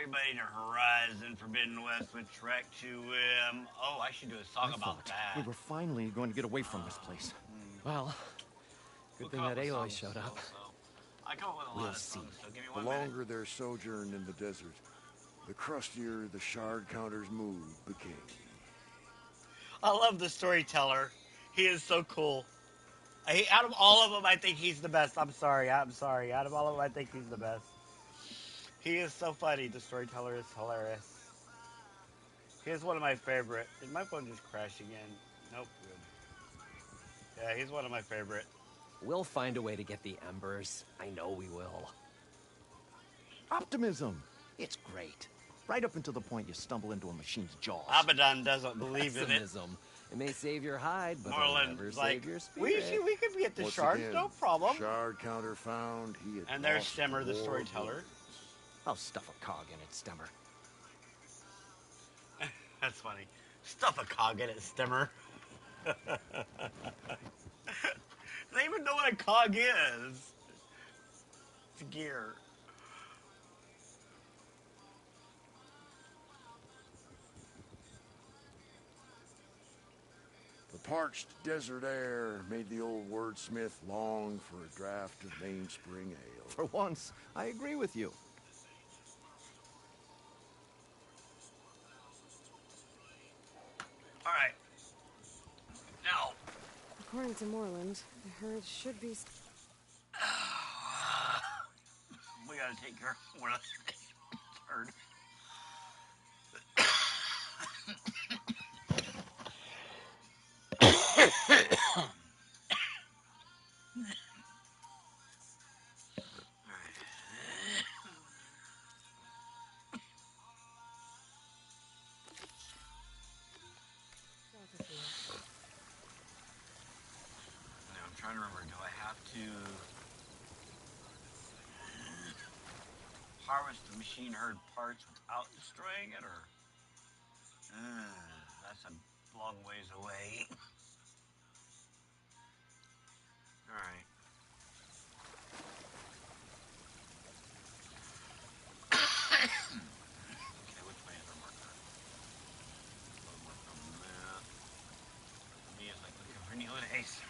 everybody to Horizon Forbidden West with Trek2m. Oh, I should do a song about that. We were finally going to get away from this place. Well, good thing that Aloy showed up. I come up with a lot of songs, so give me The 1 minute. longer their sojourn in the desert, the crustier the shard counter's mood became. I love the storyteller. He is so cool. Out of all of them, I think he's the best. I'm sorry. Out of all of them, I think he's the best. He is so funny. The storyteller is hilarious. He is one of my favorite. Did my phone just crash again? Nope. Good. Yeah, he's one of my favorite. We'll find a way to get the embers. I know we will. Optimism. It's great. Right up until the point you stumble into a machine's jaws. Abaddon doesn't believe in it. Pessimism. It may save your hide, but it'll never save your spirit. We could get the Once shards, again, no problem. Shard counter found. He had And there's lost Stemmer, the 4 storyteller. worlds. I'll stuff a cog in it, Stemmer. That's funny. Stuff a cog in it, Stemmer. They even know what a cog is. It's gear. The parched desert air made the old wordsmith long for a draught of mainspring ale. For once, I agree with you. All right. Now, According to Moreland, the herd should be... we gotta take care of one of the herd. I'm trying to remember, do I have to harvest the machine herd parts without destroying it, or that's a long ways away. All right. Okay, which way is our marker? A little more from that. Me is like looking for Neil and Ace.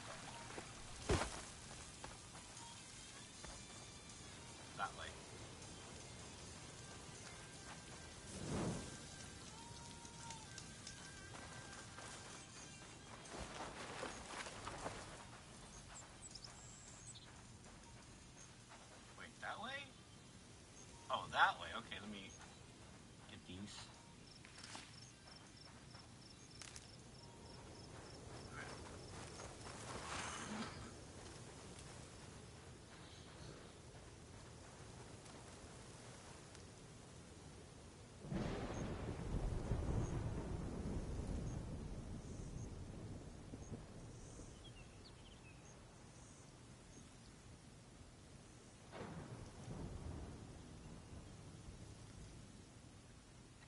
That way. Wait, that way? Oh, that way. Okay, let me get these.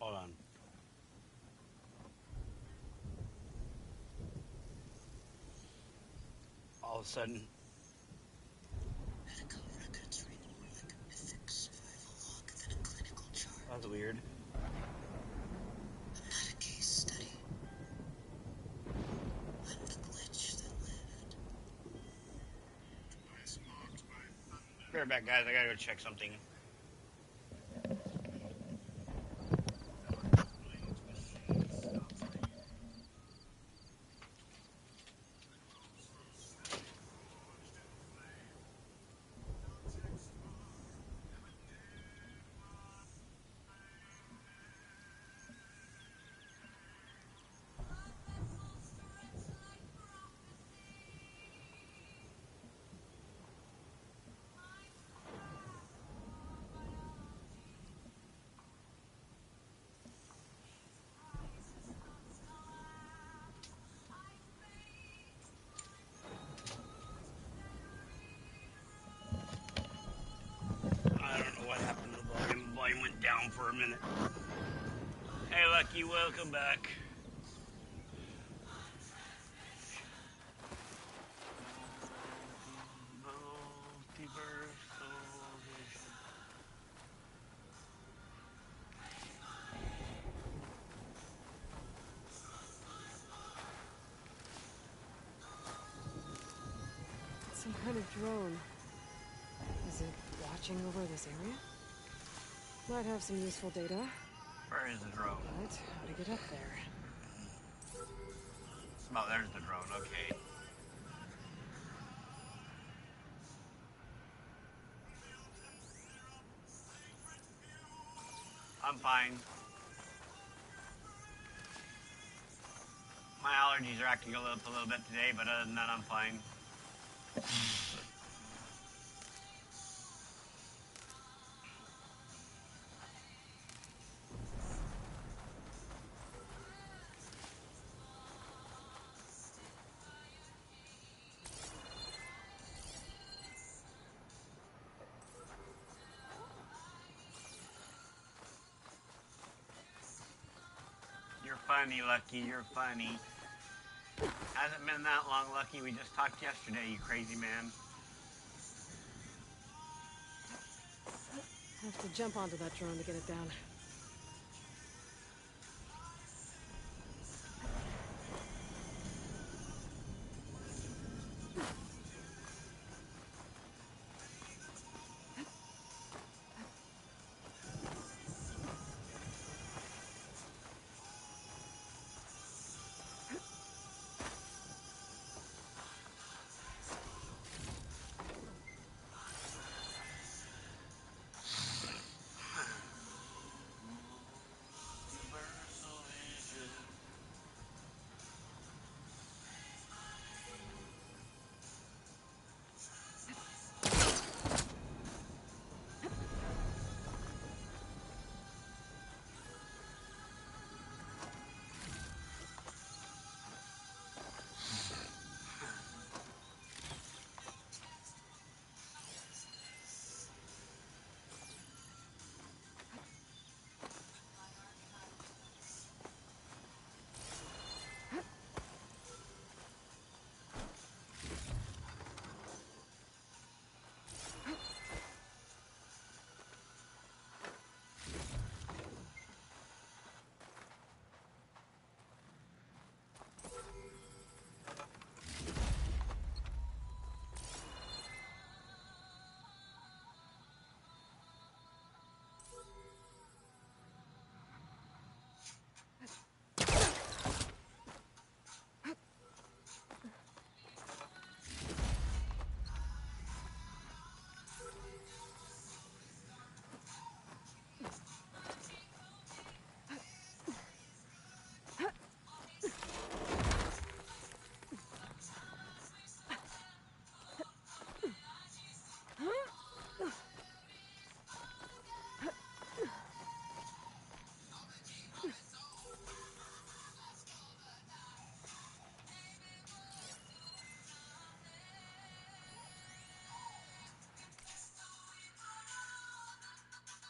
Hold on. All of a sudden. Medical records read more like a mythic survival log than a clinical chart. That's weird. I'm not a case study. I'm the glitch that lived. Be right back, guys. I gotta go check something. I don't know what happened to the volume. The volume went down for a minute. Hey, Lucky, welcome back. Multiverse. kind of drone? Is it watching over this area? Might have some useful data. Where is the drone? But how to get up there? Oh, there's the drone. Okay. I'm fine. My allergies are acting up a little bit today, but other than that, I'm fine. You're funny, Lucky. You're funny. Hasn't been that long, Lucky. We just talked yesterday, you crazy man. I have to jump onto that drone to get it down.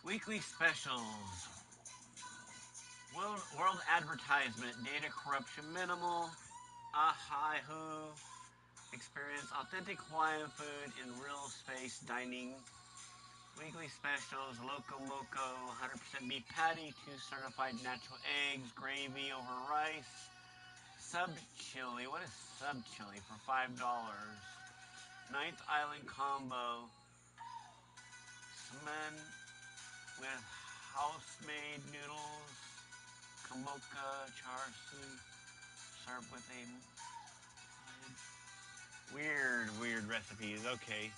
Weekly specials. World advertisement. Data corruption minimal. Ahai-hoo. Experience authentic Hawaiian food in real space dining. Weekly specials. Loco Moco. 100% beef patty. 2 certified natural eggs. Gravy over rice. Sub chili. What is sub chili for $5? Ninth Island combo. Salmon with house-made noodles. Kamoka char siu. Served with a weird recipes. Okay.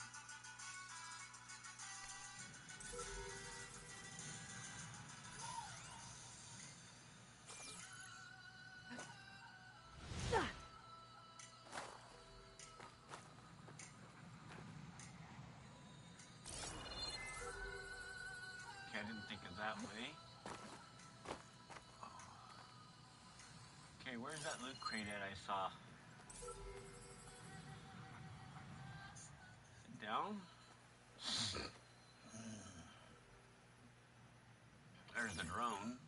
Okay, I didn't think of that way. Okay, where's that loot crate at I saw? Down? There's the drone.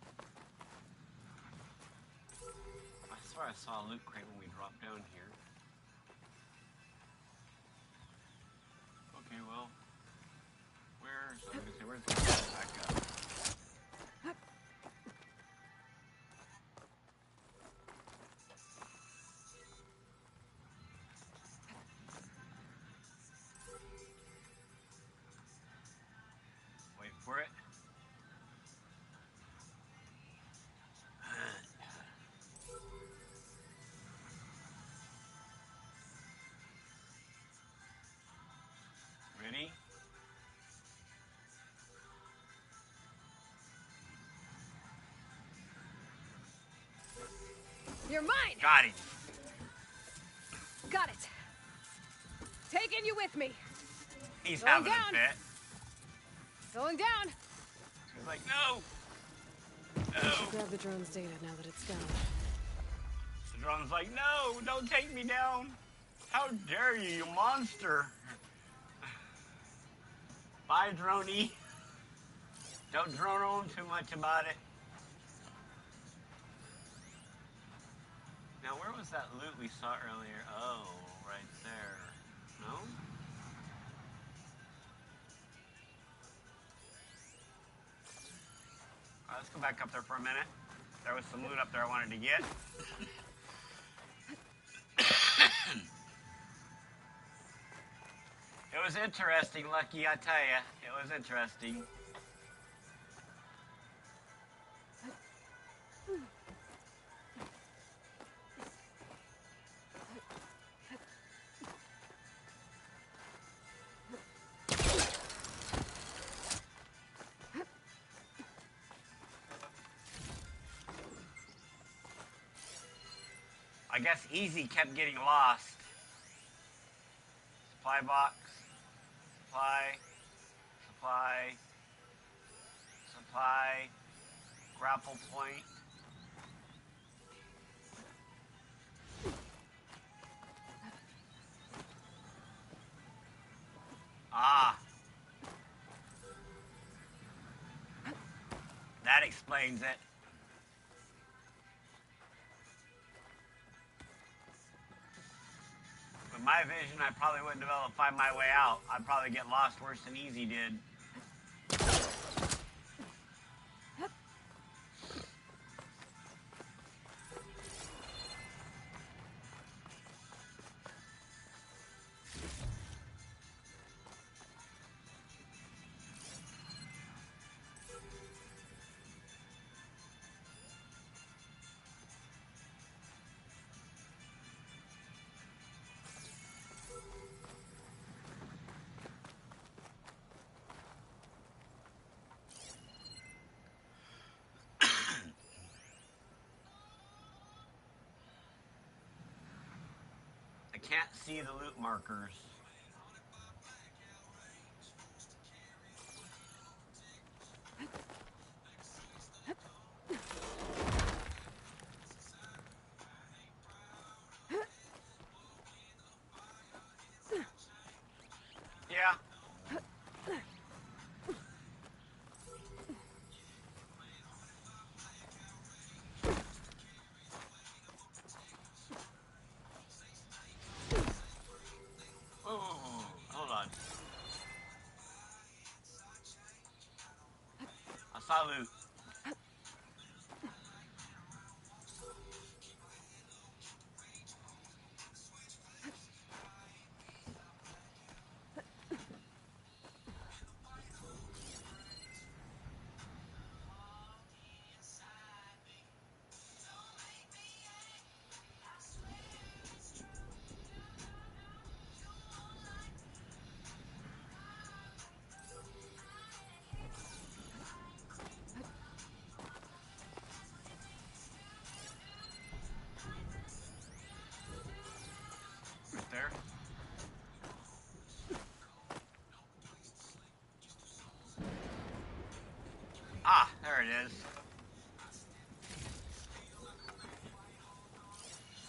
I swear I saw a loot crate when we dropped down here. Okay, well, where's the gas back up? You're mine! Got him. Got it. Taking you with me. He's Going having down. a fit. Going down. He's like, no. Grab the drone's data now that it's down. The drone's like, no, don't take me down. How dare you, you monster. Bye, droney. Don't drone on too much about it. Now, where was that loot we saw earlier? Oh, right there. No? Alright, let's go back up there for a minute. There was some loot up there I wanted to get. It was interesting, Lucky, I tell ya. It was interesting. I guess Easy kept getting lost. Supply box. Supply. Grapple point. Ah. That explains it. With my vision, I probably wouldn't be able to find my way out. I'd probably get lost worse than Easy did. I can't see the loot markers. Yeah. Oh, hold on. I saw loot. Right there. Ah, there it is.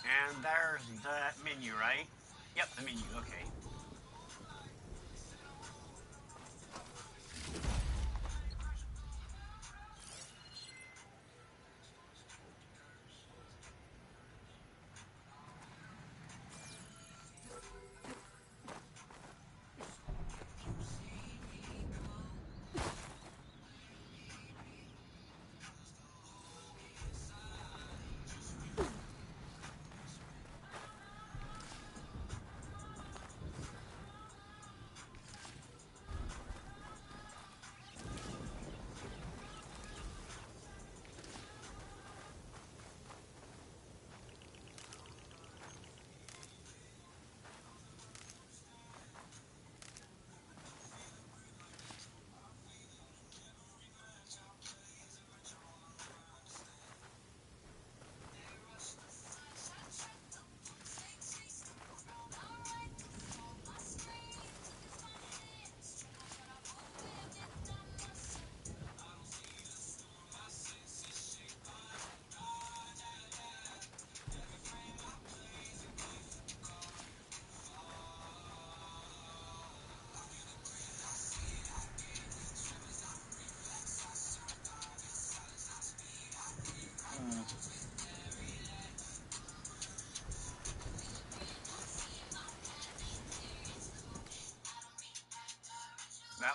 And there's that menu, right? Yep, the menu, okay.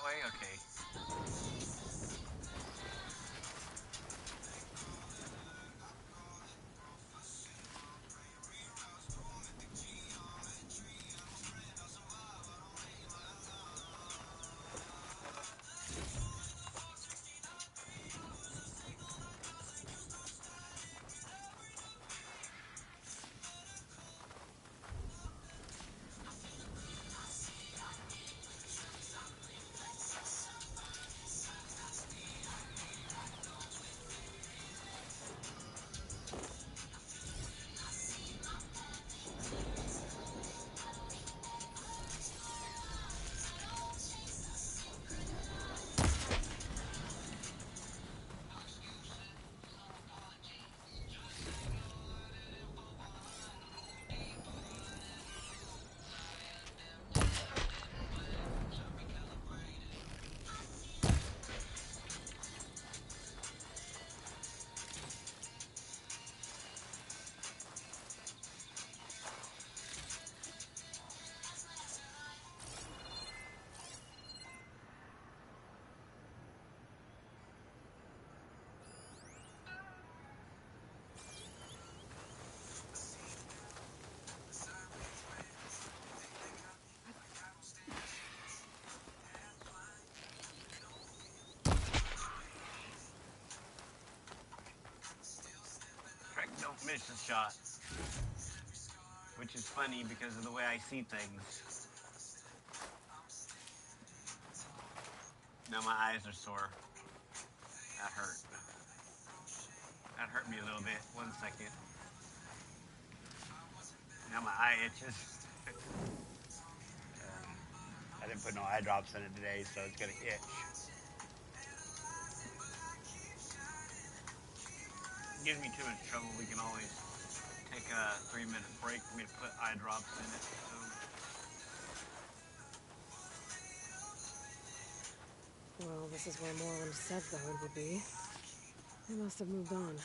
way? Okay. Trek don't miss a shot, which is funny because of the way I see things. Now my eyes are sore. That hurt. That hurt me a little bit. 1 second. Now my eye itches. I didn't put no eye drops in it today, so it's gonna itch. It gives me too much trouble. We can always take a 3-minute break for me to put eye drops in it. So. Well, this is where Moreland said the hood would be. They must have moved on.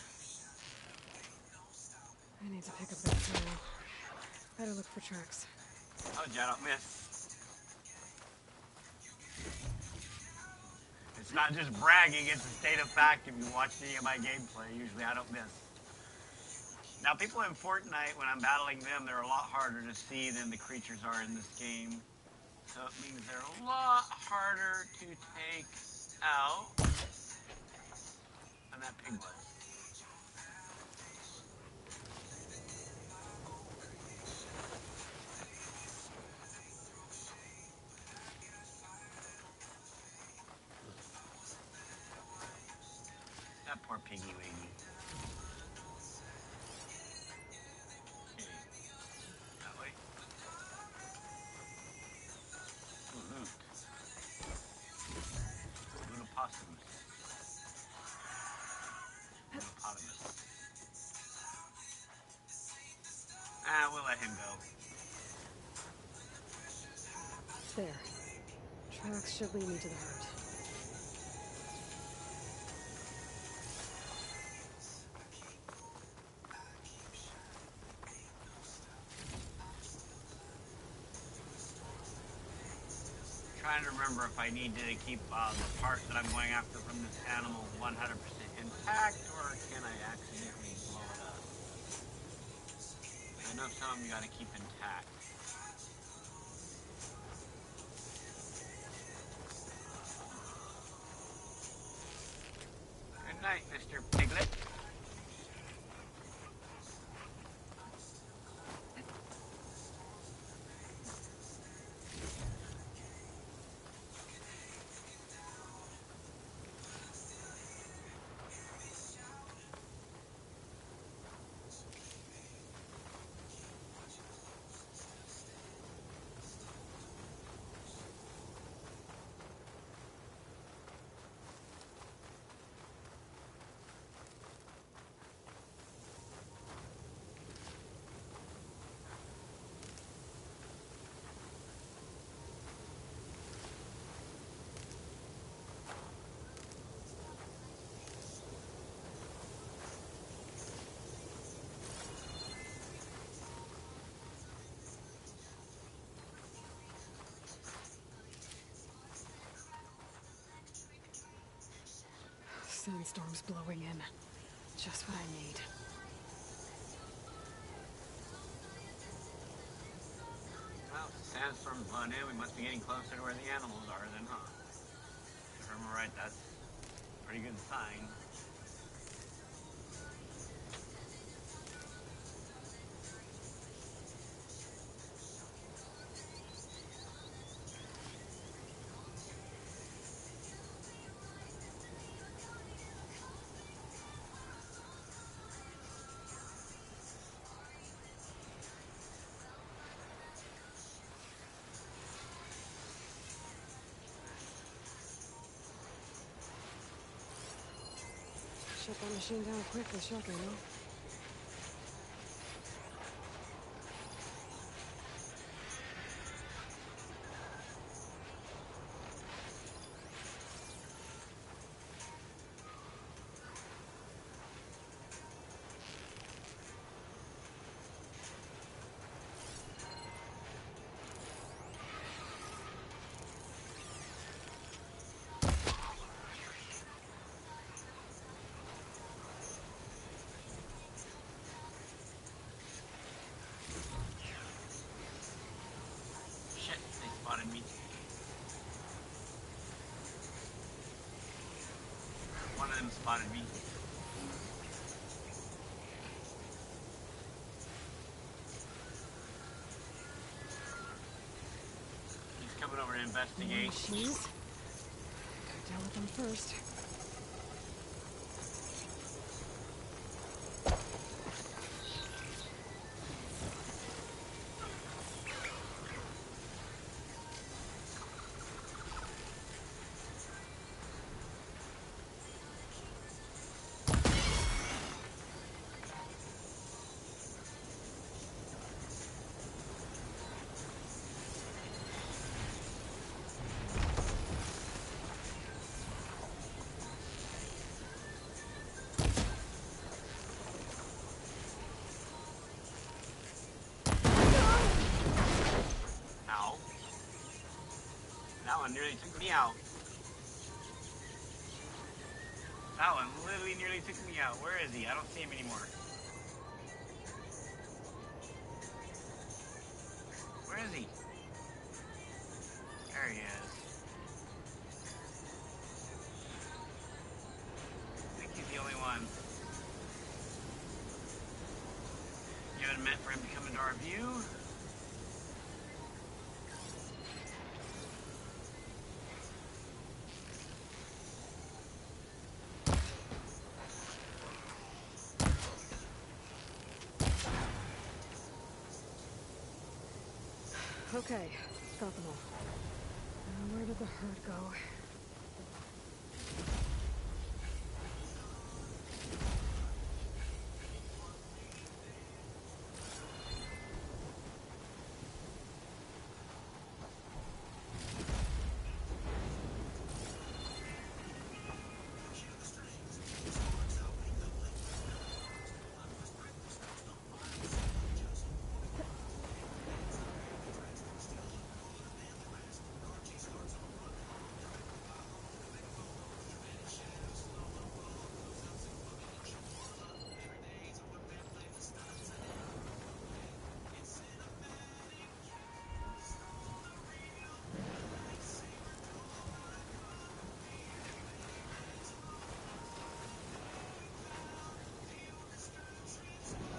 I need to pick up that tunnel. Better look for tracks. Oh, yeah, I don't miss. It's not just bragging, it's a state of fact. If you watch any of my gameplay, usually I don't miss. Now, people in Fortnite, when I'm battling them, they're a lot harder to see than the creatures are in this game. So it means they're a lot harder to take out than that pig was. That poor piggy lady. Okay. That way. Ooh, loot. Little possums. Hippopotamus. We'll let him go. There. Tracks should lead me to the heart. Trying to remember if I need to keep the part that I'm going after from this animal 100% intact, or can I accidentally blow it up? I know some of them you gotta keep intact. Good night, Mr. Piglet. sandstorm's blowing in. Just what I need. Well, if the sandstorm's blowing in, we must be getting closer to where the animals are then, huh? If I remember right, that's a pretty good sign. Shut that machine down quick with shotgun, huh? Shit, they spotted me. One of them spotted me. He's coming over to More investigate. machines? Gotta deal with them first. Ow. That one nearly took me out. That one literally nearly took me out. Where is he? I don't see him anymore. Where is he? There he is. I think he's the only one. You haven't meant for him to come into our view. Okay, got them all. Now where did the herd go?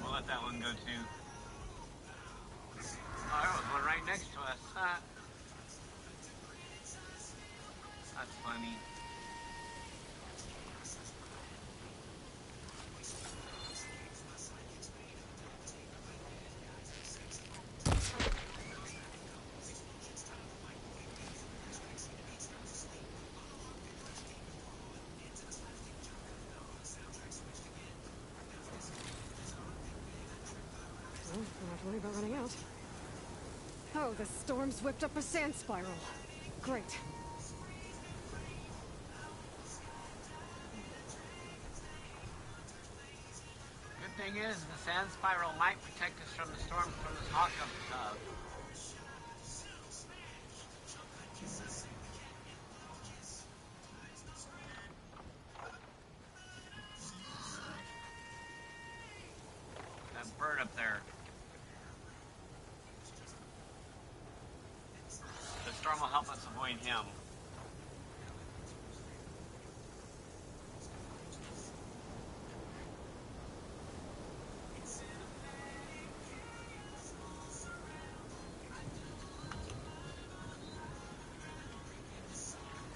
We'll let that one go too. Oh, there was one right next to us. Huh? That's funny. Well, don't have to worry about running out. Oh, the storm's whipped up a sand spiral. Great. Good thing is, the sand spiral might protect us from the storm from this hawk up above. up there. The storm will help us avoid him.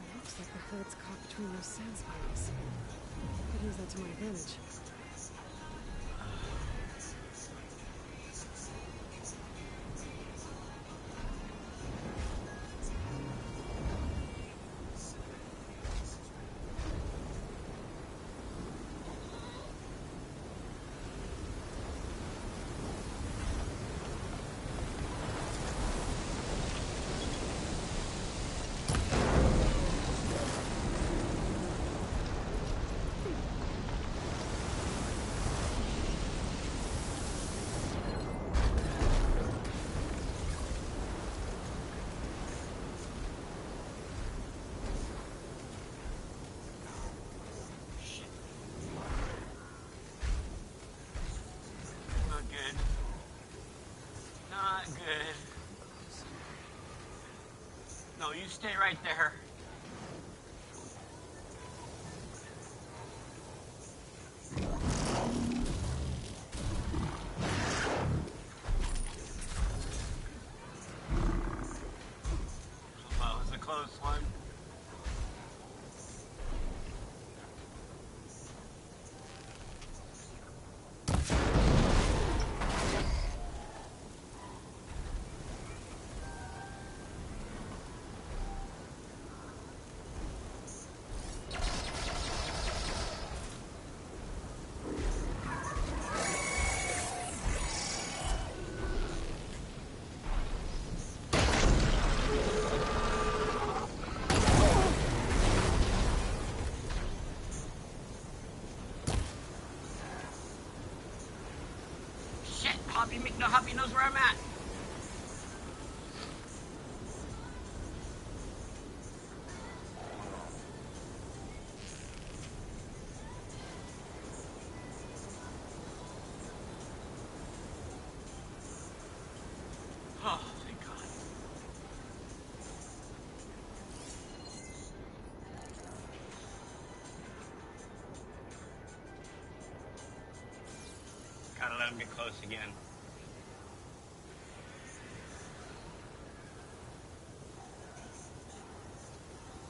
It looks like the herd's caught between those sand spirals. Could use that to my advantage. No, you stay right there. Well, it was a close one. Hoppy knows where I'm at. Oh, thank God. Gotta let him get close again.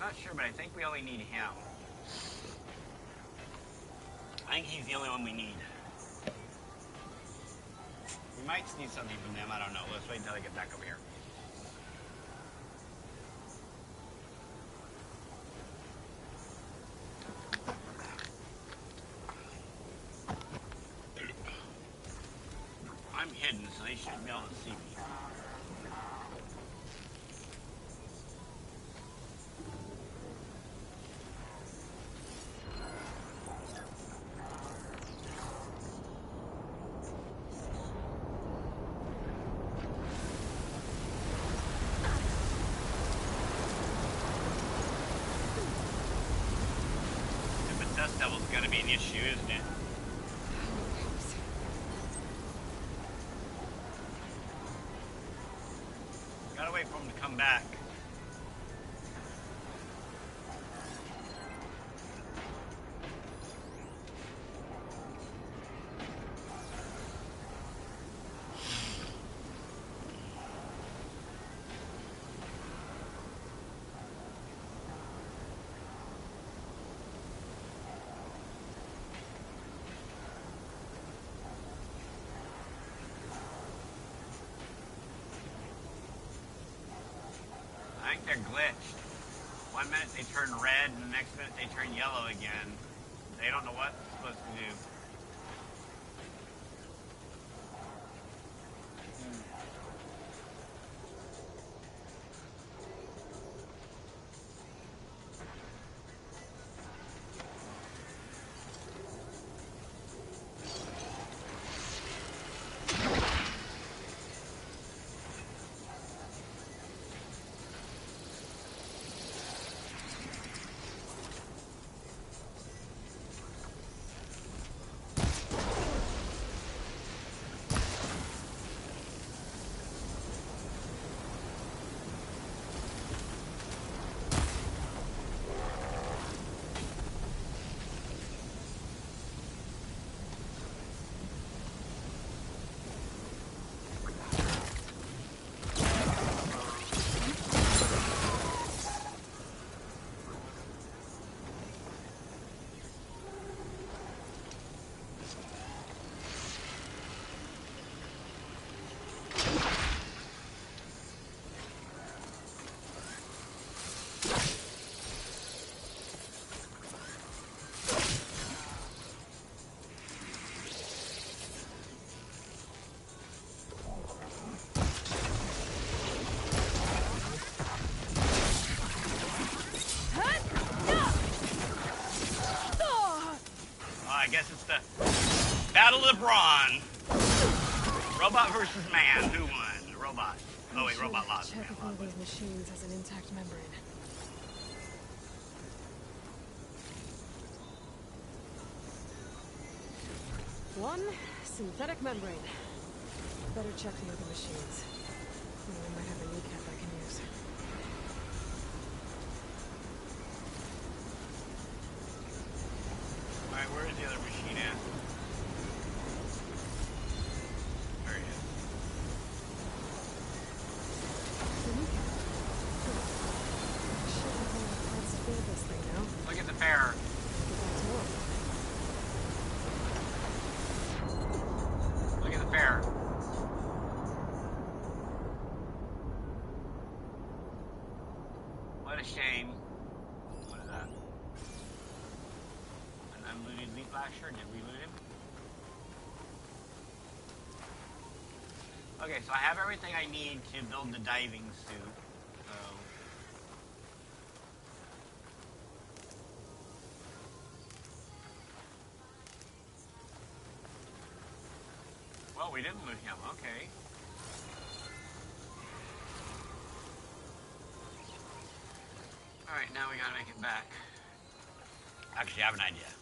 Not sure, but I think we only need him. I think he's the only one we need. We might need something from them, I don't know. Let's wait until I get back over here. I'm hidden, so they shouldn't be able to see me. Dust Devil's gonna be an issue, isn't it? Gotta wait for him to come back. I think they're glitched. 1 minute they turn red, and the next minute they turn yellow again. They don't know what it's supposed to do. I guess it's the Battle of the Brawn. Robot versus man. Who won? The robot. Oh wait, robot lost. Check if one of these machines has an intact membrane. One synthetic membrane. Better check the other machines. One might have a kneecap I can use. Alright, where is the other machine at? There he is. The kneecap. Good. I should have all the parts to build this thing now. Look at the pair. Get back to work. Look at the pair. What a shame. What is that? An unlooted leaf lasher? Did we loot him? Okay, so I have everything I need to build the diving suit. So well, we didn't loot him. Okay. All right, now we gotta make it back. Actually, I have an idea.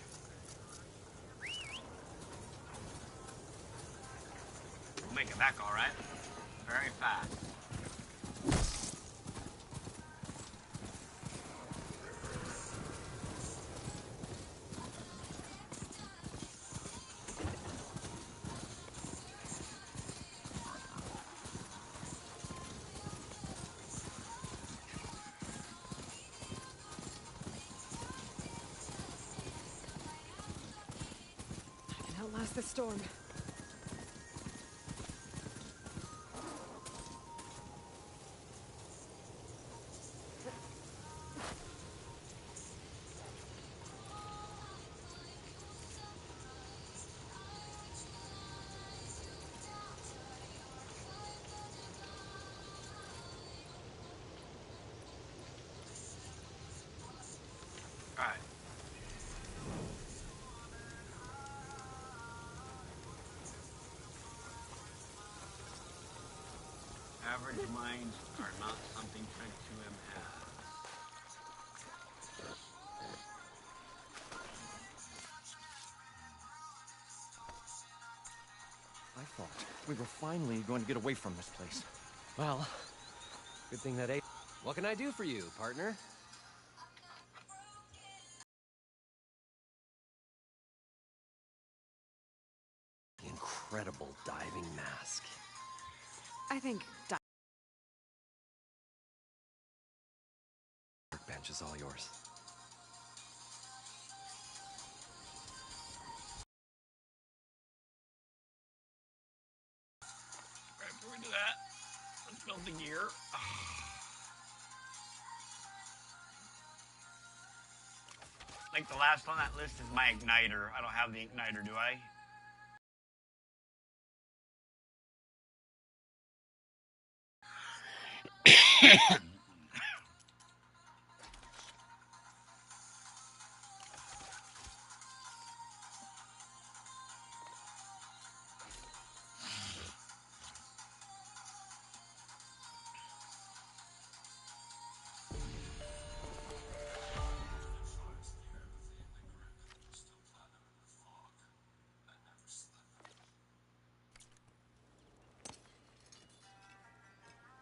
We'll make it back all right. Very fast. I can outlast the storm. All right. Average minds are not something Trek2m has. I thought we were finally going to get away from this place. Well, good thing that What can I do for you, partner? Incredible diving mask. I think Workbench is all yours. Right before we do that, let's build the gear. Like the last on that list is my igniter. I don't have the igniter, do I?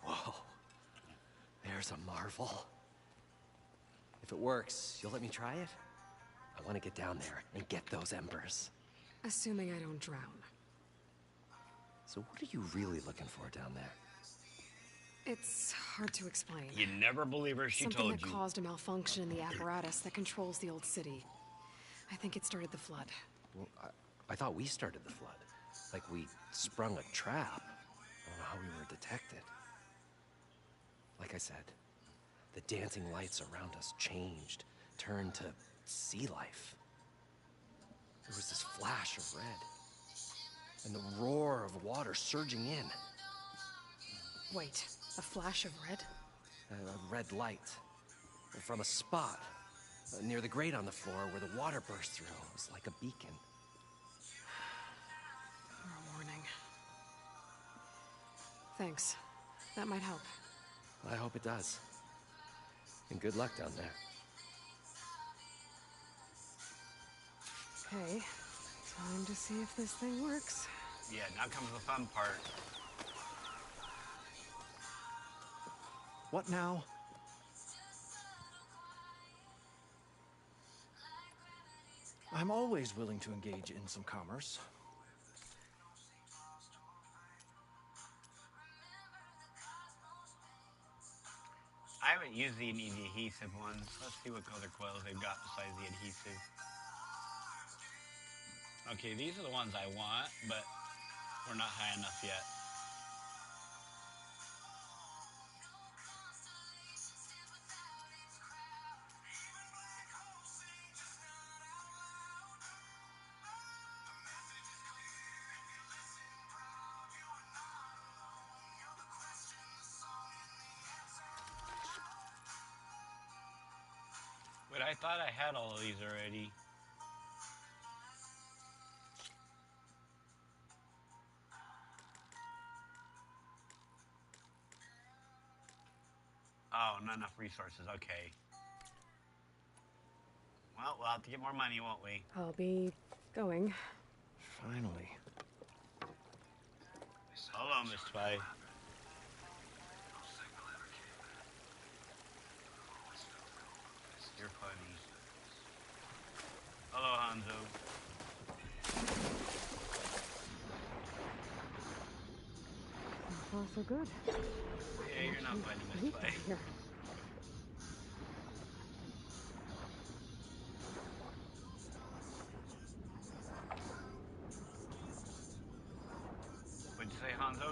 Whoa. There's a marvel. If it works, you'll let me try it? I want to get down there and get those embers. assuming I don't drown. So what are you really looking for down there? It's hard to explain. You never believe her, she Something told that you. caused a malfunction in the apparatus that controls the old city. I think it started the flood. Well, I thought we started the flood. Like we sprung a trap. I don't know how we were detected. Like I said, the dancing lights around us changed, turned to sea life. There was this flash of red, and the roar of water surging in. Wait, a flash of red? A red light from a spot near the grate on the floor where the water burst through. It was like a beacon. Thanks. That might help. I hope it does. And good luck down there. Okay. Time to see if this thing works. Yeah, now comes the fun part. What now? I'm always willing to engage in some commerce. I haven't used any of the adhesive ones. Let's see what other coils they've got besides the adhesive. Okay, these are the ones I want, but we're not high enough yet. But I thought I had all of these already. Oh, not enough resources. Okay. Well, we'll have to get more money, won't we? I'll be going. Finally. Hello, Miss Spy. You're funny. Hello, Hanzo. So far, so good. Yeah, you're not fighting Miss Meet Spy. them here. What'd you say, Hanzo?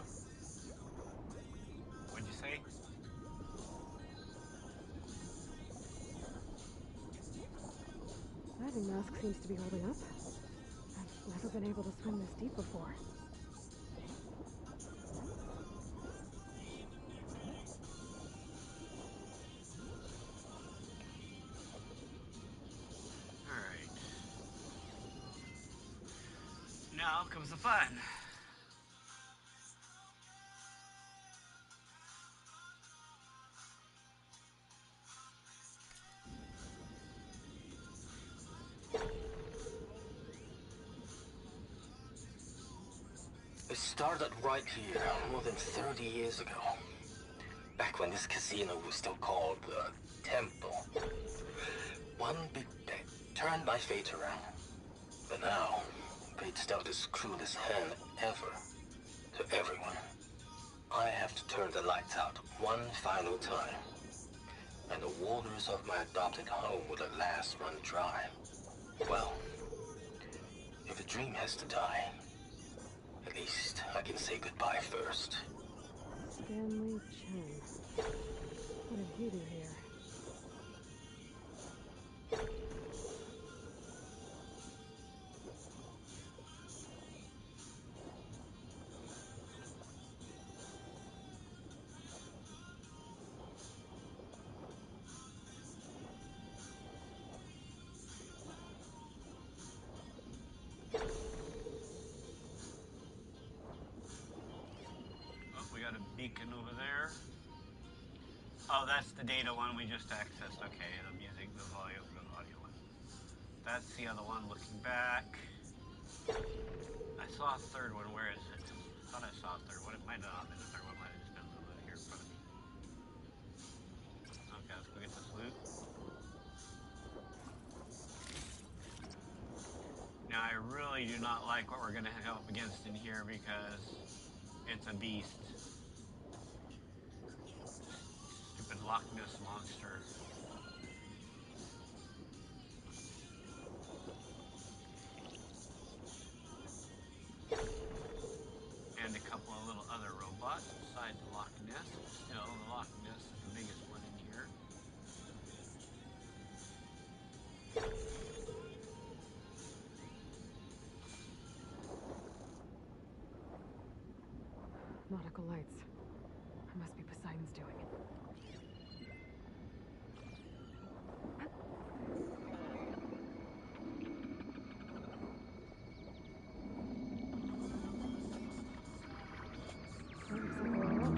What'd you say? Diving mask seems to be holding up. I've never been able to swim this deep before. Alright. Now comes the fun. It started right here, more than 30 years ago. Back when this casino was still called the Temple. One big bet turned my fate around. But now, fate's dealt this cruelest hand ever to everyone. I have to turn the lights out one final time. And the waters of my adopted home will at last run dry. Well, if a dream has to die, at least I can say goodbye first. Stanley Chen. What did he do here? Oh, we got a beacon over there. Oh, that's the data one we just accessed. Okay, the music, the volume, the audio one. That's the other one looking back. I saw a third one. Where is it? I thought I saw a third one. It might not have been a third one. It might have just been a little bit here in front of me. Okay, let's go get this loot. Now, I really do not like what we're going to come up against in here because it's a beast. Stupid Loch Ness monster. And a couple of little other robots besides the Loch Ness. Still, the Loch Ness is the biggest one in here. Nautical lights. It must be Poseidon's doing. That looks like a lot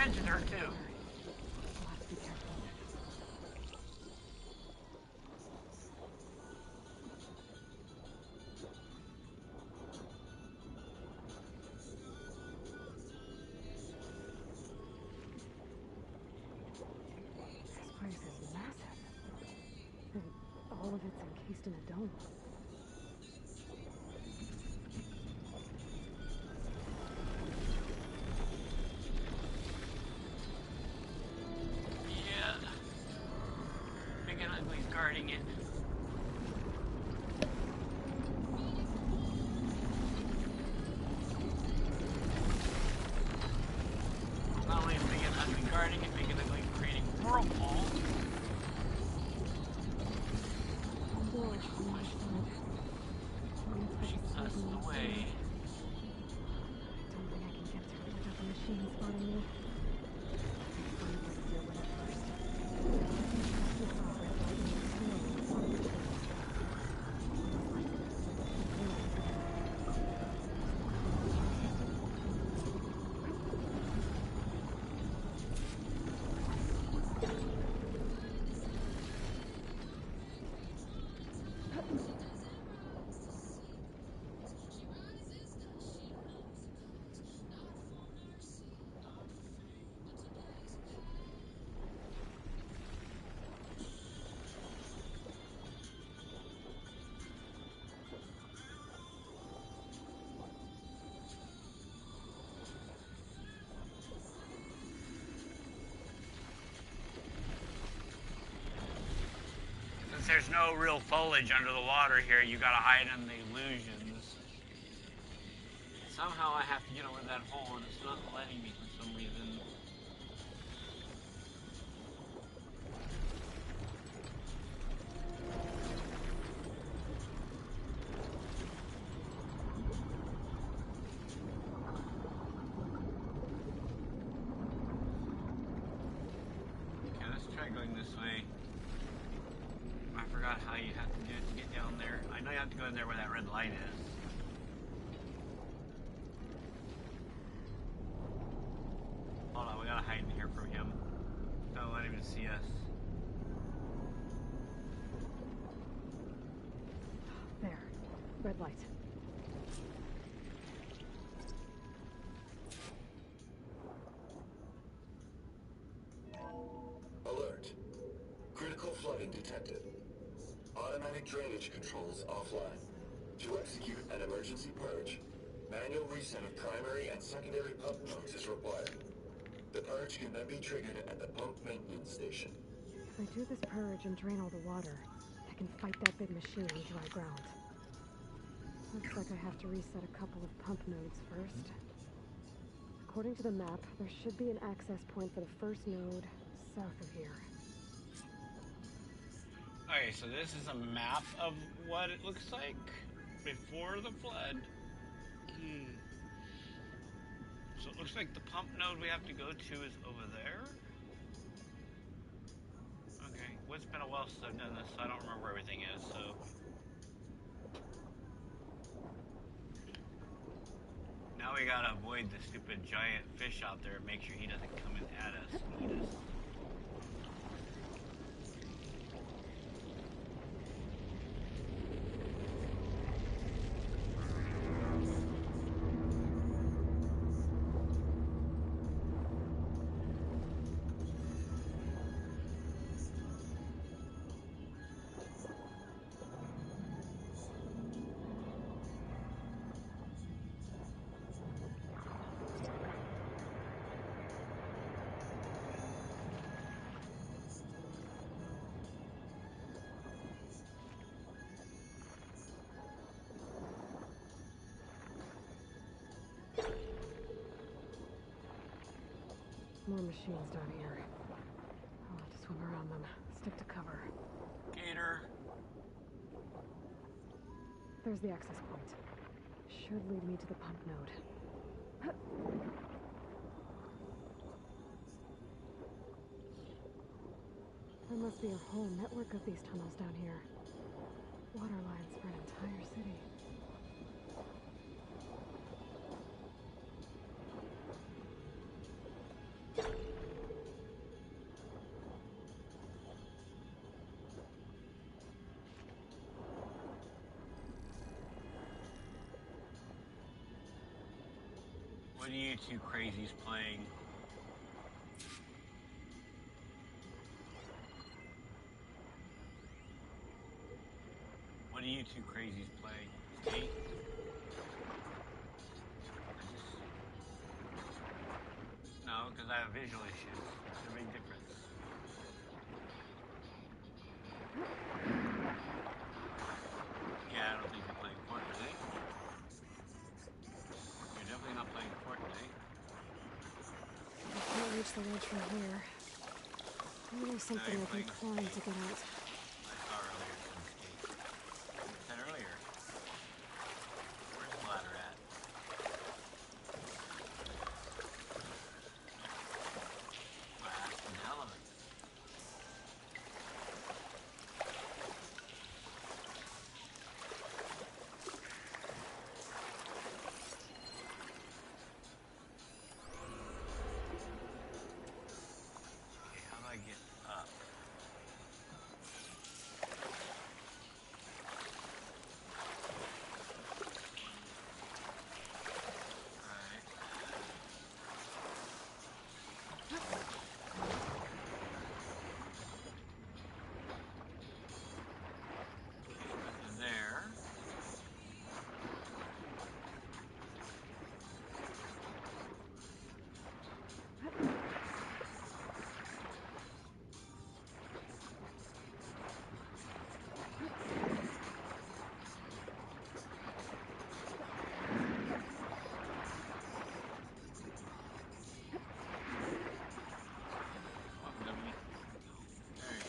mentioned her too. We'll have to be careful. This place is massive. And all of it's encased in a dome. Yeah. Big and Ugly's guarding it. Not only is Big and Ugly guarding it, Big and Ugly creating whirlpool. Pushing us away. I don't think I can get through without the machine spotting me. Find a easier way first. This red light means tunnels on the machines. Since there's no real foliage under the water here, you gotta hide in the illusions. Somehow I have to get over that hole and it's not letting me for some reason. Okay, let's try going this way. I forgot how you have to do it to get down there. I know you have to go in there where that red light is. Hold on, we gotta hide in here from him. Don't let him even see us. There. Red light. Alert. Critical flooding detected. Automatic drainage controls offline. To execute an emergency purge, manual reset of primary and secondary pump nodes is required. The purge can then be triggered at the pump maintenance station. If I do this purge and drain all the water, I can fight that big machine on dry ground. Looks like I have to reset a couple of pump nodes first. According to the map, there should be an access point for the first node south of here. Okay, so this is a map of what it looks like before the flood. So it looks like the pump node we have to go to is over there. Okay, well, it's been a while since I've done this, so I don't remember where everything is, so. Now we gotta avoid the stupid giant fish out there and make sure he doesn't come in at us and eat us. More machines down here. I'll have to swim around them. Stick to cover. Gator. There's the access point. Should lead me to the pump node. There must be a whole network of these tunnels down here. Water lines for an entire city. What are you two crazies playing? What are you two crazies playing? Skate? No, because I have visual issues. There's a big difference. Yeah, I don't think you're playing Fortnite. You're definitely not playing Fortnite. I can't reach the ledge from here. Maybe there's something I can climb to get out. I saw earlier some skate. I said earlier. Where's the ladder at? Last and hell of it. Okay, how do I get up? Alright. Okay, there. Welcome, Dominique. There you go.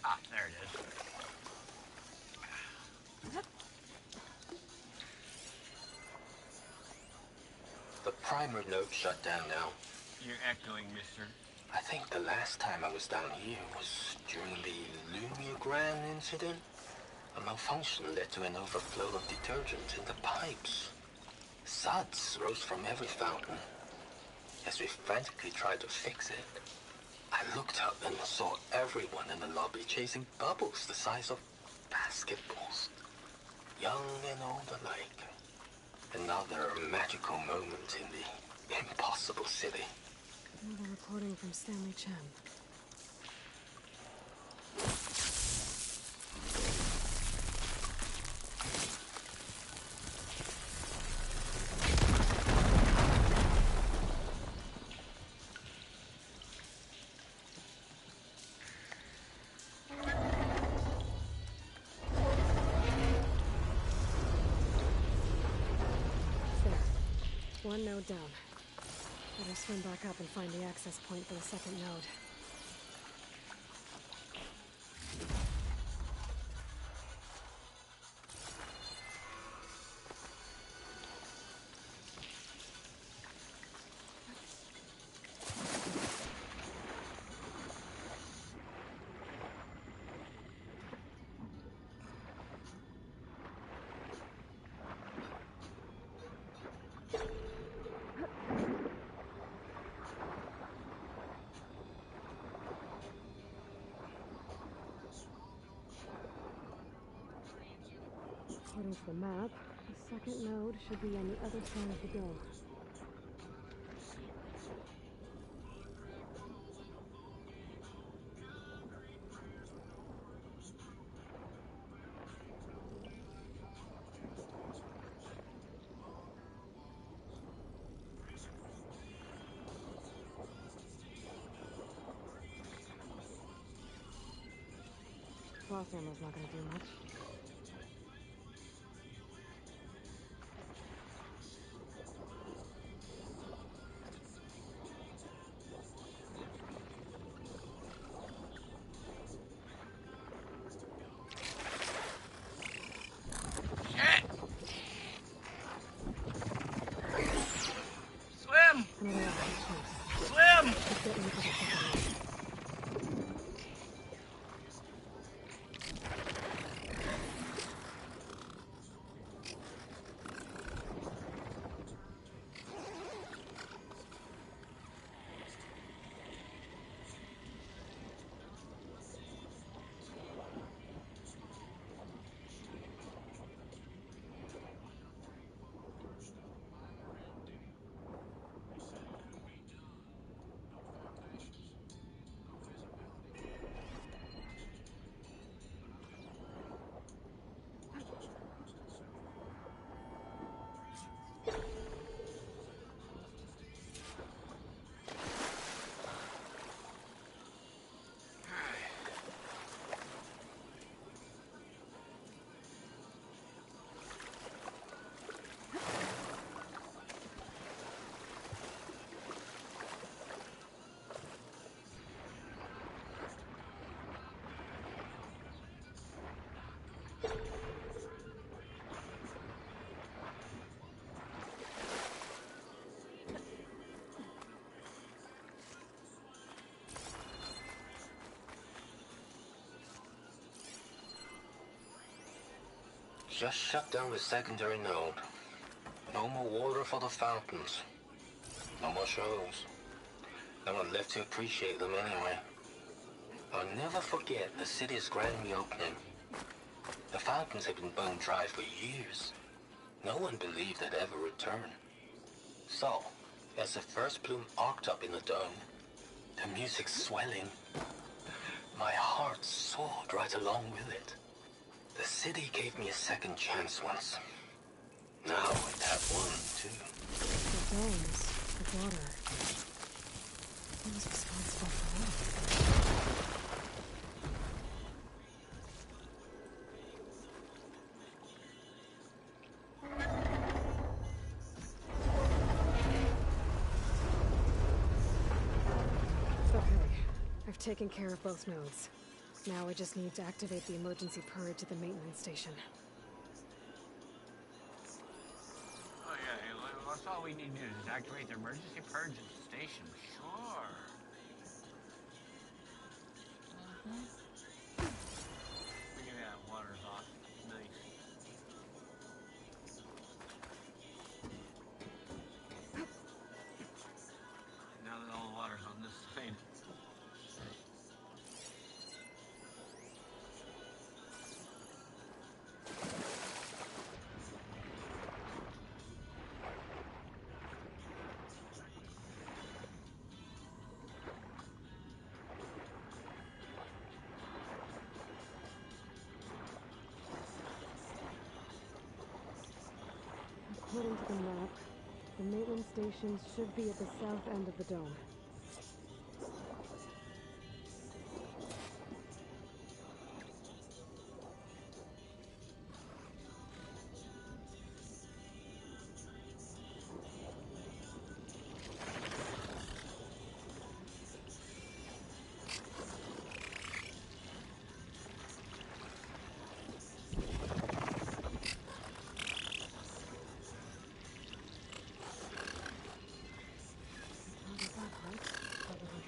Ah, there it is. The primer node shut down now. You're echoing, mister. I think the last time I was down here was during the Lumigran incident. A malfunction led to an overflow of detergent in the pipes. Suds rose from every fountain. As we frantically tried to fix it, I looked up and saw everyone in the lobby chasing bubbles the size of basketballs. Young and old alike. Another magical moment in the impossible city. Another recording from Stanley Chen. There. One node down. Better swim back up and find the access point for the second node. According to the map, the second node should be on the other side of the dome. Cross ammo's not gonna do much. Shit! Swim! Another active chase. Swim! Keep getting into the second node. just shut down the secondary node. No more water for the fountains. No more shows. No one left to appreciate them anyway. I'll never forget the city's grand reopening. The fountains had been bone dry for years. No one believed they'd ever return. So, as the first plume arced up in the dome, the music swelling, my heart soared right along with it. The city gave me a second chance once. Now I'd have one, too. The domes, the water. Who was responsible for that? Okay, I've taken care of both nodes. Now I just need to activate the emergency purge at the maintenance station. Oh yeah, that's all we need to do is activate the emergency purge at the station. Sure. Yeah, water's off. Nice. Now that all the water's on this side. According to the map, the maintenance stations should be at the south end of the dome.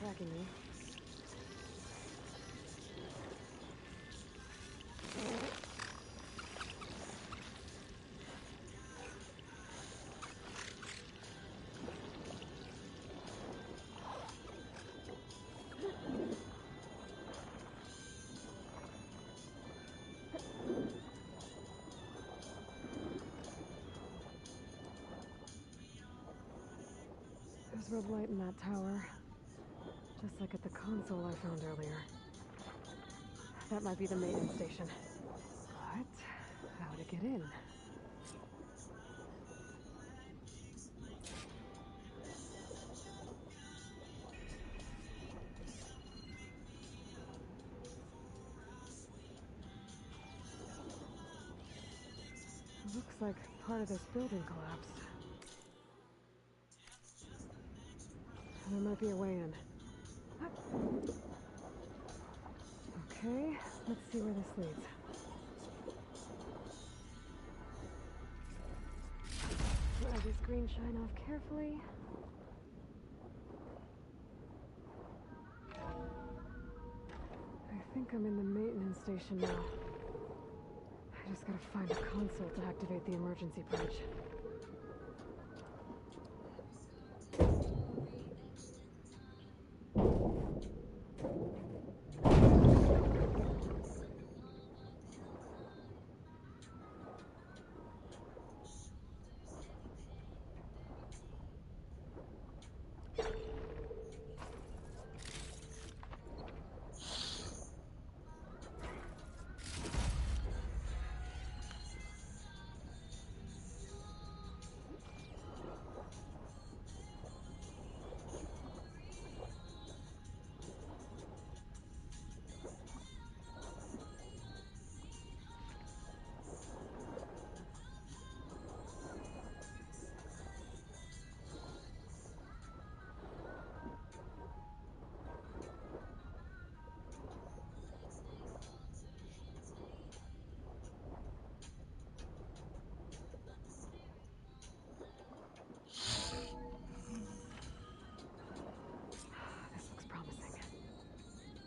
Tracking me. There's red light in that tower. Just like at the console I found earlier. That might be the maintenance station. But how to get in? Looks like part of this building collapsed. There might be a way in. Okay, let's see where this leads. Let this green shine off carefully. I think I'm in the maintenance station now. I just gotta find a console to activate the emergency purge.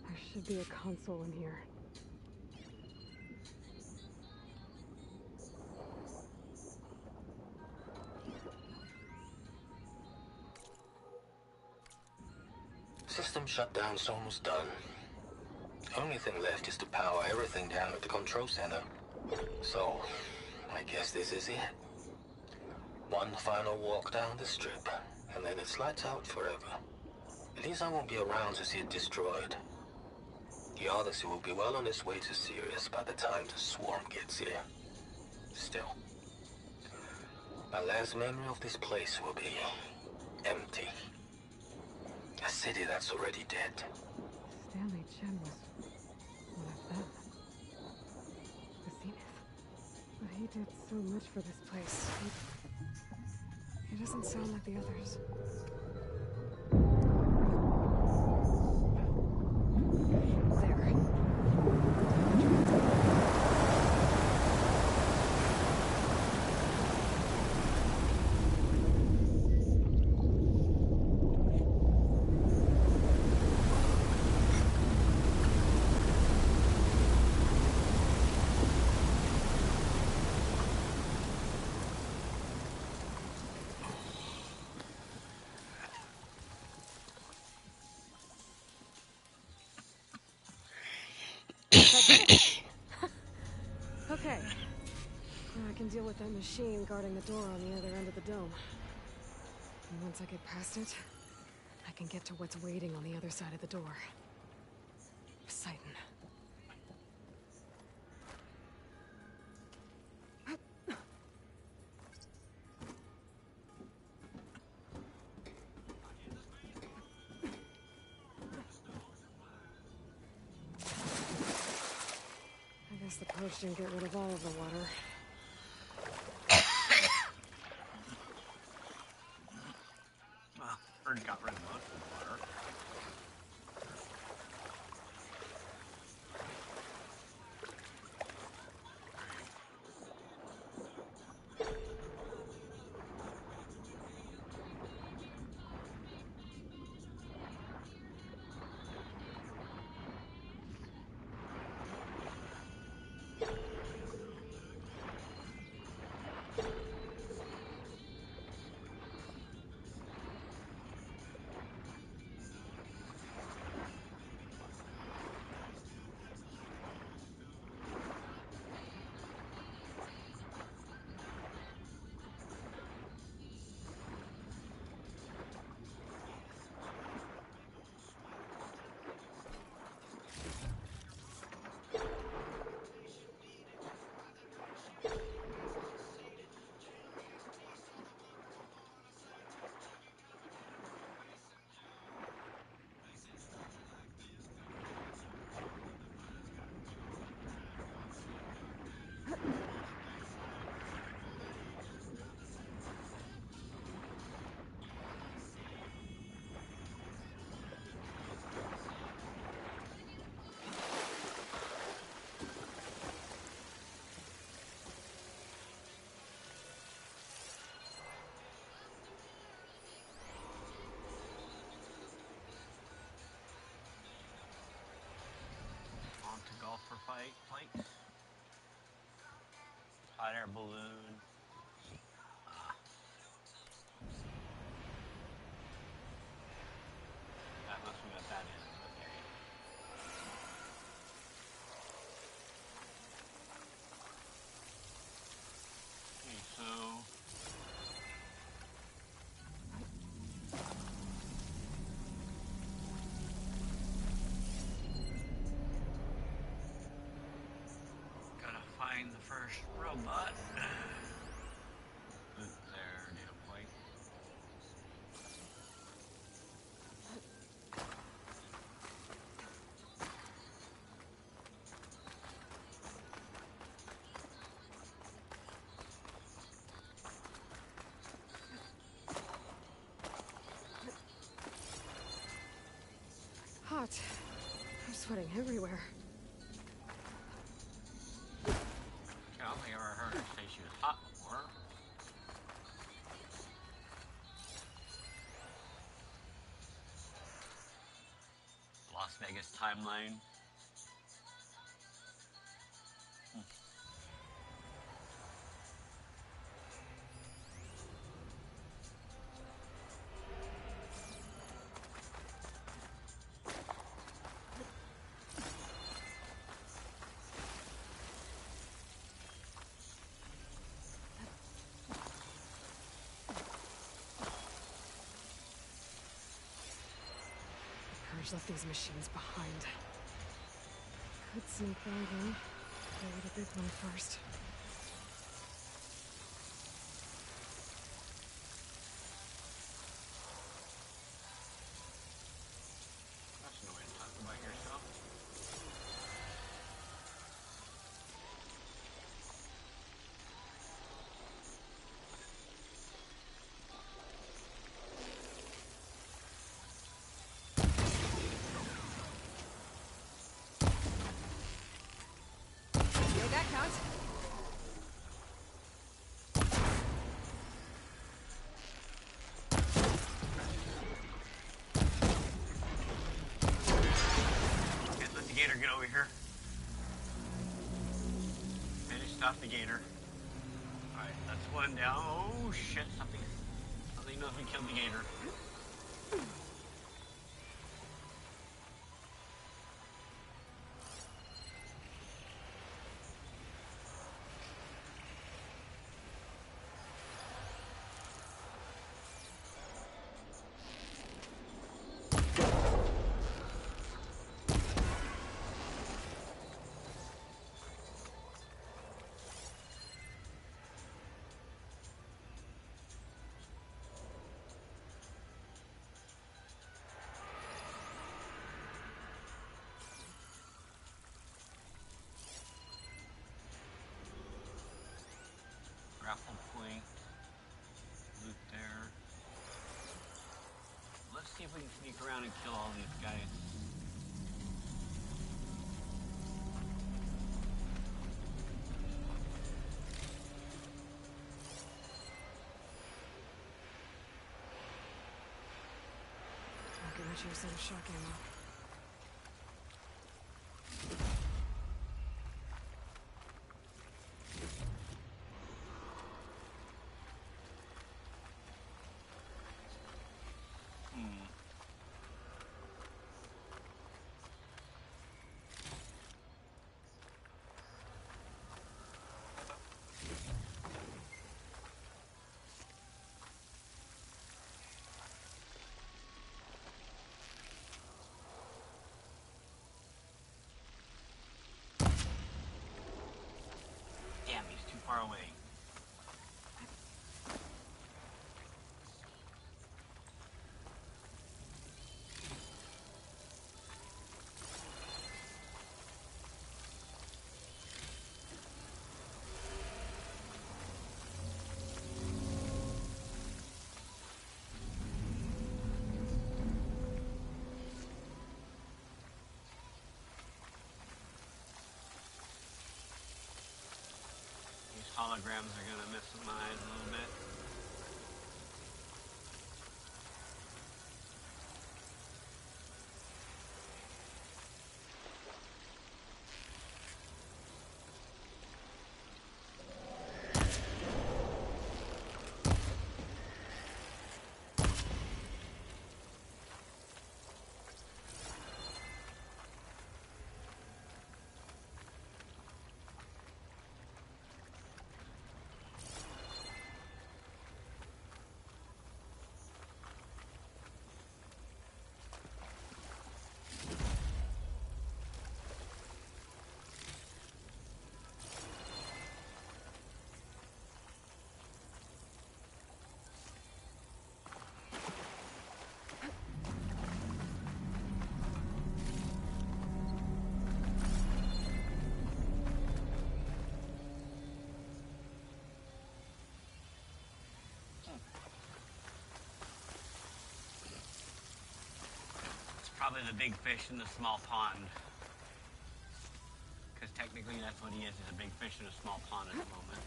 There should be a console in here. shutdown's almost done. Only thing left is to power everything down at the control center. So, I guess this is it. One final walk down the strip, and then it's lights out forever. At least I won't be around to see it destroyed. The Odyssey will be well on its way to Sirius by the time the swarm gets here. Still, my last memory of this place will be empty. A city that's already dead. Stanley Chen was one of them. The Zenith. But he did so much for this place. He doesn't sound like the others. There. Okay. Now I can deal with that machine guarding the door on the other end of the dome. And once I get past it, I can get to what's waiting on the other side of the door. Poseidon. I guess the purge didn't get rid of all of the water. Well, Bird got rid of most of the water. To golfer fights. Hot air balloon. That must have got that in. Okay. Okay, so gotta find the first robot. Loot there, data point. Hot. I'm sweating everywhere. I don't think I've ever heard her say she was hot before. Las Vegas timeline. Purge left these machines behind. Could sneak those in. Go with a big one first. That's no way to talk about yourself. Okay, that counts. Okay, let the gator get over here. Finished off the gator. Alright, that's one down. Oh shit, something knows we killed the gator. Grapple point. Loot there. Let's see if we can sneak around and kill all these guys. I'll get you some shock ammo. Damn, he's too far away. These holograms are gonna miss my eyes a little bit. Probably the big fish in the small pond. Because technically that's what he is. He's a big fish in a small pond at the moment.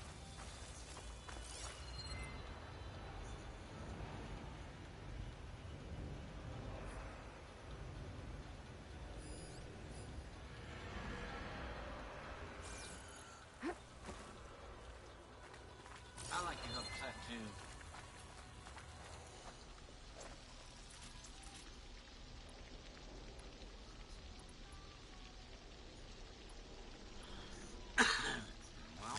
I like he's upset too. Well,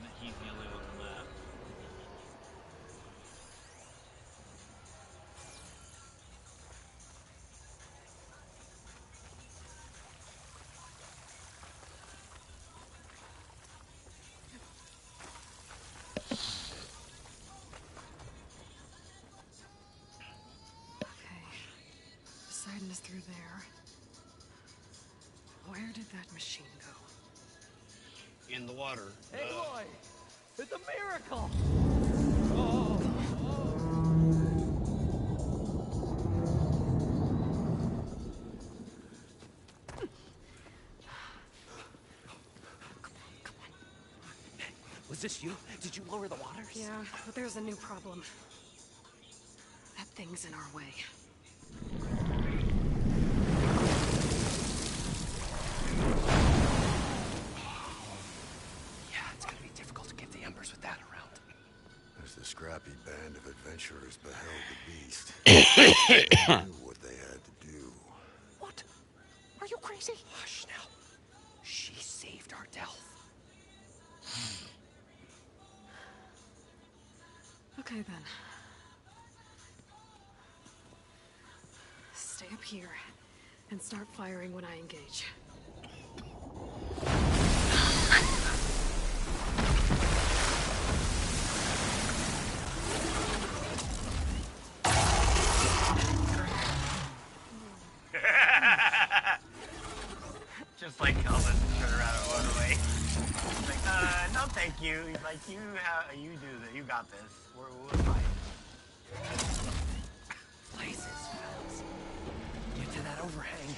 that he's the only one left. Okay. Poseidon is through there. Where did that machine go? In the water. Aloy! It's a miracle! Was this you? Did you lower the waters? Yeah, but there's a new problem. That thing's in our way. Yeah, it's gonna be difficult to get the embers with that around. As the scrappy band of adventurers beheld the beast, they knew what they had to do. What? Are you crazy? Hush now. She saved our Delph. Okay then. Stay up here and start firing when I engage. Just like Elvis turn around and run away. He's like, no thank you. He's like, you do that. You got this. We're fine. Places, fellas. Get to that overhang.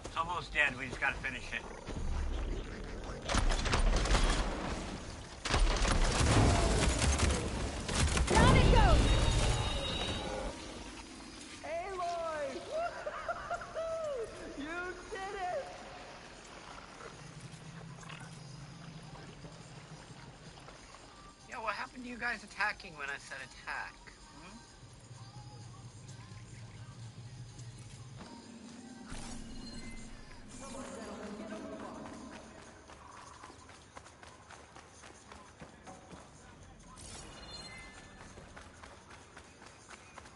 It's almost dead. We just gotta finish it. Down it goes! Aloy! You did it! Yeah, what happened to you guys attacking when I said attack? Hmm?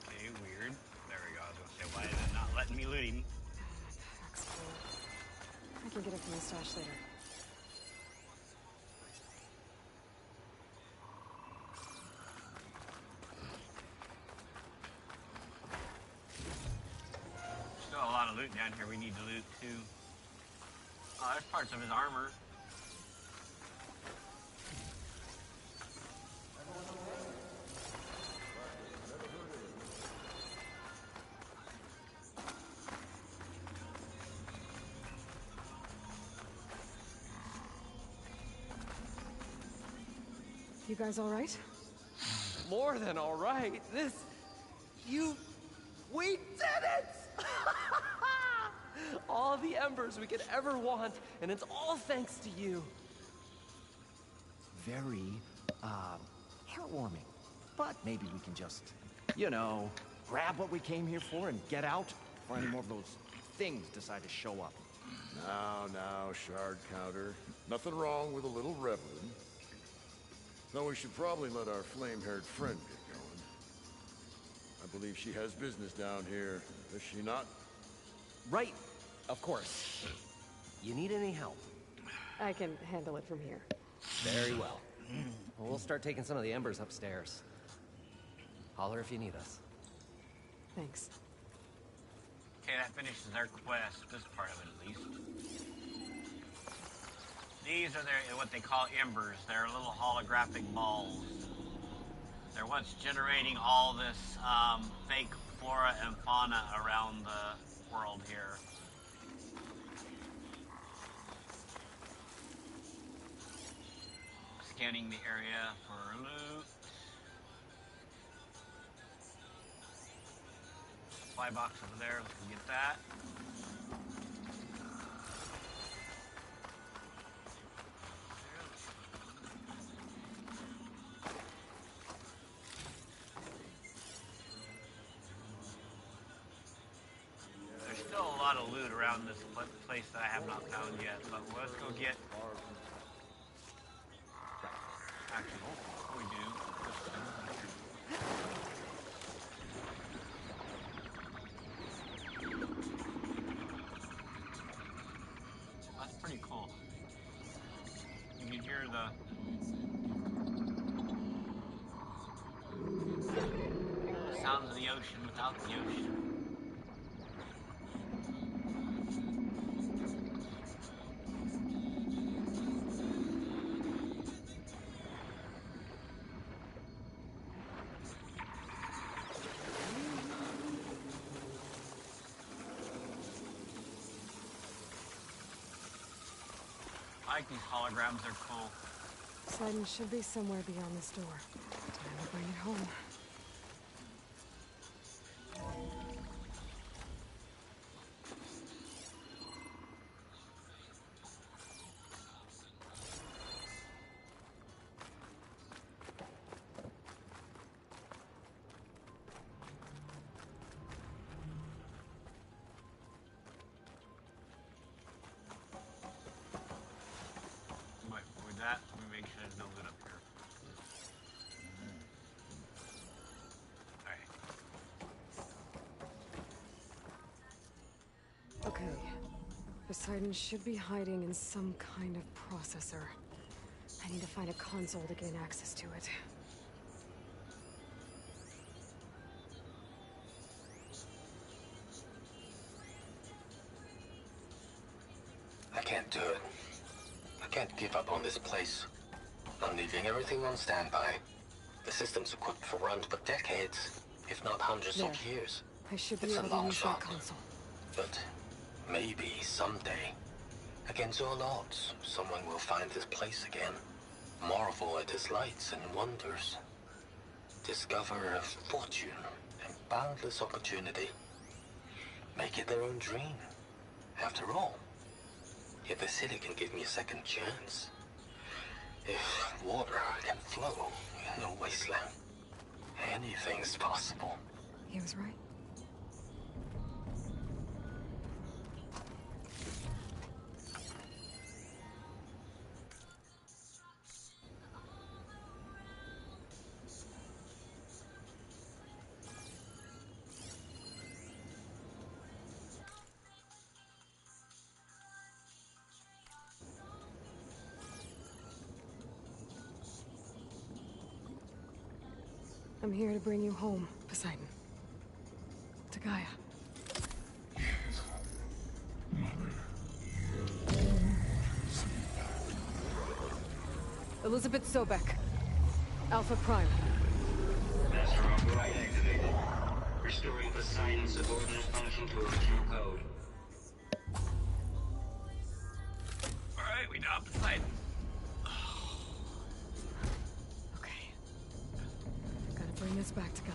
Okay, weird. There we go. I was gonna say, why is it not letting me loot him? Fuck's full. I can get it from the stash later. Still a lot of loot down here we need to loot too. Oh, there's parts of his armor. You guys all right? more than all right. We did it! All the embers we could ever want, and it's all thanks to you. Very, heartwarming. But maybe we can just, you know, grab what we came here for and get out before any more of those things decide to show up. Now, Shard Counter. Nothing wrong with a little reveling. Though we should probably let our flame-haired friend get going. I believe she has business down here, does she not? Right, of course. You need any help? I can handle it from here. Very well. We'll start taking some of the embers upstairs. Holler if you need us. Thanks. Okay, that finishes our quest, this part of it at least. These are what they call embers. They're little holographic balls. They're what's generating all this fake flora and fauna around the world here. Scanning the area for loot. Supply box over there, let's go get that. There's still a lot of loot around this place that I have not found yet, but let's go get... Actually, what we do... That's pretty cool. You can hear the sounds of the ocean without the ocean. I like these holograms, they're cool. Poseidon should be somewhere beyond this door. Time to bring it home. But with that, we make sure there's no loot up here. Alright. Okay. Poseidon should be hiding in some kind of processor. I need to find a console to gain access to it. I can't do it. I can't give up on this place. I'm leaving everything on standby. The system's equipped for runs for decades, if not hundreds of years. I should be It's a able to long use shot. that console. But maybe someday, against all odds, someone will find this place again. Marvel at its lights and wonders. Discover a fortune and boundless opportunity. Make it their own dream. After all, if the city can give me a second chance, if water can flow in a wasteland, anything's possible. He was right. I'm here to bring you home, Poseidon. To Gaia. Elizabeth Sobek. Alpha Prime. Master override activated. Restoring Poseidon's subordinate function to original code. Alright, we got Poseidon. Okay. Gotta us back to Gaia.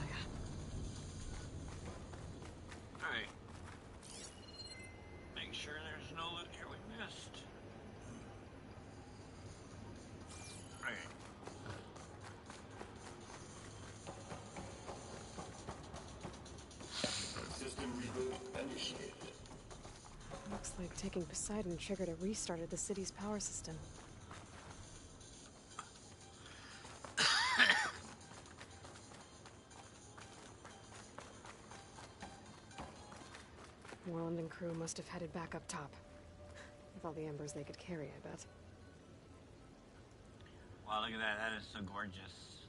Alright. Make sure there's no loot here we missed. Okay. System reboot initiated. Looks like taking Poseidon triggered a restart of the city's power system. Moreland and crew must have headed back up top. With all the embers they could carry, I bet. Wow, look at that. That is so gorgeous.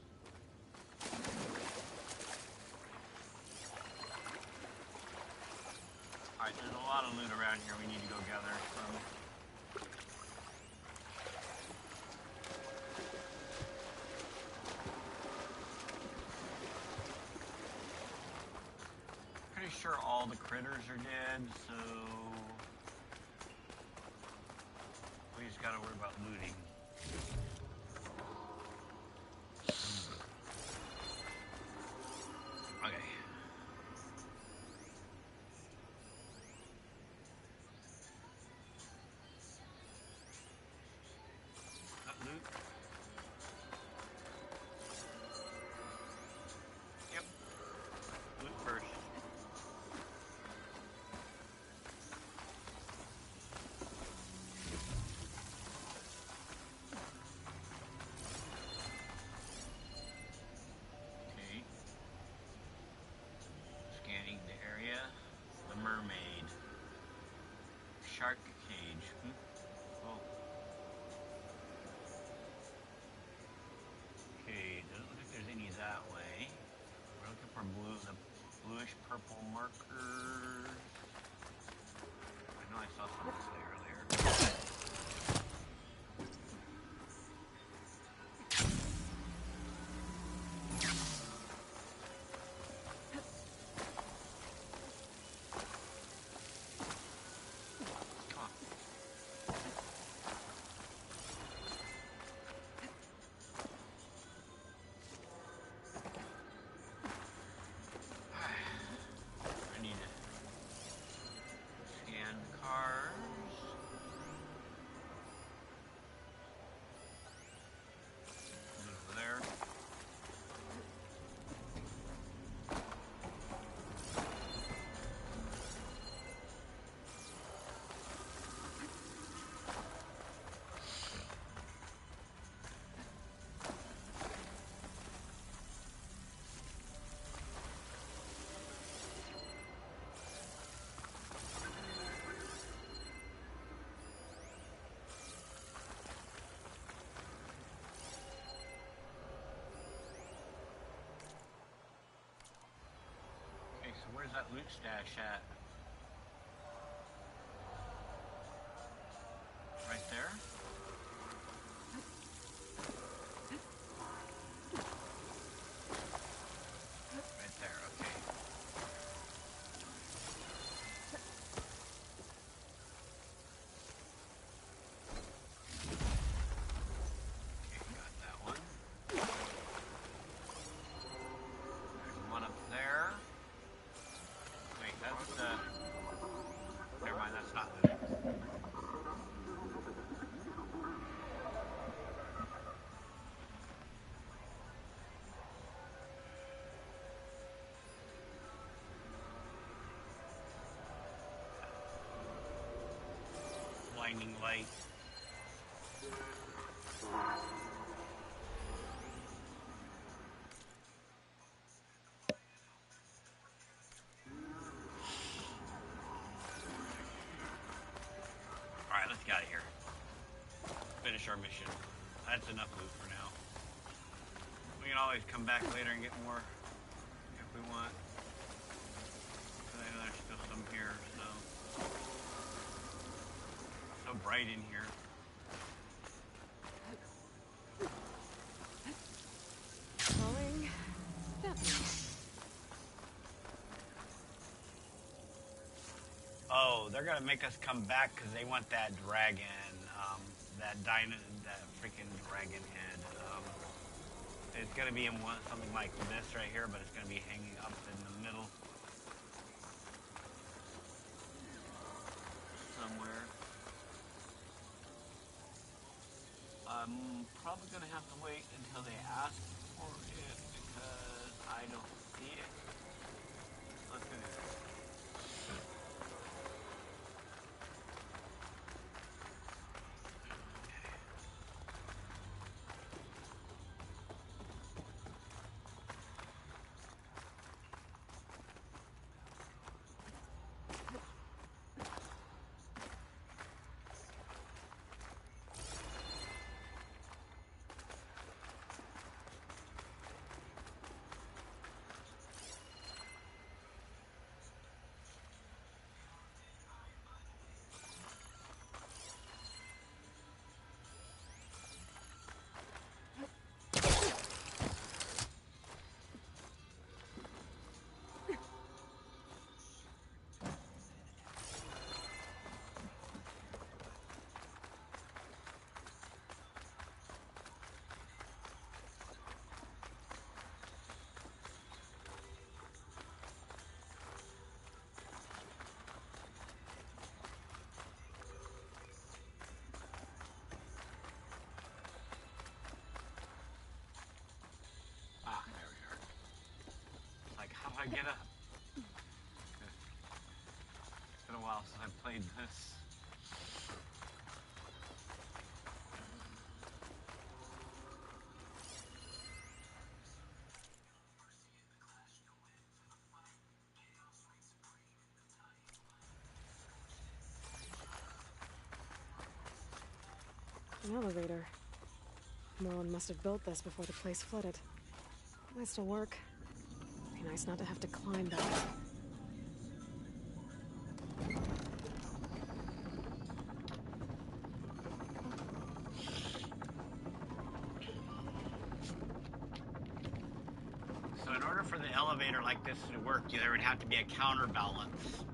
Alright, there's a lot of loot around here we need to go gather from. Pretty sure all the critters are dead, so we just gotta worry about looting. Okay. That loot? Yep. Loot first. Okay. Scanning the area. The mermaid. Shark cage. Cool. Okay, doesn't look like there's any that way. We're looking for the bluish purple markers. I know I saw some this way earlier. Come on. I need to scan cars. Over there. Okay, so where's that loot stash at? Right there? Right there, okay. Okay, got that one. There's one up there. Wait, that's never mind, that's not loot. Blinding light. Alright, let's get out of here. Finish our mission. That's enough loot for now. We can always come back later and get more if we want. But I know there's still some here, so. So bright in here. Going that way. Oh, they're gonna make us come back because they want that dragon, that freaking dragon head. It's gonna be in something like this right here, but it's gonna be hanging up in the middle somewhere. I'm probably gonna have to wait until they ask for it because I don't see it. Let's do this. Ah, there we are. It's like, how do I get up? It's been a while since I played this. An elevator. Merlin must have built this before the place flooded. Might still work. Be nice not to have to climb that. So in order for the elevator like this to work, there would have to be a counterbalance.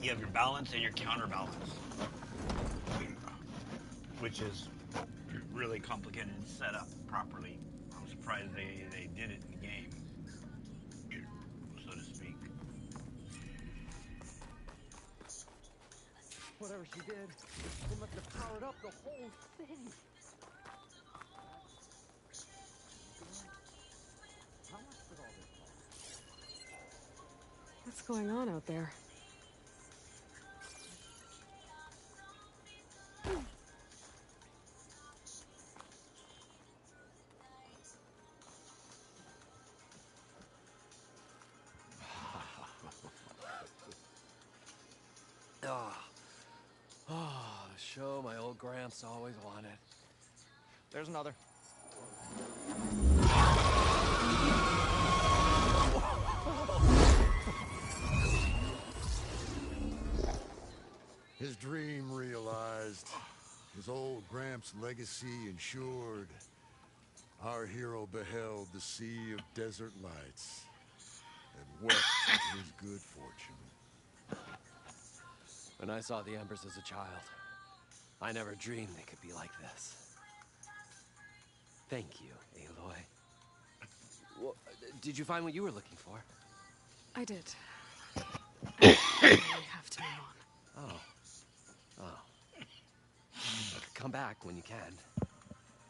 You have your balance and your counterbalance, which is really complicated and set up properly. I'm surprised they did it in the game, so to speak. Whatever she did, it must have powered up the whole thing. How much did all this cost? What's going on out there? Oh, the show my old Gramps always wanted. There's another. His dream realized. His old Gramps' legacy ensured. Our hero beheld the sea of desert lights and wept his good fortune. When I saw the Embers as a child, I never dreamed they could be like this. Thank you, Aloy. Well, did you find what you were looking for? I did. I really have to move on. Oh. Come back when you can.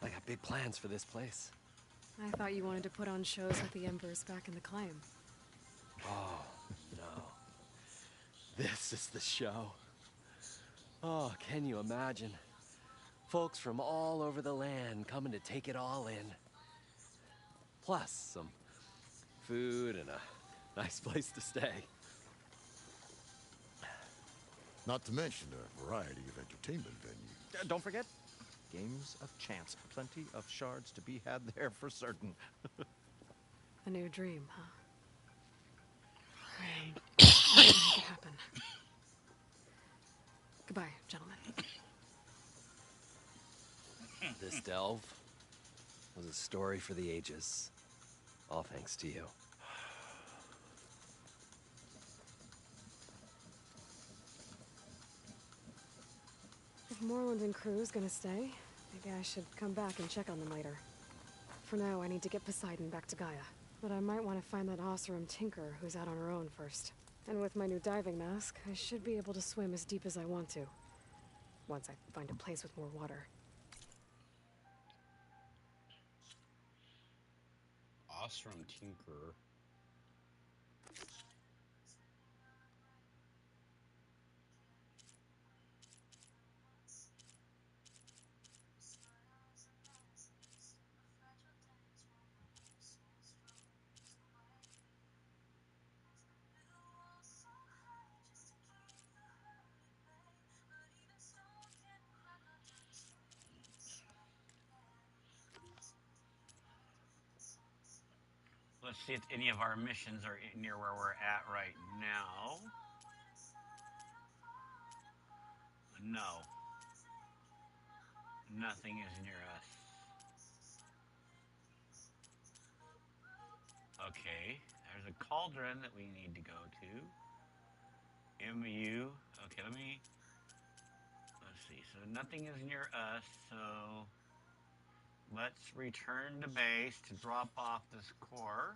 I got big plans for this place. I thought you wanted to put on shows with the Embers back in the claim. Oh, no. This is the show. Oh, can you imagine? Folks from all over the land coming to take it all in. Plus some food and a nice place to stay. Not to mention a variety of entertainment venues. Don't forget, games of chance. Plenty of shards to be had there for certain. A new dream, huh? I'll make it happen. Goodbye, gentlemen. This delve was a story for the ages. All thanks to you. Moreland and crew's gonna stay, maybe I should come back and check on them later. For now, I need to get Poseidon back to Gaia. But I might want to find that Oseram Tinker who's out on her own first. And with my new diving mask, I should be able to swim as deep as I want to. Once I find a place with more water. Oseram Tinker. Let's see if any of our missions are near where we're at right now. No. Nothing is near us. Okay, there's a cauldron that we need to go to. MU. Okay, let's see. So nothing is near us, so let's return to base to drop off this core.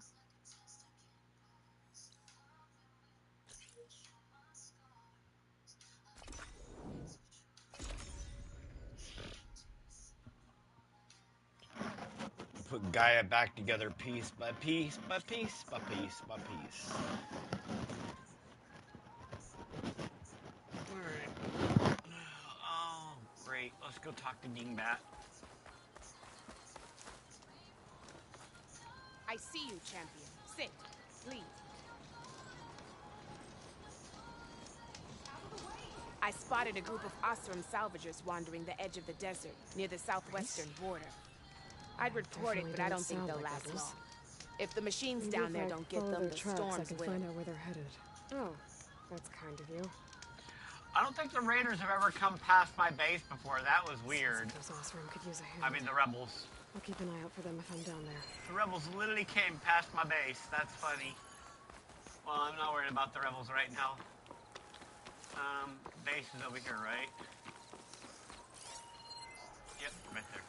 Put Gaia back together piece by piece by piece by piece by piece. Alright. Oh, great. Let's go talk to Dingbat. I see you, champion. Sit. Please. I spotted a group of Oseram salvagers wandering the edge of the desert, near the southwestern border. I'd report it, but I don't think they'll last long. If the machines down there don't get them, the storms will. Find out where they're headed. Oh, that's kind of you. I don't think the Raiders have ever come past my base before. That was weird. Those Oseram could use a hand. I mean, the Rebels. I'll keep an eye out for them if I'm down there. The Rebels literally came past my base. That's funny. Well, I'm not worried about the Rebels right now. Base is over here, right? Yep, right there.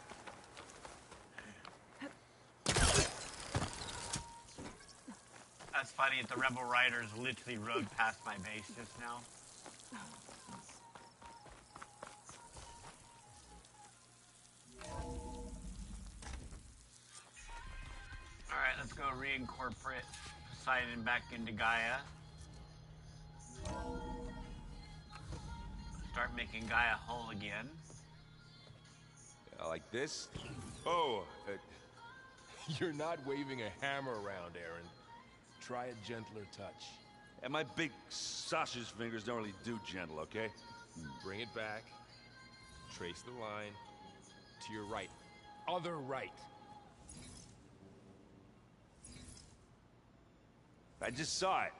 That's funny that the Rebel Riders literally rode past my base just now. Alright, let's go reincorporate Poseidon back into Gaia. Start making Gaia whole again. Like this? Oh, you're not waving a hammer around, Aaron. Try a gentler touch. And my big sausage fingers don't really do gentle, okay? Bring it back. Trace the line. To your right. Other right. I just saw it.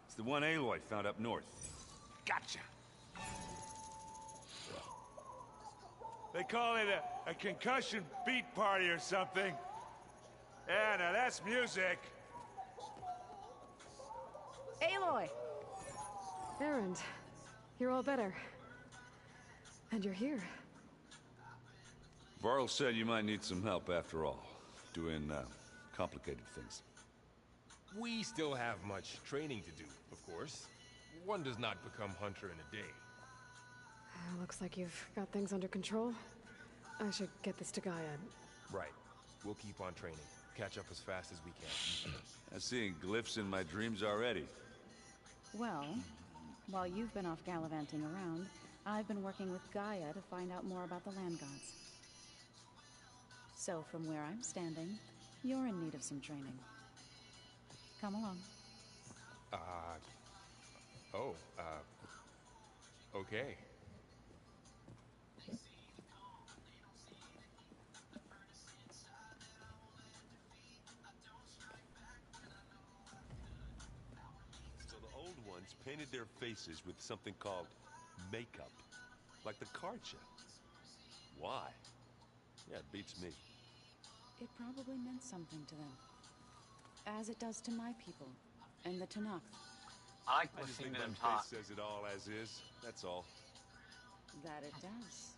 It's the one Aloy found up north. Gotcha. They call it a concussion beat party or something. Yeah, now that's music. Aloy! Erend, you're all better. And you're here. Varl said you might need some help after all. Doing, complicated things. We still have much training to do, of course. One does not become hunter in a day. Looks like you've got things under control. I should get this to Gaia. Right. We'll keep on training. Catch up as fast as we can. I'm seeing glyphs in my dreams already. Well, while you've been off gallivanting around, I've been working with Gaia to find out more about the land gods. So from where I'm standing, you're in need of some training. Come along. Okay. So the old ones painted their faces with something called makeup, like the card show. Why? Yeah, it beats me. It probably meant something to them. As it does to my people, and the Tanakh. I like I just listening think to them my talk. face says it all as is, that's all. That it does.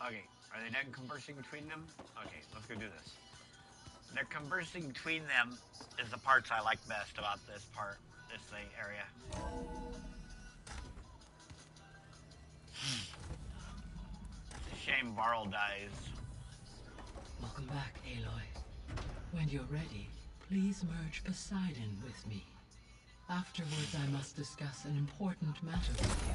Okay, are they done conversing between them? Okay, let's go do this. They're conversing between them is the parts I like best about this part, this thing area. It's a shame Varl dies. Welcome back, Aloy. When you're ready, please merge Poseidon with me. Afterwards, I must discuss an important matter with you.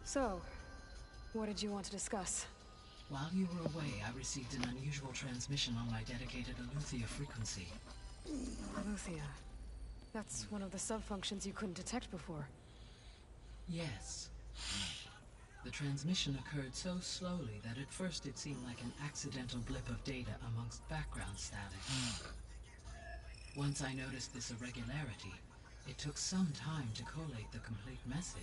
So, what did you want to discuss? While you were away, I received an unusual transmission on my dedicated Aletheia frequency. Aletheia. That's one of the sub-functions you couldn't detect before. Yes. The transmission occurred so slowly that at first it seemed like an accidental blip of data amongst background static. Once I noticed this irregularity, it took some time to collate the complete message.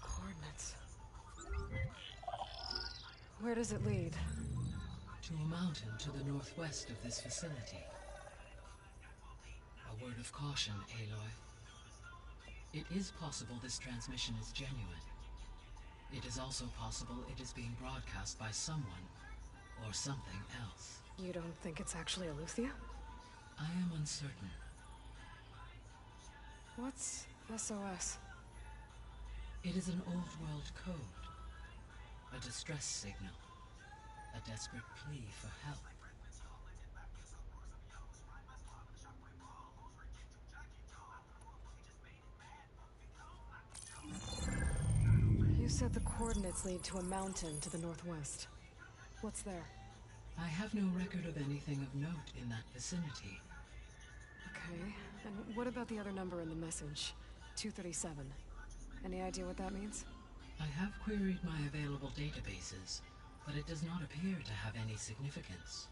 Coordinates. Where does it lead? To a mountain to the northwest of this facility. A word of caution, Aloy. It is possible this transmission is genuine. It is also possible it is being broadcast by someone or something else. You don't think it's actually Aletheia? I am uncertain. What's SOS? It is an old-world code. A distress signal. A desperate plea for help. You said the coordinates lead to a mountain to the northwest. What's there? I have no record of anything of note in that vicinity. Okay, and what about the other number in the message? 237. Any idea what that means? I have queried my available databases, but it does not appear to have any significance.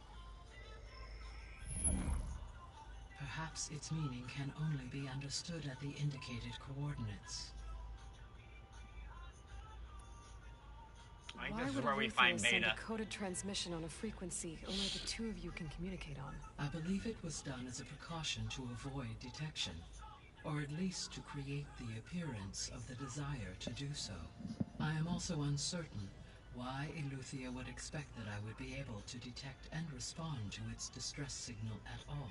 Perhaps its meaning can only be understood at the indicated coordinates. I think Why this is would where we find send Beta. a coded transmission on a frequency only the two of you can communicate on? I believe it was done as a precaution to avoid detection, or at least to create the appearance of the desire to do so. I am also uncertain why Aletheia would expect that I would be able to detect and respond to its distress signal at all.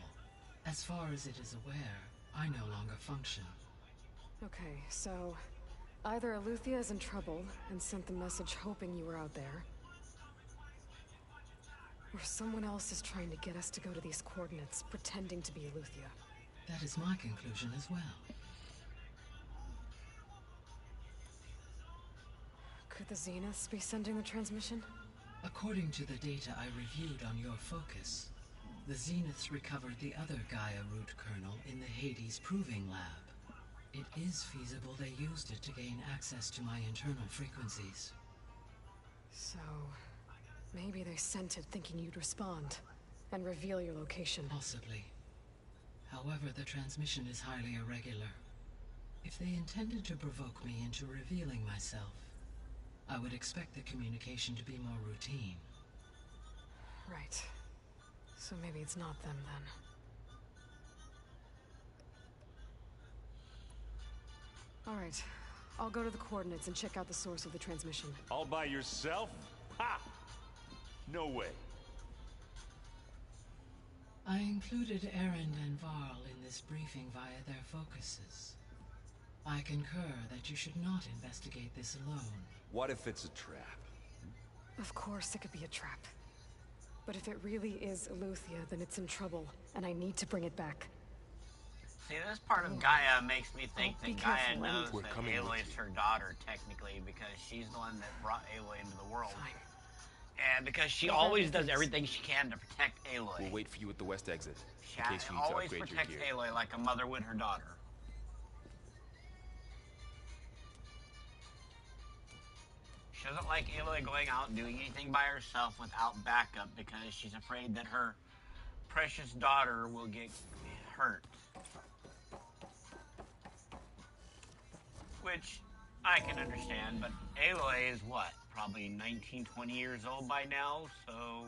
As far as it is aware, I no longer function. Okay, so either Aletheia is in trouble and sent the message hoping you were out there, or someone else is trying to get us to go to these coordinates, pretending to be Aletheia. That is my conclusion as well. Could the Zeniths be sending the transmission? According to the data I reviewed on your focus, the Zeniths recovered the other Gaia root kernel in the Hades Proving Lab. It is feasible they used it to gain access to my internal frequencies. So, maybe they sent it thinking you'd respond and reveal your location. Possibly. However, the transmission is highly irregular. If they intended to provoke me into revealing myself, I would expect the communication to be more routine. Right. So maybe it's not them then. All right. I'll go to the coordinates and check out the source of the transmission. All by yourself? Ha! No way. I included Erend and Varl in this briefing via their focuses. I concur that you should not investigate this alone. What if it's a trap? Of course it could be a trap. But if it really is Aletheia, then it's in trouble, and I need to bring it back. See, this part of Gaia makes me think Be that Gaia careful, knows We're that coming with Aloy's her daughter, technically, because she's the one that brought Aloy into the world. And because she always does everything she can to protect Aloy. We'll wait for you at the west exit, She in case you need to always upgrade your protects gear. Aloy like a mother would her daughter. She doesn't like Aloy going out and doing anything by herself without backup because she's afraid that her precious daughter will get hurt. which I can understand, but Aloy is what? Probably 19, 20 years old by now, so...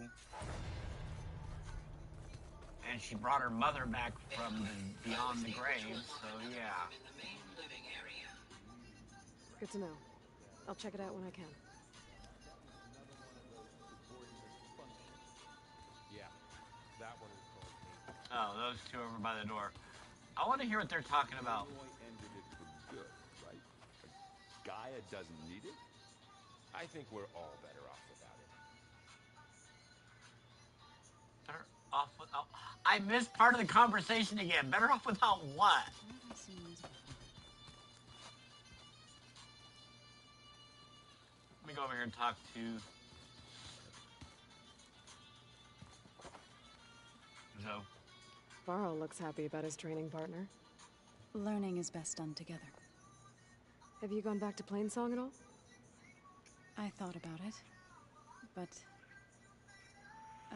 And she brought her mother back from beyond the grave, so yeah. Good to know. I'll check it out when I can. Yeah, that one was called me. Oh, those two over by the door. I want to hear what they're talking about. Aloy ended it for good, right? But Gaia doesn't need it? I think we're all better off without it. Better off without... I missed part of the conversation again. Better off without what? Let me go over here and talk to... Zoe. Varl looks happy about his training partner. Learning is best done together. Have you gone back to Plainsong at all? I thought about it, but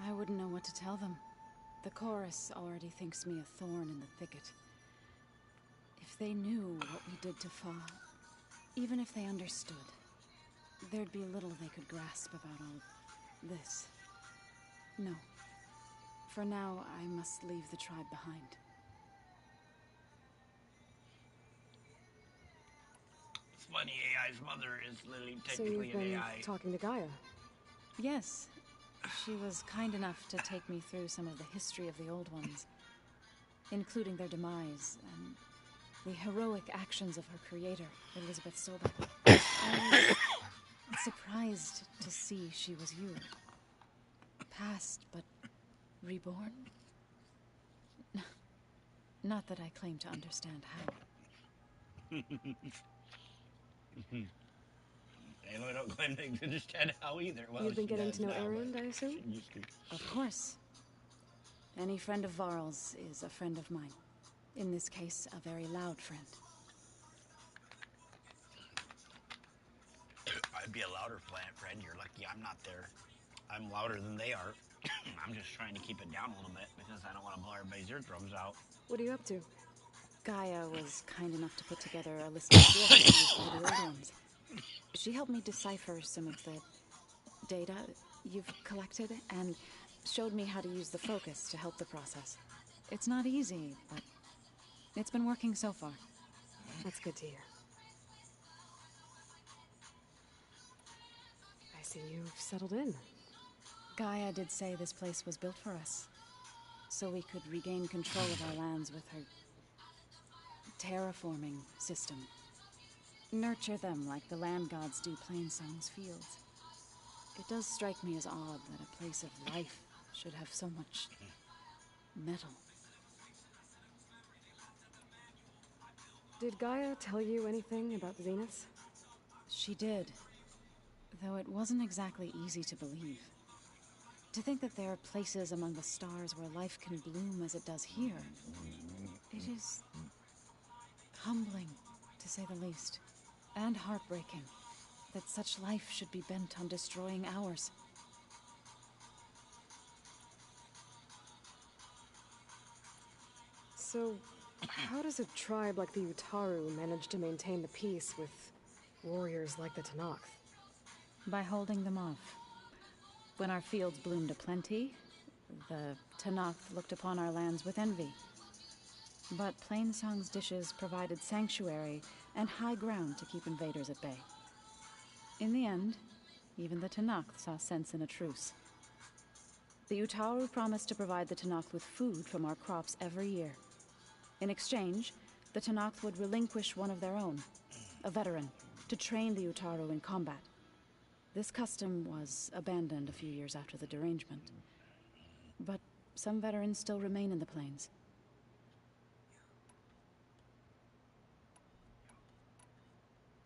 I wouldn't know what to tell them. The chorus already thinks me a thorn in the thicket. If they knew what we did to Fa, even if they understood, there'd be little they could grasp about all this. No. For now, I must leave the tribe behind. It's funny, AI's mother is literally So technically you've an been AI. talking to Gaia? Yes. She was kind enough to take me through some of the history of the Old Ones, including their demise and the heroic actions of her creator, Elizabeth Sobek. I was surprised to see she was you. Past, but reborn? Not that I claim to understand how. Aloy don't claim to understand how either. Well, You've been she getting does to know now, Erend, but I assume? she used to. Of course. Any friend of Varl's is a friend of mine. In this case, a very loud friend. I'd be a louder friend. You're lucky I'm not there. I'm louder than they are. I'm just trying to keep it down a little bit because I don't want to blow everybody's eardrums out. What are you up to? Gaia was kind enough to put together a list of gifts used by the Old Ones. She helped me decipher some of the data you've collected and showed me how to use the focus to help the process. It's not easy, but it's been working so far. That's good to hear. I see you've settled in. Gaia did say this place was built for us, so we could regain control of our lands with her terraforming system. Nurture them like the land gods do Plainsong's fields. It does strike me as odd that a place of life should have so much metal. Did Gaia tell you anything about Zenith? She did, though it wasn't exactly easy to believe. To think that there are places among the stars where life can bloom as it does here, it is humbling, to say the least, and heartbreaking that such life should be bent on destroying ours. So, how does a tribe like the Utaru manage to maintain the peace with warriors like the Tenakth? By holding them off. When our fields bloomed aplenty, the Tenakth looked upon our lands with envy. But Plainsong's dishes provided sanctuary and high ground to keep invaders at bay. In the end, even the Tenakth saw sense in a truce. The Utaru promised to provide the Tenakth with food from our crops every year. In exchange, the Tenakth would relinquish one of their own, a veteran, to train the Utaru in combat. This custom was abandoned a few years after the derangement. But some veterans still remain in the plains.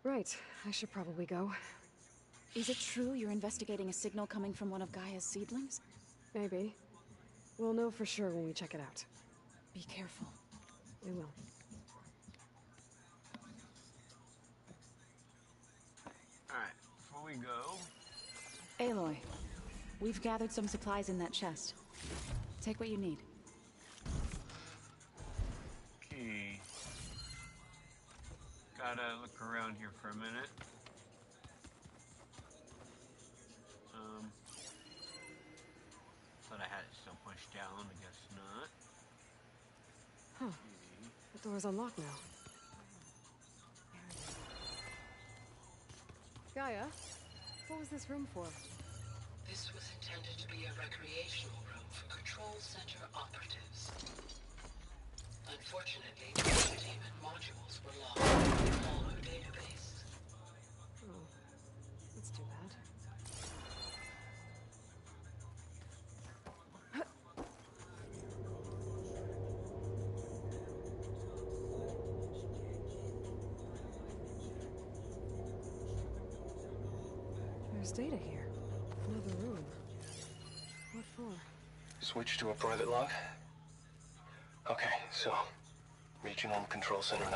Right, I should probably go. Is it true you're investigating a signal coming from one of Gaia's seedlings? Maybe. We'll know for sure when we check it out. Be careful. We will. Alright, before we go... Aloy, we've gathered some supplies in that chest. Take what you need. Okay. Got try to look around here for a minute. Thought I had it still pushed down, I guess not. Huh. The door's unlocked now. Gaia, what was this room for? This was intended to be a recreational room for Control Center operatives. Unfortunately, the entertainment modules were lost in the Apollo database. Oh, that's too bad. There's data here. Another room. What for? Switch to a private log? Okay, so... Regional Control Center 9.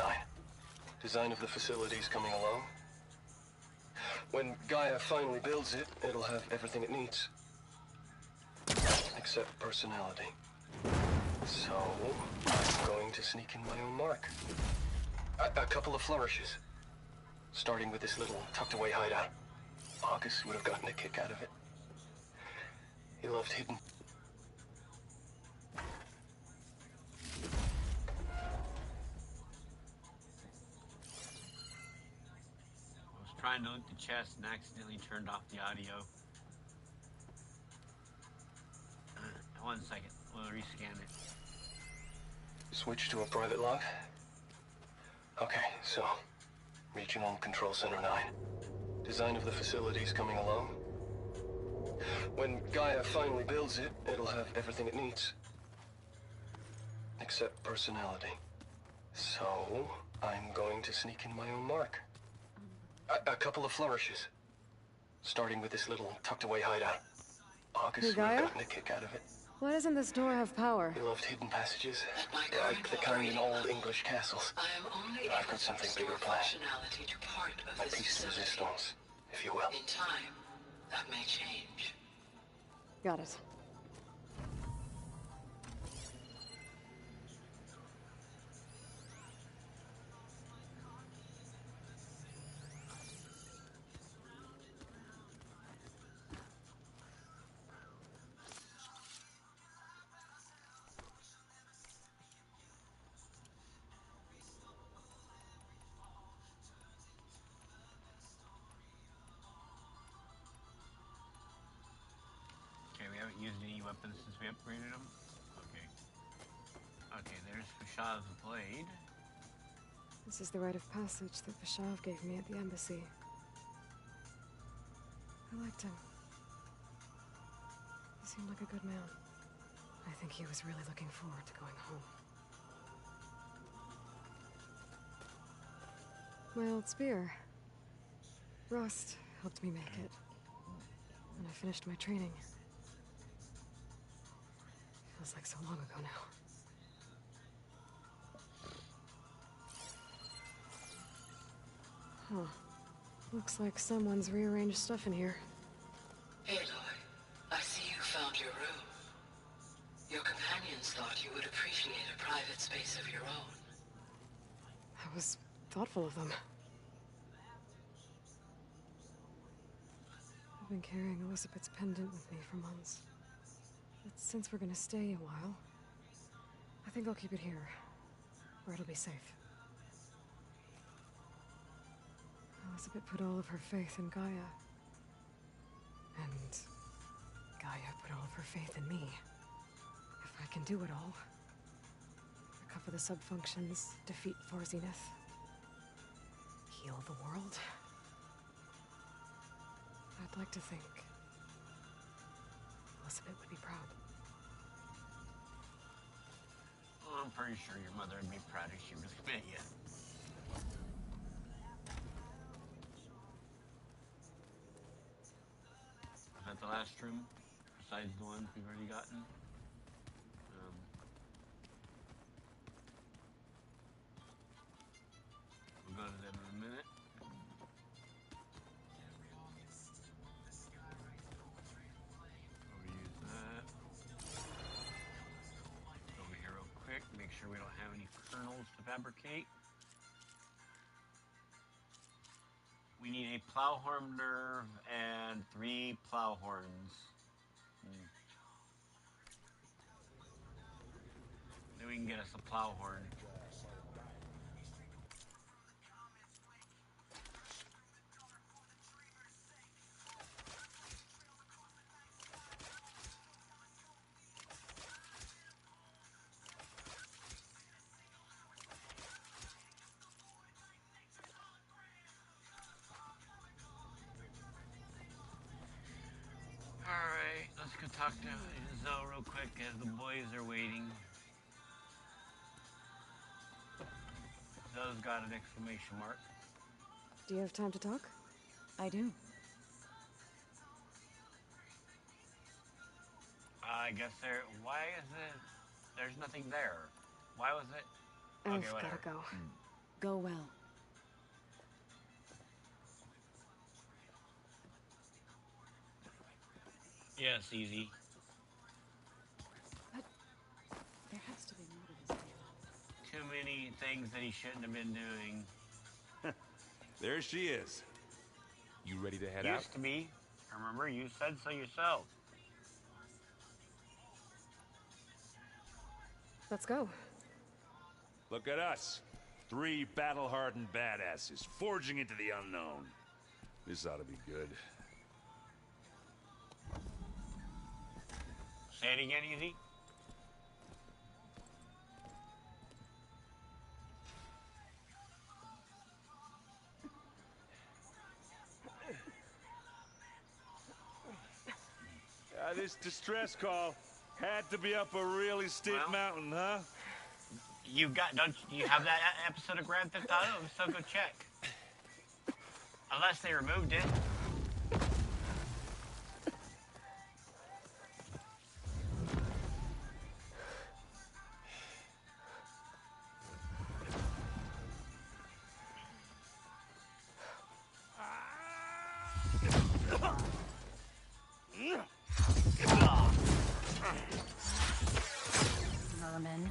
Design of the facilities coming along. When Gaia finally builds it, it'll have everything it needs. Except personality. So, I'm going to sneak in my own mark. A couple of flourishes. Starting with this little tucked-away hideout. August would have gotten a kick out of it. He loved hidden. I was trying to loot the chest and accidentally turned off the audio. 1 second, we'll rescan it. Switch to a private log? Okay, so... Regional Control Center 9. Design of the facilities coming along. When Gaia finally builds it, it'll have everything it needs. Except personality. So, I'm going to sneak in my own mark. A couple of flourishes. Starting with this little tucked-away hideout. August would have gotten a kick out of it. Why doesn't this door have power? He loved hidden passages, like the kind in old English castles. I've got something bigger planned. My piece de resistance, if you will. In time, that may change. Got it. Okay, we haven't used any weapons since we upgraded them. Okay. Okay, there's Fashav's blade. This is the rite of passage that Fashav gave me at the embassy. I liked him. He seemed like a good man. I think he was really looking forward to going home. My old spear. Rust helped me make it. And I finished my training. Feels like so long ago now. Huh. Looks like someone's rearranged stuff in here. Aloy, I see you found your room. Your companions thought you would appreciate a private space of your own. That was thoughtful of them. I've been carrying Elizabeth's pendant with me for months. But since we're gonna stay a while, I think I'll keep it here, where it'll be safe. Elizabeth put all of her faith in Gaia. And Gaia put all of her faith in me. If I can do it all, recover the sub-functions, defeat For Zenith, heal the world, I'd like to think Elizabeth would be proud. Well, I'm pretty sure your mother would be proud if she really met you. Is that the last room? Besides the ones we've already gotten? We'll go to them in a minute. Overuse that. Over here real quick, make sure we don't have any kernels to fabricate. We need a plow horn nerve and 3 plow horns. Then we can get us a plow horn. Alright, let's go talk to Zoe real quick as the boys are waiting. Zoe's got an exclamation mark. Do you have time to talk? I do. I guess why is it, there's nothing there. Why was it? I've Okay, whatever. gotta go. Go well. Yes, easy. But there has to be more to this deal. Too many things that he shouldn't have been doing. There she is. You ready to head out? Used to be. Remember, you said so yourself. Let's go. Look at us. 3 battle-hardened badasses forging into the unknown. This ought to be good. Say it again, easy. This distress call had to be up a really steep mountain, huh? You have that episode of Grand Theft Auto? So go check. Unless they removed it. Vermin.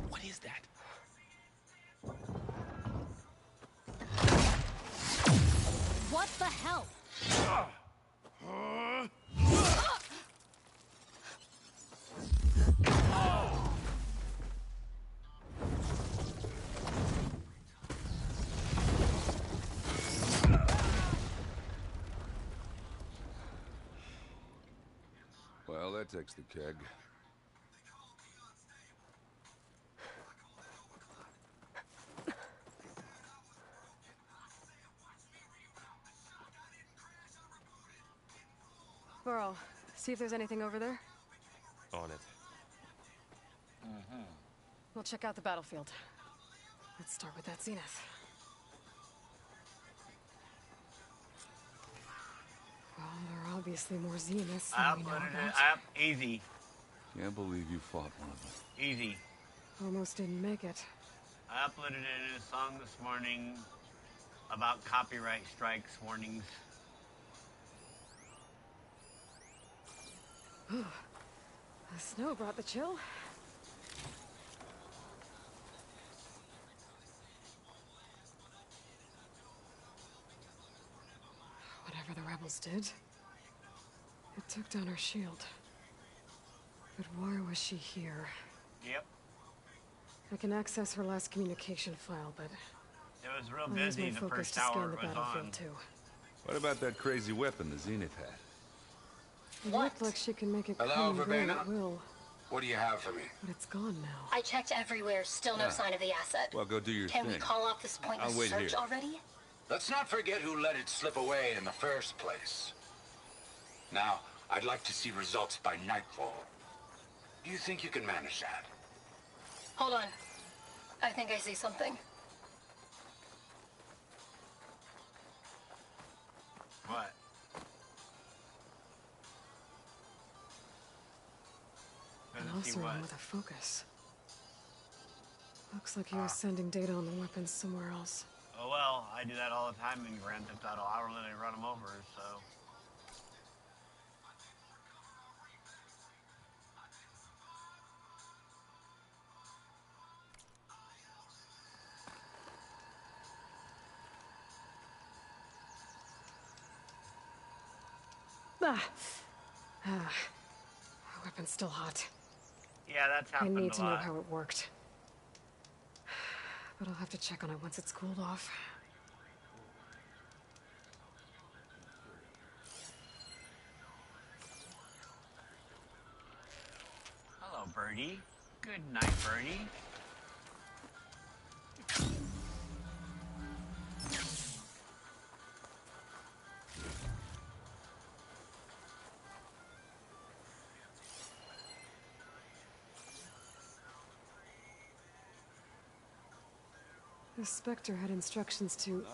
What is that? What the hell? Well, that takes the keg. Burrow, see if there's anything over there. On it. We'll check out the battlefield. Let's start with that zenith. Well, there are obviously more zeniths than we know about. Easy. Can't believe you fought one of them. Easy. Almost didn't make it. I uploaded it in a song this morning about copyright strikes warnings. The snow brought the chill. Whatever the rebels did, it took down her shield. But why was she here? Yep. I can access her last communication file, but It was real I'll use busy my the focus first to scan hour the it was battlefield on. too. What about that crazy weapon the Zenith had? It looked like she can make it Hello, come and go Verbena? at will, What do you have for me? but it's gone now. I checked everywhere, still no Ah. sign of the asset. Well, go do your Can thing. we call off this pointless I'll wait search here. already? Let's not forget who let it slip away in the first place. Now, I'd like to see results by nightfall. Do you think you can manage that? Hold on. I think I see something. What? An Doesn't see Osram what? with a focus. Looks like he was sending data on the weapons somewhere else. Oh well, I do that all the time in Grand Theft Auto. I really run them over, so. Weapon's still hot. Yeah, that's I happened need a to know lot. how it worked. But I'll have to check on it once it's cooled off. Hello, Birdie. Good night, Birdie. The Spectre had instructions to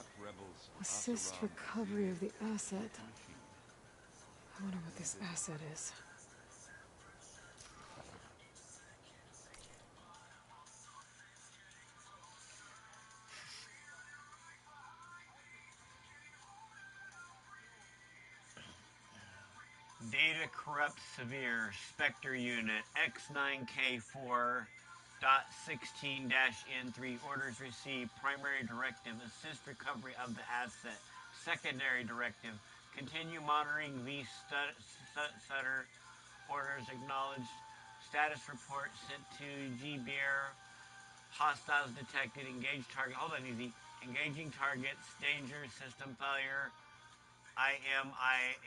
assist recovery of the asset. I wonder what this asset is. Data corrupt severe. Spectre unit X9K4.16-N3 orders received. Primary directive: assist recovery of the asset. Secondary directive: continue monitoring V Sutter. Orders acknowledged. Status report sent to GBR. Hostiles detected. Engage target. Hold on, easy. Engaging targets. Danger. System failure. IMMA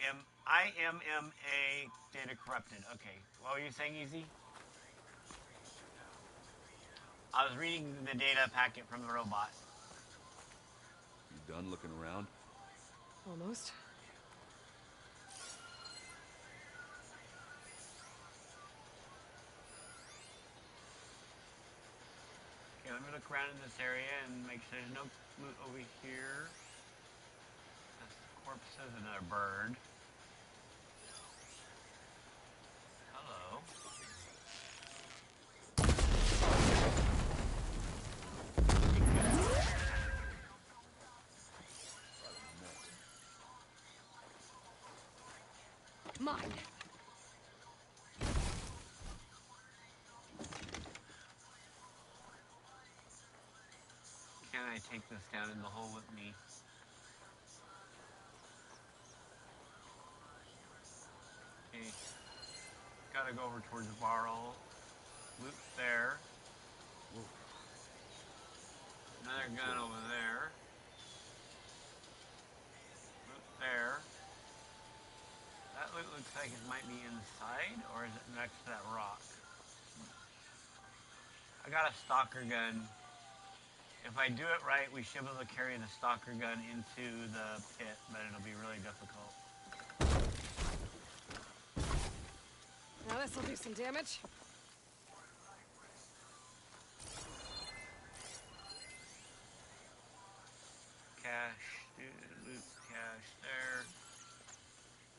data corrupted. Okay. What were you saying, Easy? I was reading the data packet from the robot. You done looking around? Almost. Okay, let me look around in this area and make sure there's no loot over here. That's the corpses, another bird. Hello. Mine. Can I take this down in the hole with me? Okay. Gotta go over towards the barrel. Loot there. Ooh. Another gun over there. Loot there. That loot looks like it might be inside, or is it next to that rock? I got a stalker gun. If I do it right, we should be able to carry the stalker gun into the pit, but it'll be really difficult. Now this'll do some damage. Cash, loot cash there.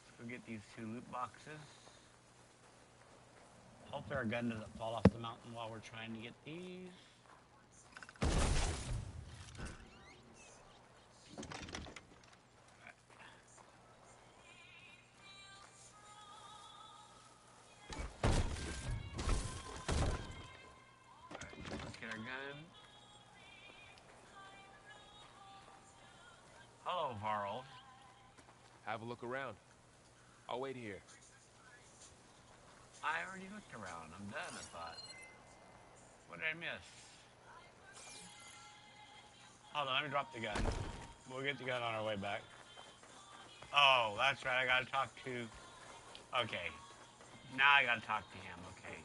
Let's go get these 2 loot boxes. Hopefully our gun doesn't fall off the mountain while we're trying to get these. Let's get our gun. Hello, Varl. Have a look around. I'll wait here. I already looked around. I'm done, I thought. What did I miss? Hold on, let me drop the gun. We'll get the gun on our way back. Oh, that's right. I gotta talk to... Okay. Now I gotta talk to him. Okay.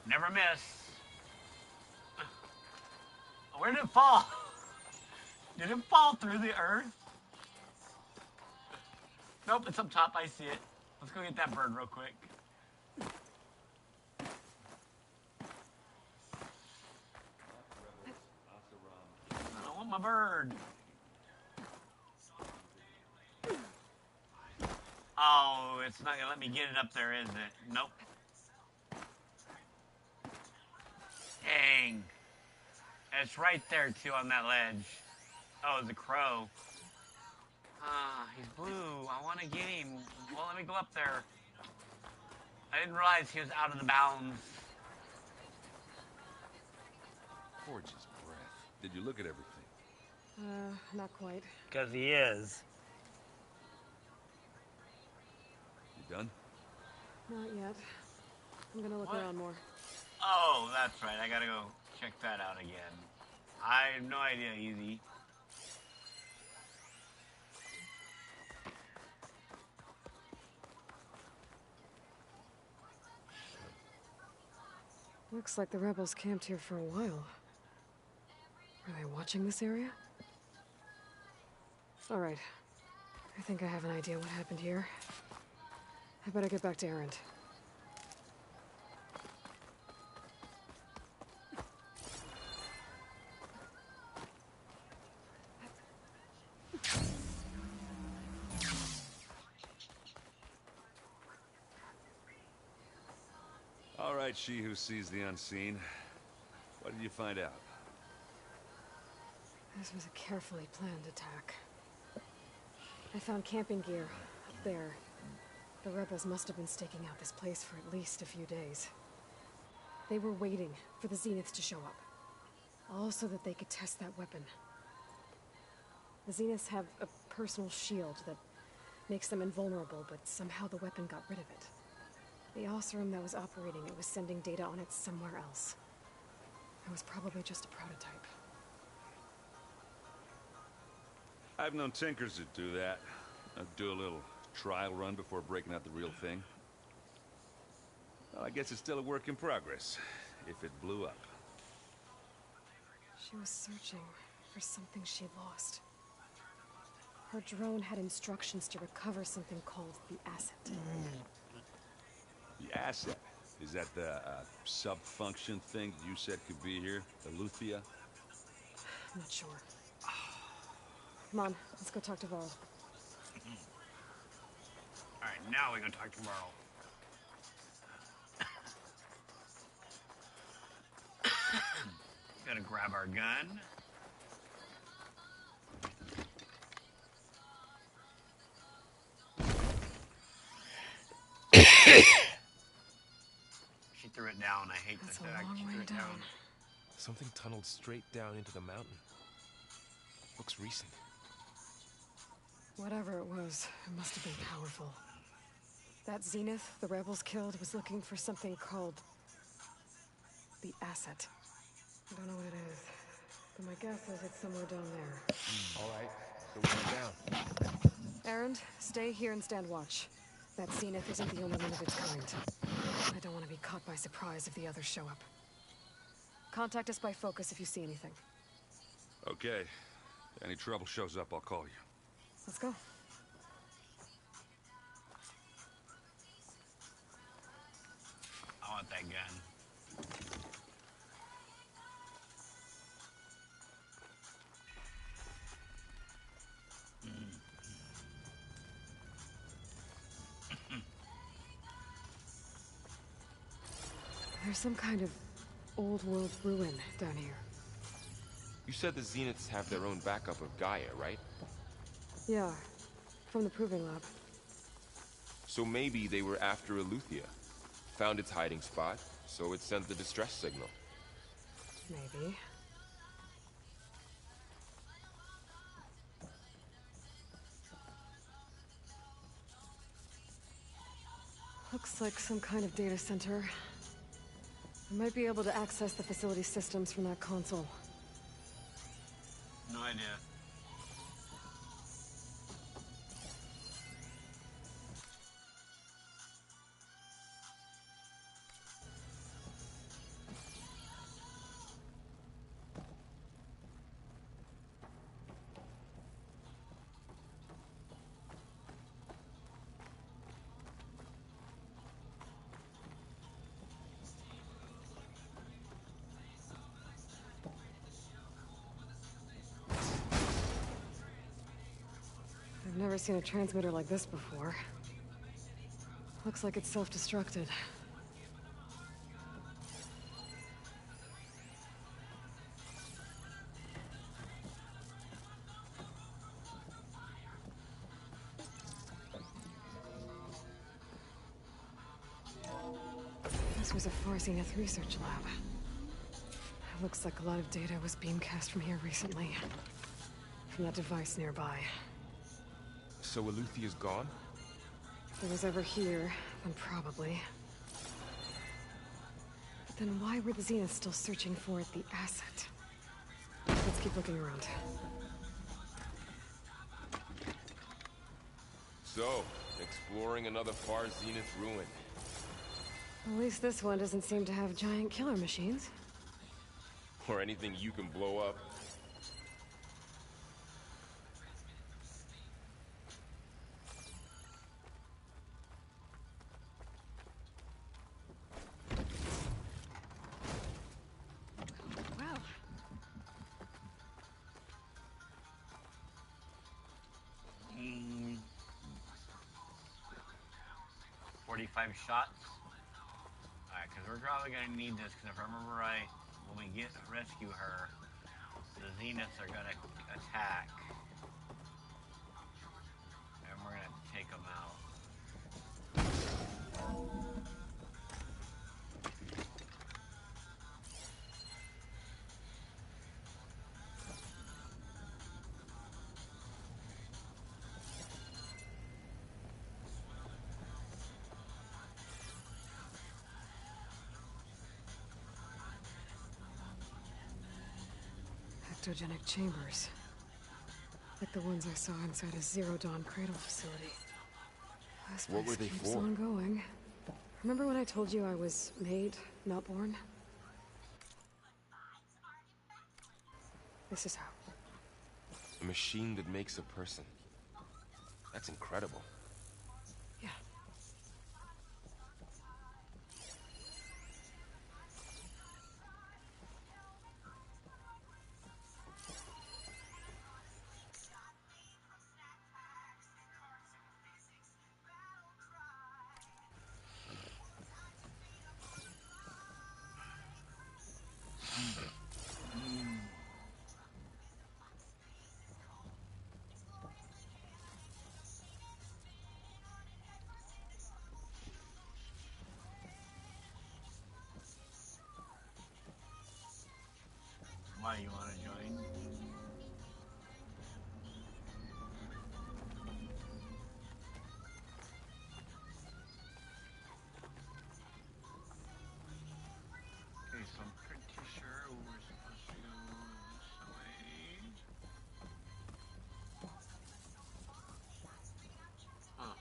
Never miss. Where did it fall? Did it fall through the earth? Nope, it's up top. I see it. Let's go get that bird real quick. I want my bird. Oh, it's not gonna let me get it up there, is it? Nope. Dang. It's right there, too, on that ledge. Oh, it's a crow. Ah, he's blue. I want to get him. Well, let me go up there. I didn't realize he was out of the bounds. Gorgeous breath. Did you look at everything? Not quite. Because he is. You done? Not yet. I'm gonna look around more. Oh, that's right. I gotta go check that out again. I have no idea, Easy. Looks like the rebels camped here for a while. Are they watching this area? Alright. I think I have an idea what happened here. I better get back to Erend. All right, she who sees the unseen. What did you find out? This was a carefully planned attack. I found camping gear up there. The rebels must have been staking out this place for at least a few days. They were waiting for the Zeniths to show up. All so that they could test that weapon. The Zeniths have a personal shield that makes them invulnerable, but somehow the weapon got rid of it. The Oseram that was operating it was sending data on it somewhere else. It was probably just a prototype. I've known tinkers that do that. Do a little trial run before breaking out the real thing. Well, I guess it's still a work in progress, if it blew up. She was searching for something she lost. Her drone had instructions to recover something called the asset. The asset? Is that the sub-function thing you said could be here? Eleuthia? I'm not sure. Come on, let's go talk to Varl. Alright, now we can talk to Varl. Gotta grab our gun. She threw it down. I hate the fact she threw it down. Something tunneled straight down into the mountain. Looks recent. Whatever it was, it must have been powerful. That Zenith the rebels killed was looking for something called the asset. I don't know what it is, but my guess is it's somewhere down there. All right, so we're down. Erend, stay here and stand watch. That Zenith isn't the only one of its kind. I don't want to be caught by surprise if the others show up. Contact us by focus if you see anything. Okay. Any trouble shows up, I'll call you. Let's go. I want that gun. There's some kind of old world ruin down here. You said the Zeniths have their own backup of Gaia, right? Yeah, from the Proving Lab. So maybe they were after Eleuthia. Found its hiding spot, so it sent the distress signal. Maybe. Looks like some kind of data center. I might be able to access the facility systems from that console. No idea. I've never seen a transmitter like this before. Looks like it's self-destructed. This was a Far Zenith research lab. I Looks like a lot of data was beamcast from here recently. From that device nearby. So Eluthia's gone? If it was ever here, then probably. But then why were the Zeniths still searching for the asset? Let's keep looking around. So, exploring another far Zenith ruin. At least this one doesn't seem to have giant killer machines. Or anything you can blow up. Wow. 45 shots. Alright, because we're probably going to need this, because if I remember right, when we rescue her, the Zeniths are going to attack. And we're going to take them out. Ectogenic chambers. Like the ones I saw inside a Zero Dawn cradle facility. This What were place they keeps for? on going. Remember when I told you I was made, not born? This is how. A machine that makes a person. That's incredible. Yeah. Why, you want to join? Okay, so I'm pretty sure we're supposed to go this way. Huh.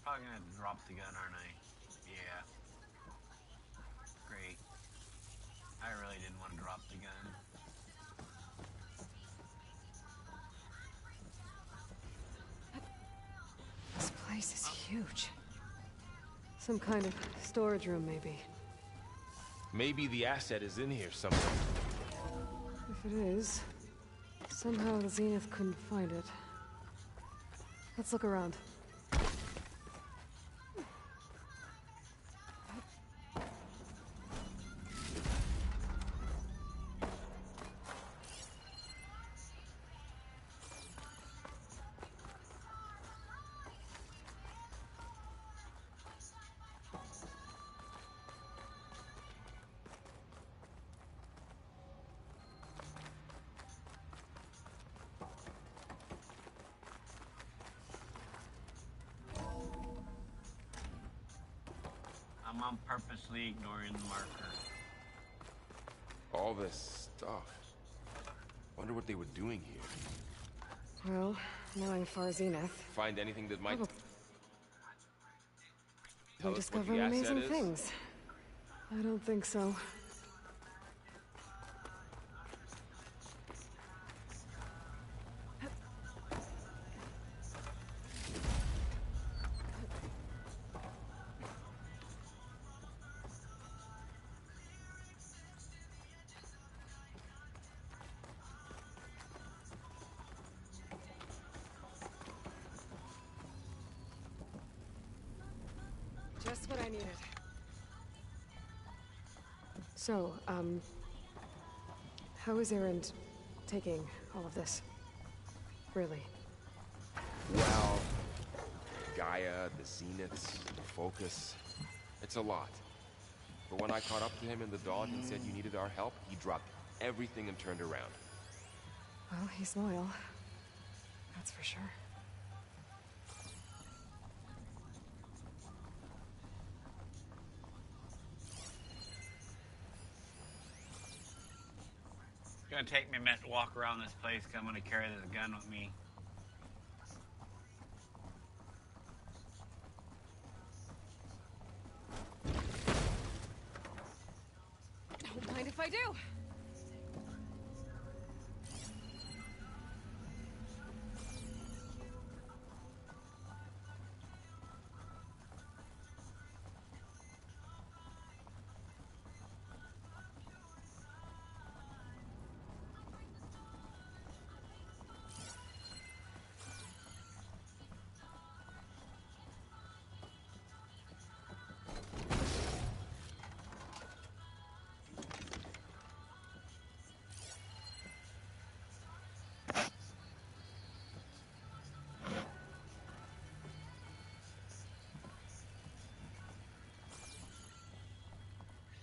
Probably gonna drop the gun, aren't I? Yeah. Great. I really didn't want to drop the gun. This place is huge. Some kind of storage room, maybe. Maybe the asset is in here somewhere. If it is, somehow the Zenith couldn't find it. Let's look around. I'm purposely ignoring the marker. All this stuff. Wonder what they were doing here. Well, knowing Far Zenith, Find anything that might we tell us what discover the asset amazing is? things. I don't think so. Just what I needed. So, how is Erend taking all of this? Really? Well, Gaia, the Zeniths, the Focus. It's a lot. But when I caught up to him in the dawn and said you needed our help, he dropped everything and turned around. Well, he's loyal. That's for sure. It's gonna take me a minute to walk around this place because I'm gonna carry this gun with me. Don't mind if I do.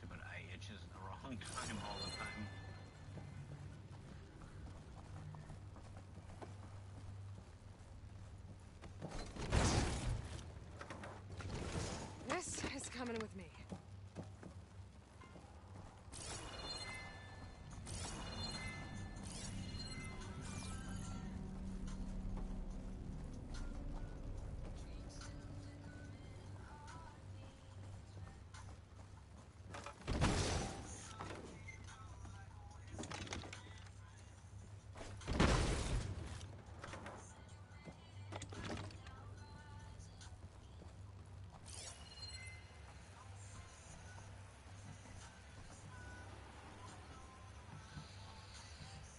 But I itches in the wrong time all the time. This is coming with me.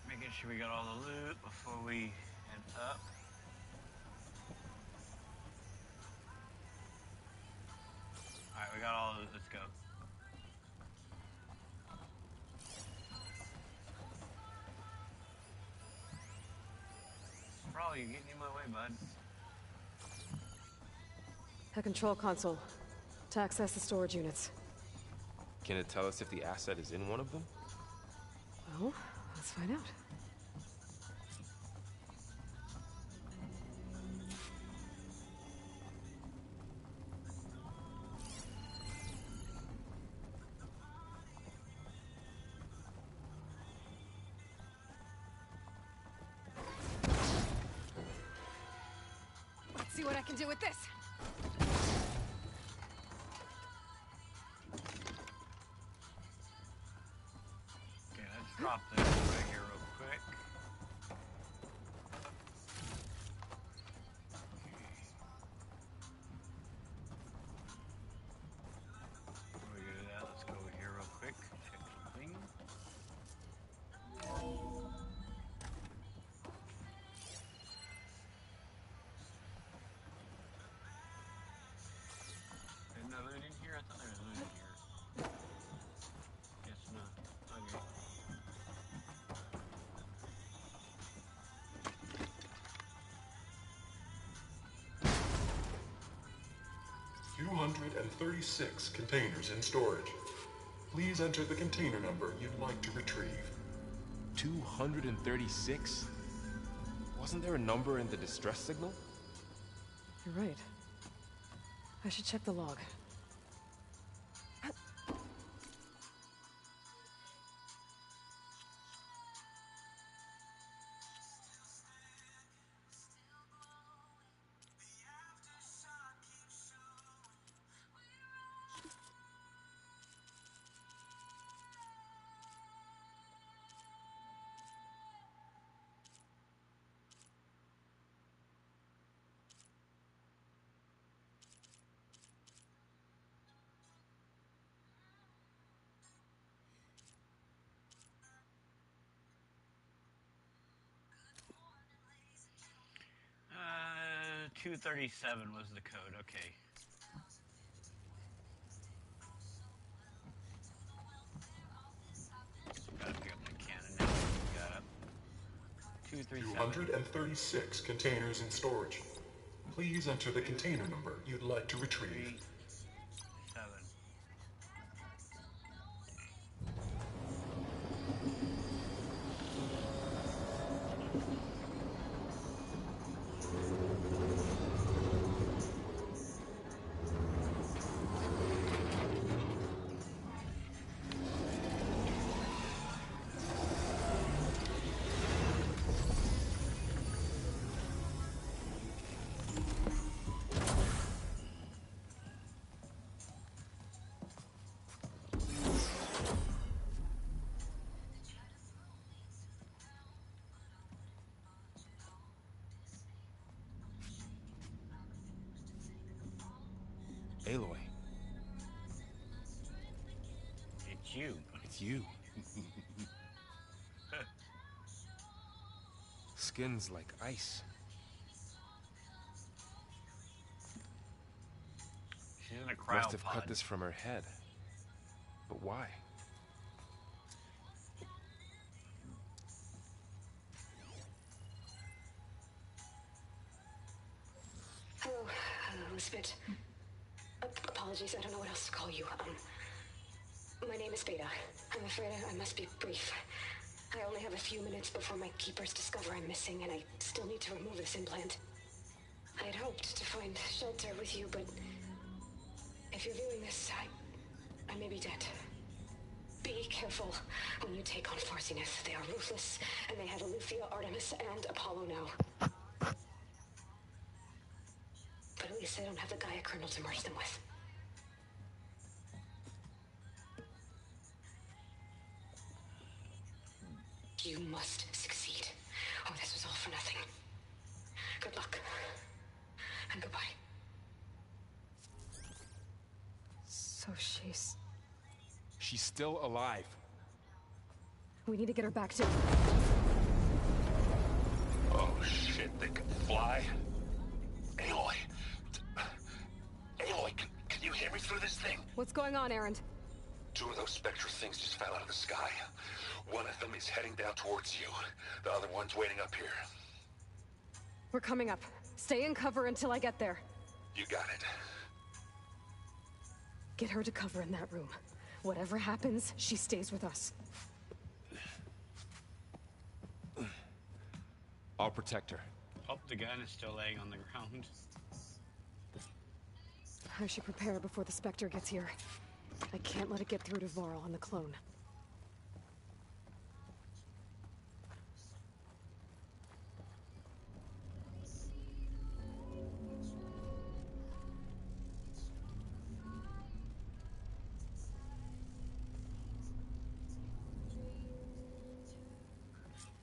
Making sure we got all the loot before we head up. Alright, we got all the loot. Let's go. Bro, you're getting in my way, bud. A control console to access the storage units. Can it tell us if the asset is in one of them? Well, let's find out. Let's see what I can do with this. Okay, let's drop this right here real quick. Before we do that, let's go over here real quick. Check something. Isn't there loot in here? I thought there was loot in here. Guess not. Okay. 236 containers in storage. Please enter the container number you'd like to retrieve. 236? Wasn't there a number in the distress signal? You're right. I should check the log. Uh, 237 was the code. Okay. Gotta pick up the cannon now. Got up. 237. 236 containers in storage. Please enter the container number you'd like to retrieve. 7. Aloy. It's you. It's you. Skin's like ice. She's in a cryopod. Must have cut this from her head. But why? Hello, Spit. Apologies, I don't know what else to call you. My name is Beta. I'm afraid I must be brief. I only have a few minutes before my keepers discover I'm missing, and I still need to remove this implant. I had hoped to find shelter with you, but if you're viewing this, I may be dead. Be careful when you take on Farsiness. They are ruthless, and they have Eleuthia, Artemis, and Apollo now. But at least they don't have the Gaia kernel to merge them with. You must succeed, or this was all for nothing. Good luck, and goodbye. So she's still alive. We need to get her back to... Oh shit, they can fly? Aloy. Aloy, can you hear me through this thing? What's going on, Erend? 2 of those Spectre things just fell out of the sky. One of them is heading down towards you. The other one's waiting up here. We're coming up. Stay in cover until I get there. You got it. Get her to cover in that room. Whatever happens, she stays with us. I'll protect her. Oh, the gun is still laying on the ground. I should prepare before the Spectre gets here. I can't let it get through to Varl and the clone.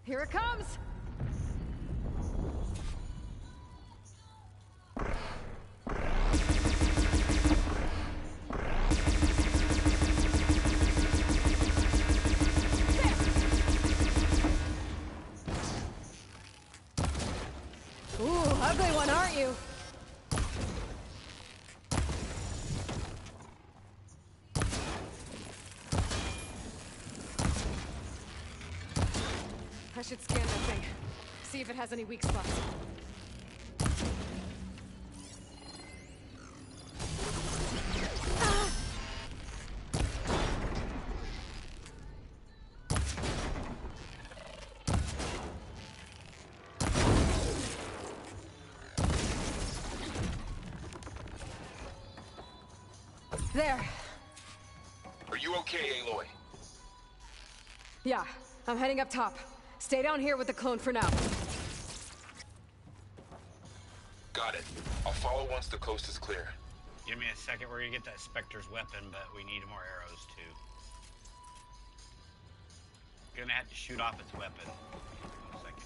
Here it comes! Ooh, ugly one, aren't you? I should scan that thing. See if it has any weak spots. There. Are you okay, Aloy? Yeah, I'm heading up top. Stay down here with the clone for now. Got it. I'll follow once the coast is clear. Give me a second. We're gonna get that Spectre's weapon, but we need more arrows too. Gonna have to shoot off its weapon. 1 second.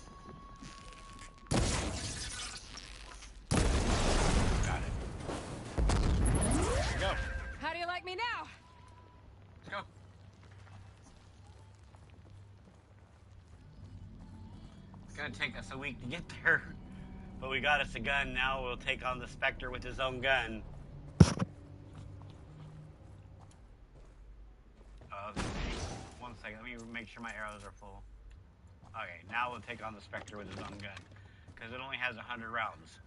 Got it. There we go. How do you like me now? Let's go. It's gonna take us a week to get there, but we got us a gun. Now we'll take on the Spectre with his own gun. Okay, 1 second. Let me make sure my arrows are full. Okay, now we'll take on the Spectre with his own gun, because it only has 100 rounds.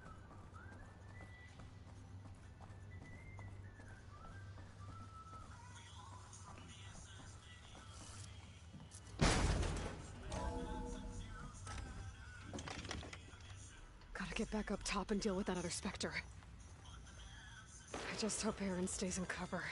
Gotta get back up top and deal with that other Spectre. I just hope Erend stays in cover.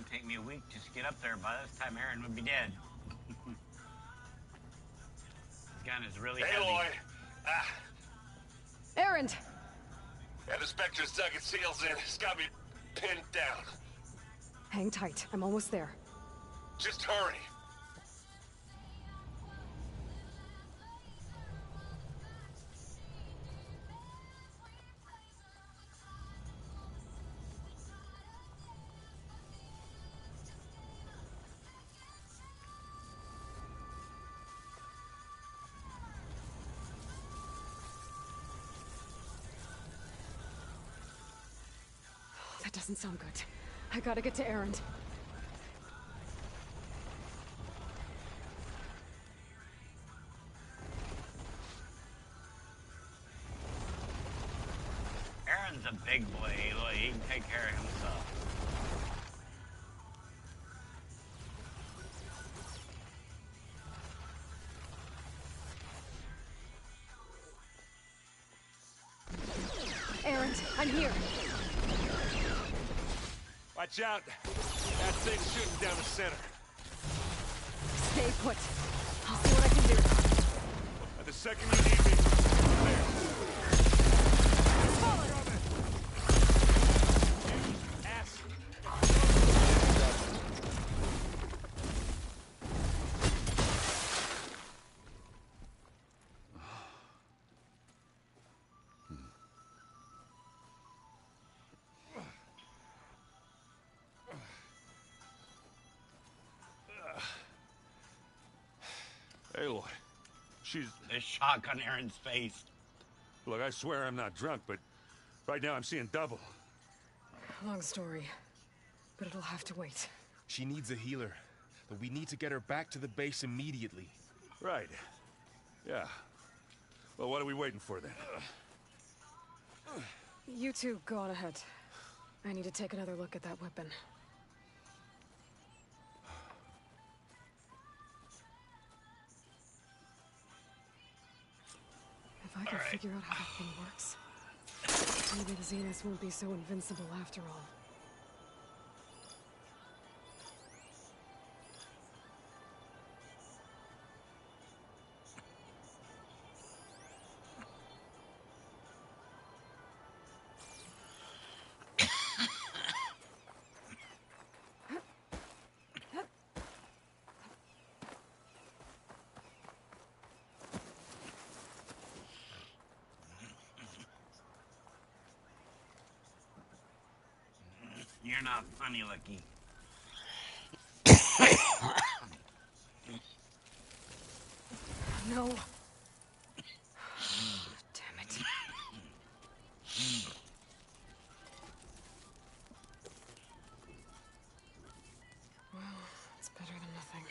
would take me a week just to get up there. By this time, Aaron would be dead. This gun is really heavy. Aloy! Aaron! Yeah, the Spectre's dug its heels in. It's got me pinned down. Hang tight. I'm almost there. Just hurry. That doesn't sound good. I gotta get to Aaron. Aaron's a big boy, Aloy. He can take care of himself. Aaron, I'm here. Watch out. That thing's shooting down the center. Stay put. I'll see what I can do. The second you need me, I'm there. Aloy, she's... The shock on Aaron's face. Look, I swear I'm not drunk, but right now I'm seeing double. Long story, but it'll have to wait. She needs a healer, but we need to get her back to the base immediately. Right. Yeah. Well, what are we waiting for then? You two go on ahead. I need to take another look at that weapon. If I can figure out how that thing works, maybe the Zeniths won't be so invincible after all. You're not funny, Lucky. No. Damn it. Well, it's better than nothing.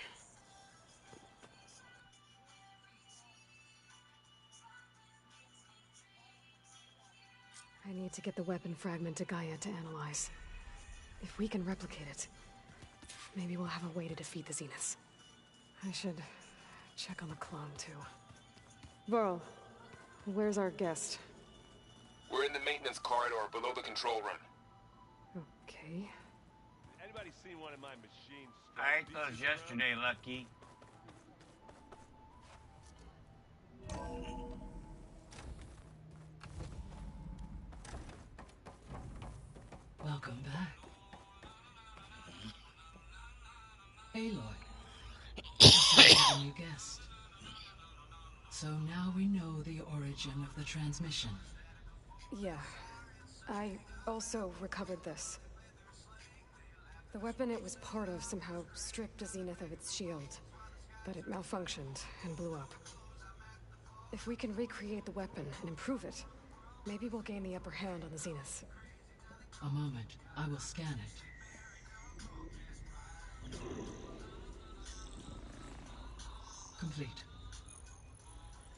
I need to get the weapon fragment to Gaia to analyze. If we can replicate it, maybe we'll have a way to defeat the Zeniths. I should check on the clone, too. Varl, where's our guest? We're in the maintenance corridor below the control room. Okay. Anybody seen one of my machines? I ate those yesterday, Lucky. Welcome back. Aloy. Better than you guessed. So now we know the origin of the transmission. Yeah. I also recovered this. The weapon it was part of somehow stripped a Zenith of its shield, but it malfunctioned and blew up. If we can recreate the weapon and improve it, maybe we'll gain the upper hand on the Zeniths. A moment. I will scan it. Complete.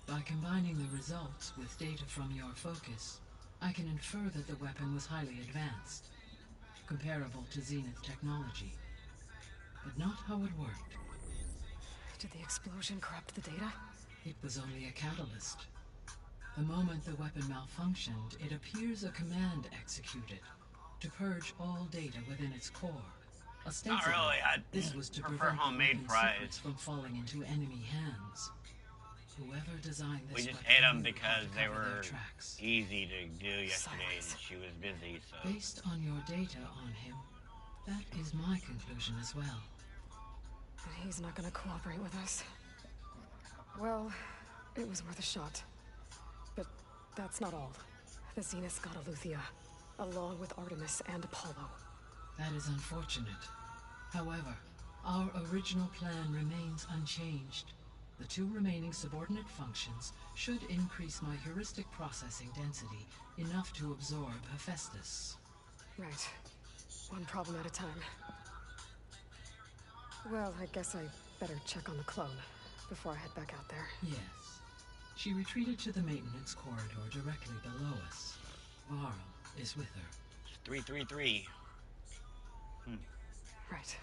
By combining the results with data from your focus, I can infer that the weapon was highly advanced, comparable to Zenith technology, but not how it worked. Did the explosion corrupt the data? It was only a catalyst. The moment the weapon malfunctioned, it appears a command executed to purge all data within its core. Ostensibly, really. this was to prefer prevent homemade the fries. secrets from falling into enemy hands. Whoever designed We this just weapon ate them knew how because to they cover their were tracks. easy to do yesterday, and she was busy. So Based on your data on him, that is my conclusion as well. But he's not gonna cooperate with us. Well, it was worth a shot. But that's not all. The Zenith's got Eleuthia, along with Artemis and Apollo. That is unfortunate. However, our original plan remains unchanged. The 2 remaining subordinate functions should increase my heuristic processing density enough to absorb Hephaestus. Right. One problem at a time. Well, I guess I better check on the clone before I head back out there. Yes. She retreated to the maintenance corridor directly below us. Varl is with her. 333. Right.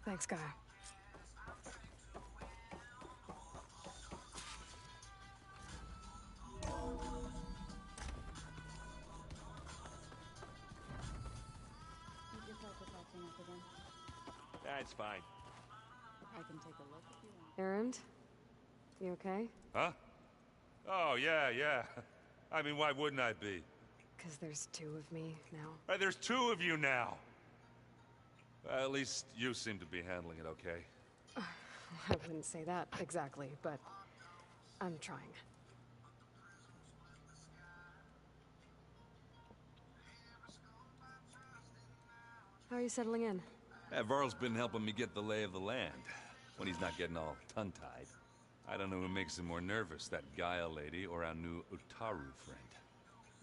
Thanks, Gaia. That's fine. I can take a look if you want. Erend? You okay? Huh? Oh, yeah. I mean, why wouldn't I be? Because there's 2 of me now. Right, there's 2 of you now. At least you seem to be handling it okay. I wouldn't say that exactly, but I'm trying. How are you settling in? Varl's been helping me get the lay of the land, when he's not getting all tongue-tied. I don't know who makes him more nervous, that Gaia lady or our new Utaru friend.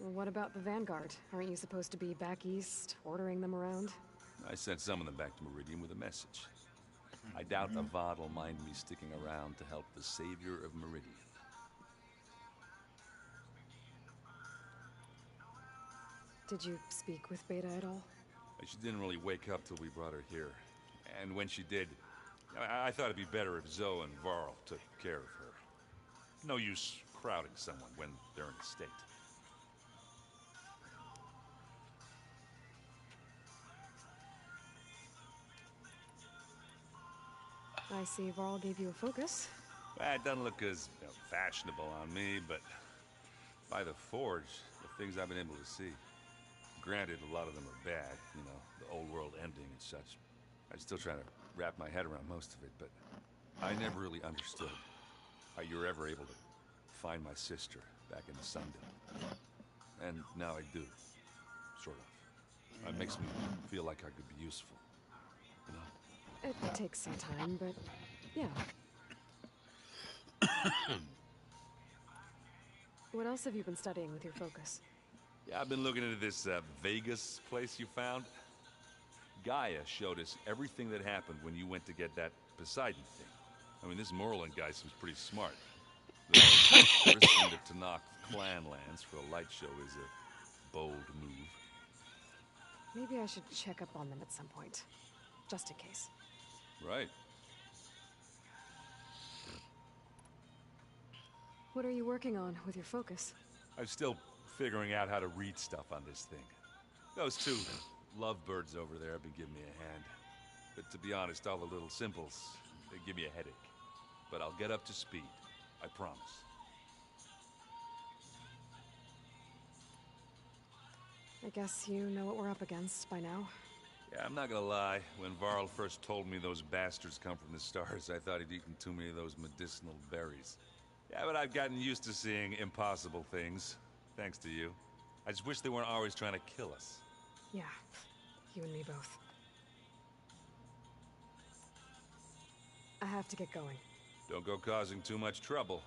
Well, what about the Vanguard? Aren't you supposed to be back east, ordering them around? I sent some of them back to Meridian with a message. I doubt Avad will mind me sticking around to help the savior of Meridian. Did you speak with Beta at all? She didn't really wake up till we brought her here. And when she did, I thought it'd be better if Zoe and Varl took care of her. No use crowding someone when they're in a state. I see Varl gave you a focus. It doesn't look as fashionable on me, but by the Forge, the things I've been able to see. Granted, a lot of them are bad, you know, the old world ending and such. I'm still trying to wrap my head around most of it, but I never really understood how you were ever able to find my sister back in the Sundom. And now I do, sort of. It makes me feel like I could be useful, you know? It takes some time, but yeah. What else have you been studying with your focus? Yeah, I've been looking into this Vegas place you found. Gaia showed us everything that happened when you went to get that Poseidon thing. I mean, this Morland guy seems pretty smart. Risking the Tanakh clan lands for a light show is a bold move. Maybe I should check up on them at some point. Just in case. Right. What are you working on with your focus? I'm still figuring out how to read stuff on this thing. Those 2 lovebirds over there have been giving me a hand. But to be honest, all the little symbols, they give me a headache. But I'll get up to speed. I promise. I guess you know what we're up against by now. Yeah, I'm not gonna lie. When Varl first told me those bastards come from the stars, I thought he'd eaten too many of those medicinal berries. Yeah, but I've gotten used to seeing impossible things. Thanks to you. I just wish they weren't always trying to kill us. Yeah, you and me both. I have to get going. Don't go causing too much trouble.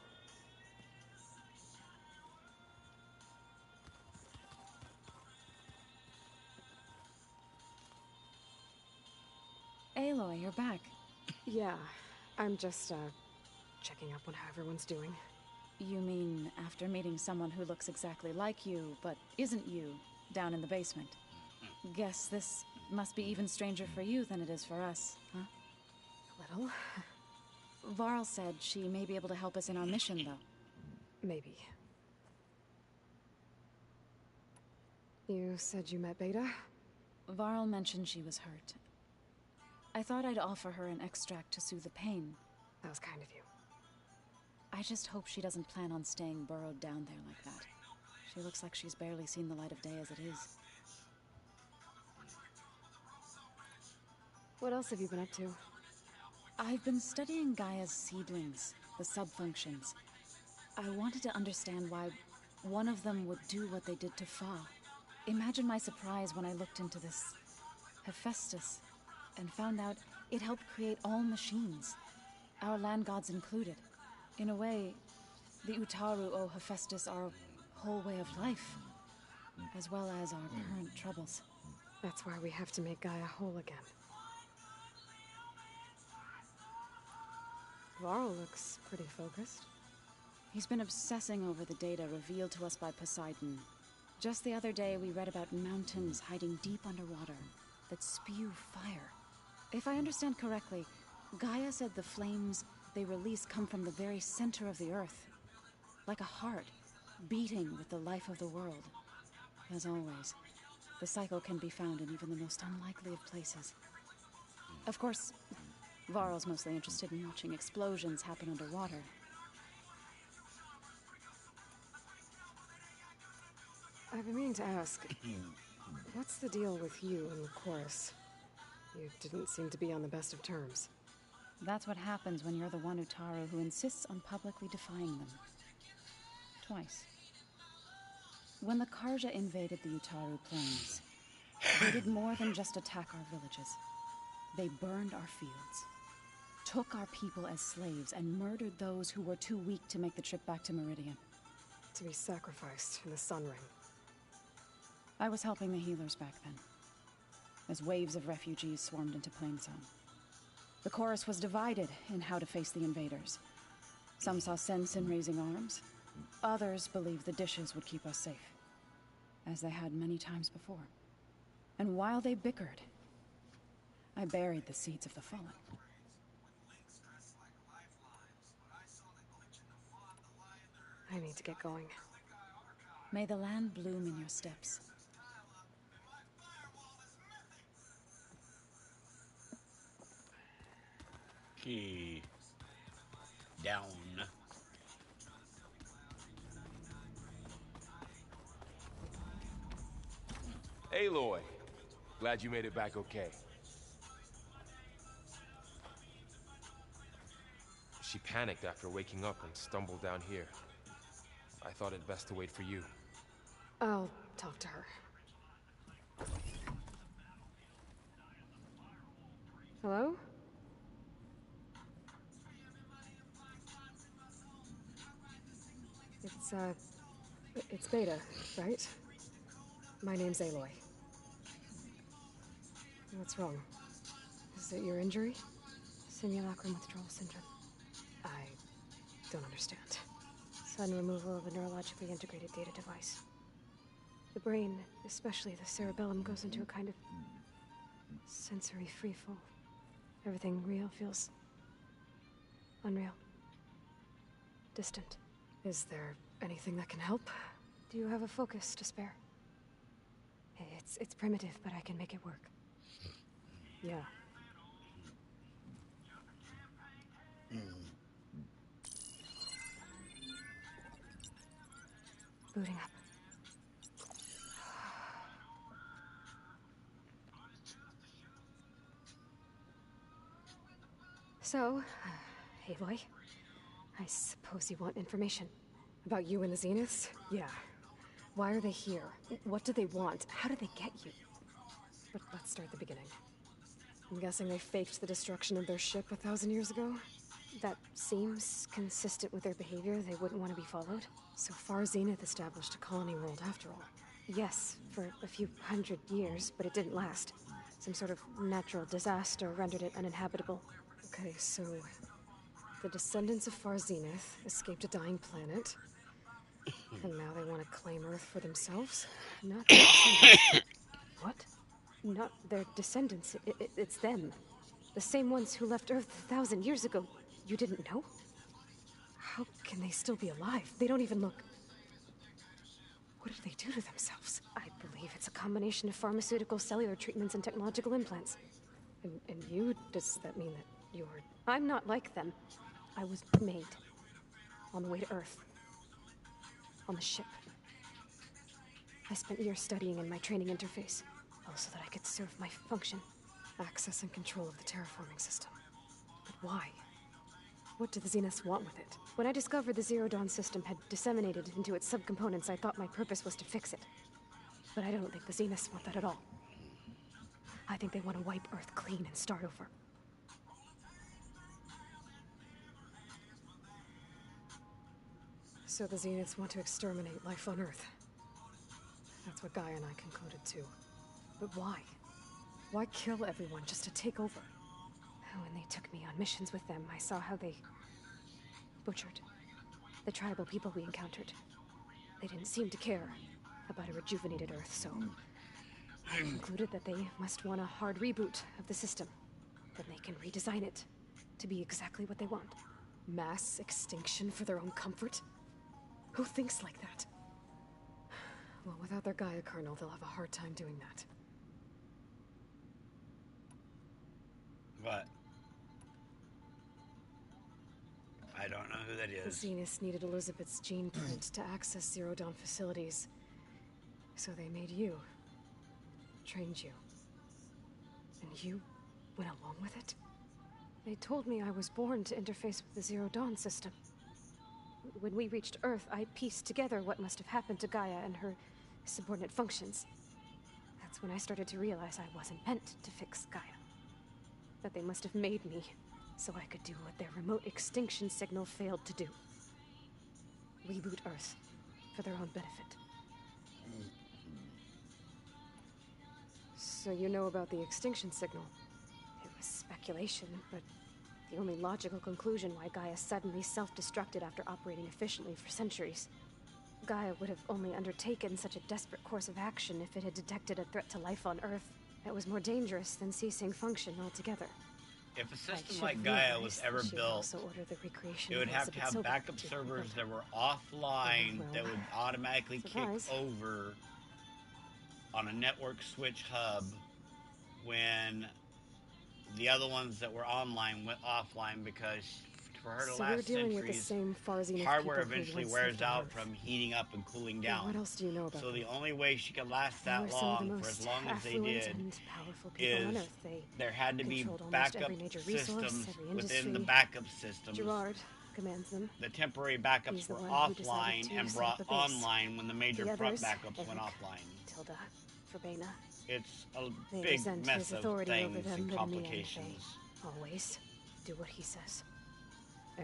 Aloy, you're back. Yeah, I'm just, checking up on how everyone's doing. You mean after meeting someone who looks exactly like you, but isn't you, down in the basement? Guess this must be even stranger for you than it is for us, huh? A little. Varl said she may be able to help us in our mission, though. Maybe. You said you met Beta? Varl mentioned she was hurt. I thought I'd offer her an extract to soothe the pain. That was kind of you. I just hope she doesn't plan on staying burrowed down there like that. She looks like she's barely seen the light of day as it is. What else have you been up to? I've been studying Gaia's seedlings, the subfunctions. I wanted to understand why one of them would do what they did to Fa. Imagine my surprise when I looked into this Hephaestus and found out it helped create all machines, our land gods included. In a way, the Utaru owe Hephaestus our whole way of life, as well as our current troubles. That's why we have to make Gaia whole again. Varl looks pretty focused. He's been obsessing over the data revealed to us by Poseidon. Just the other day, we read about mountains hiding deep underwater that spew fire. If I understand correctly, Gaia said the flames they release come from the very center of the earth, like a heart beating with the life of the world. As always, the cycle can be found in even the most unlikely of places. Of course, Varl's mostly interested in watching explosions happen underwater. I've been meaning to ask, what's the deal with you and the chorus? You didn't seem to be on the best of terms. That's what happens when you're the one Utaru who insists on publicly defying them. Twice. When the Karja invaded the Utaru plains, they did more than just attack our villages. They burned our fields, took our people as slaves, and murdered those who were too weak to make the trip back to Meridian. To be sacrificed in the Sun Ring. I was helping the healers back then, as waves of refugees swarmed into Plainsong. The chorus was divided in how to face the invaders. Some saw sense in raising arms. Others believed the dishes would keep us safe, as they had many times before. And while they bickered, I buried the seeds of the fallen. I need to get going. May the land bloom in your steps. Okay. Down. Aloy, glad you made it back okay. She panicked after waking up and stumbled down here. I thought it best to wait for you. I'll talk to her. Hello? It's Beta, right? My name's Aloy. What's wrong? Is it your injury? Simulacrum withdrawal syndrome. I don't understand. Sudden removal of a neurologically integrated data device. The brain, especially the cerebellum, goes into a kind of sensory freefall. Everything real feels unreal. Distant. Is there anything that can help? Do you have a focus to spare? It's primitive, but I can make it work. Yeah. Booting up. So, Aloy, I suppose you want information about you and the Zeniths? Yeah. Why are they here? What do they want? How did they get you? But let's start at the beginning. I'm guessing they faked the destruction of their ship 1,000 years ago? That seems consistent with their behavior. They wouldn't want to be followed. So far, Zenith established a colony world after all. Yes, for a few hundred years, but it didn't last. Some sort of natural disaster rendered it uninhabitable. Okay, so the descendants of Far Zenith escaped a dying planet, and now they want to claim Earth for themselves? Not their descendants. What? Not their descendants. It's them. The same ones who left Earth 1,000 years ago. You didn't know? How can they still be alive? They don't even look... What did they do to themselves? I believe believe it's a combination of pharmaceutical, cellular treatments, and technological implants. And you? Does that mean that you're... I'm not like them. I was made. On the way to Earth. On the ship. I spent years studying in my training interface, all so that I could serve my function. Access and control of the terraforming system. But why? What do the Zeniths want with it? When I discovered the Zero Dawn system had disseminated into its subcomponents, I thought my purpose was to fix it. But I don't think the Zeniths want that at all. I think they want to wipe Earth clean and start over. So the Zeniths want to exterminate life on Earth. That's what Gaia and I concluded too. But why? Why kill everyone just to take over? When they took me on missions with them, I saw how they butchered the tribal people we encountered. They didn't seem to care about a rejuvenated Earth, so I concluded that they must want a hard reboot of the system. Then they can redesign it to be exactly what they want. Mass extinction for their own comfort? Who thinks like that? Well, without their Gaia kernel, they'll have a hard time doing that. What? I don't know who that is. The Zeniths needed Elizabeth's gene print to access Zero Dawn facilities. So they made you. Trained you. And you went along with it? They told me I was born to interface with the Zero Dawn system. When we reached Earth, I pieced together what must have happened to Gaia and her subordinate functions. That's when I started to realize I wasn't meant to fix Gaia. That they must have made me so I could do what their remote extinction signal failed to do. Reboot Earth for their own benefit. So you know about the extinction signal? It was speculation, but the only logical conclusion why Gaia suddenly self-destructed after operating efficiently for centuries. Gaia would have only undertaken such a desperate course of action if it had detected a threat to life on Earth that was more dangerous than ceasing function altogether. If a system like Gaia was ever built, it would have to have backup servers that were offline that would automatically kick over on a network switch hub when the other ones that were online went offline, because for her to last centuries, hardware eventually wears out from heating up and cooling down. What else do you know about so the only way she could last that long, for as long as they did, is there had to be backup systems within the backup systems. Gerard commands them. The temporary backups were offline and brought online when the major front backups went offline. Tilda, Verbena. It's a big mess of things and complications. Always do what he says.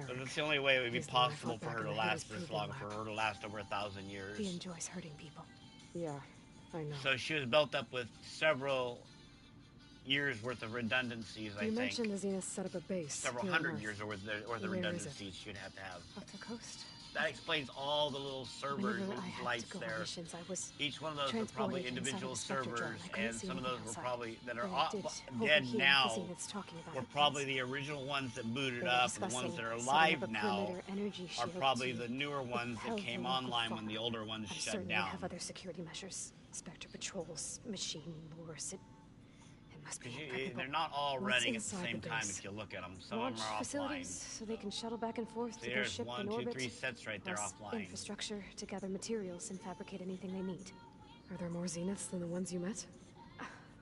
But it's the only way it would be possible for her to last this long, for her to last over 1,000 years. He enjoys hurting people. Yeah, I know. So she was built up with several years worth of redundancies, I think. You mentioned the Zenith set up a base. Several hundred years worth of redundancies she'd have to have. Off the coast? That explains all the little server lights there. Each one of those were probably individual servers, and some of those were probably, that are dead now, were probably the original ones that booted up, and the ones that are alive now are probably the newer ones that came online when the older ones shut down. Have other security measures, Spectre patrols, machine wars. They're not all running at the same time if you look at them. Some of them are offline. So they can shuttle back and forth to their ship in orbit. 1, 2, 3 sets right there offline. Infrastructure to gather materials and fabricate anything they need. Are there more Zeniths than the ones you met?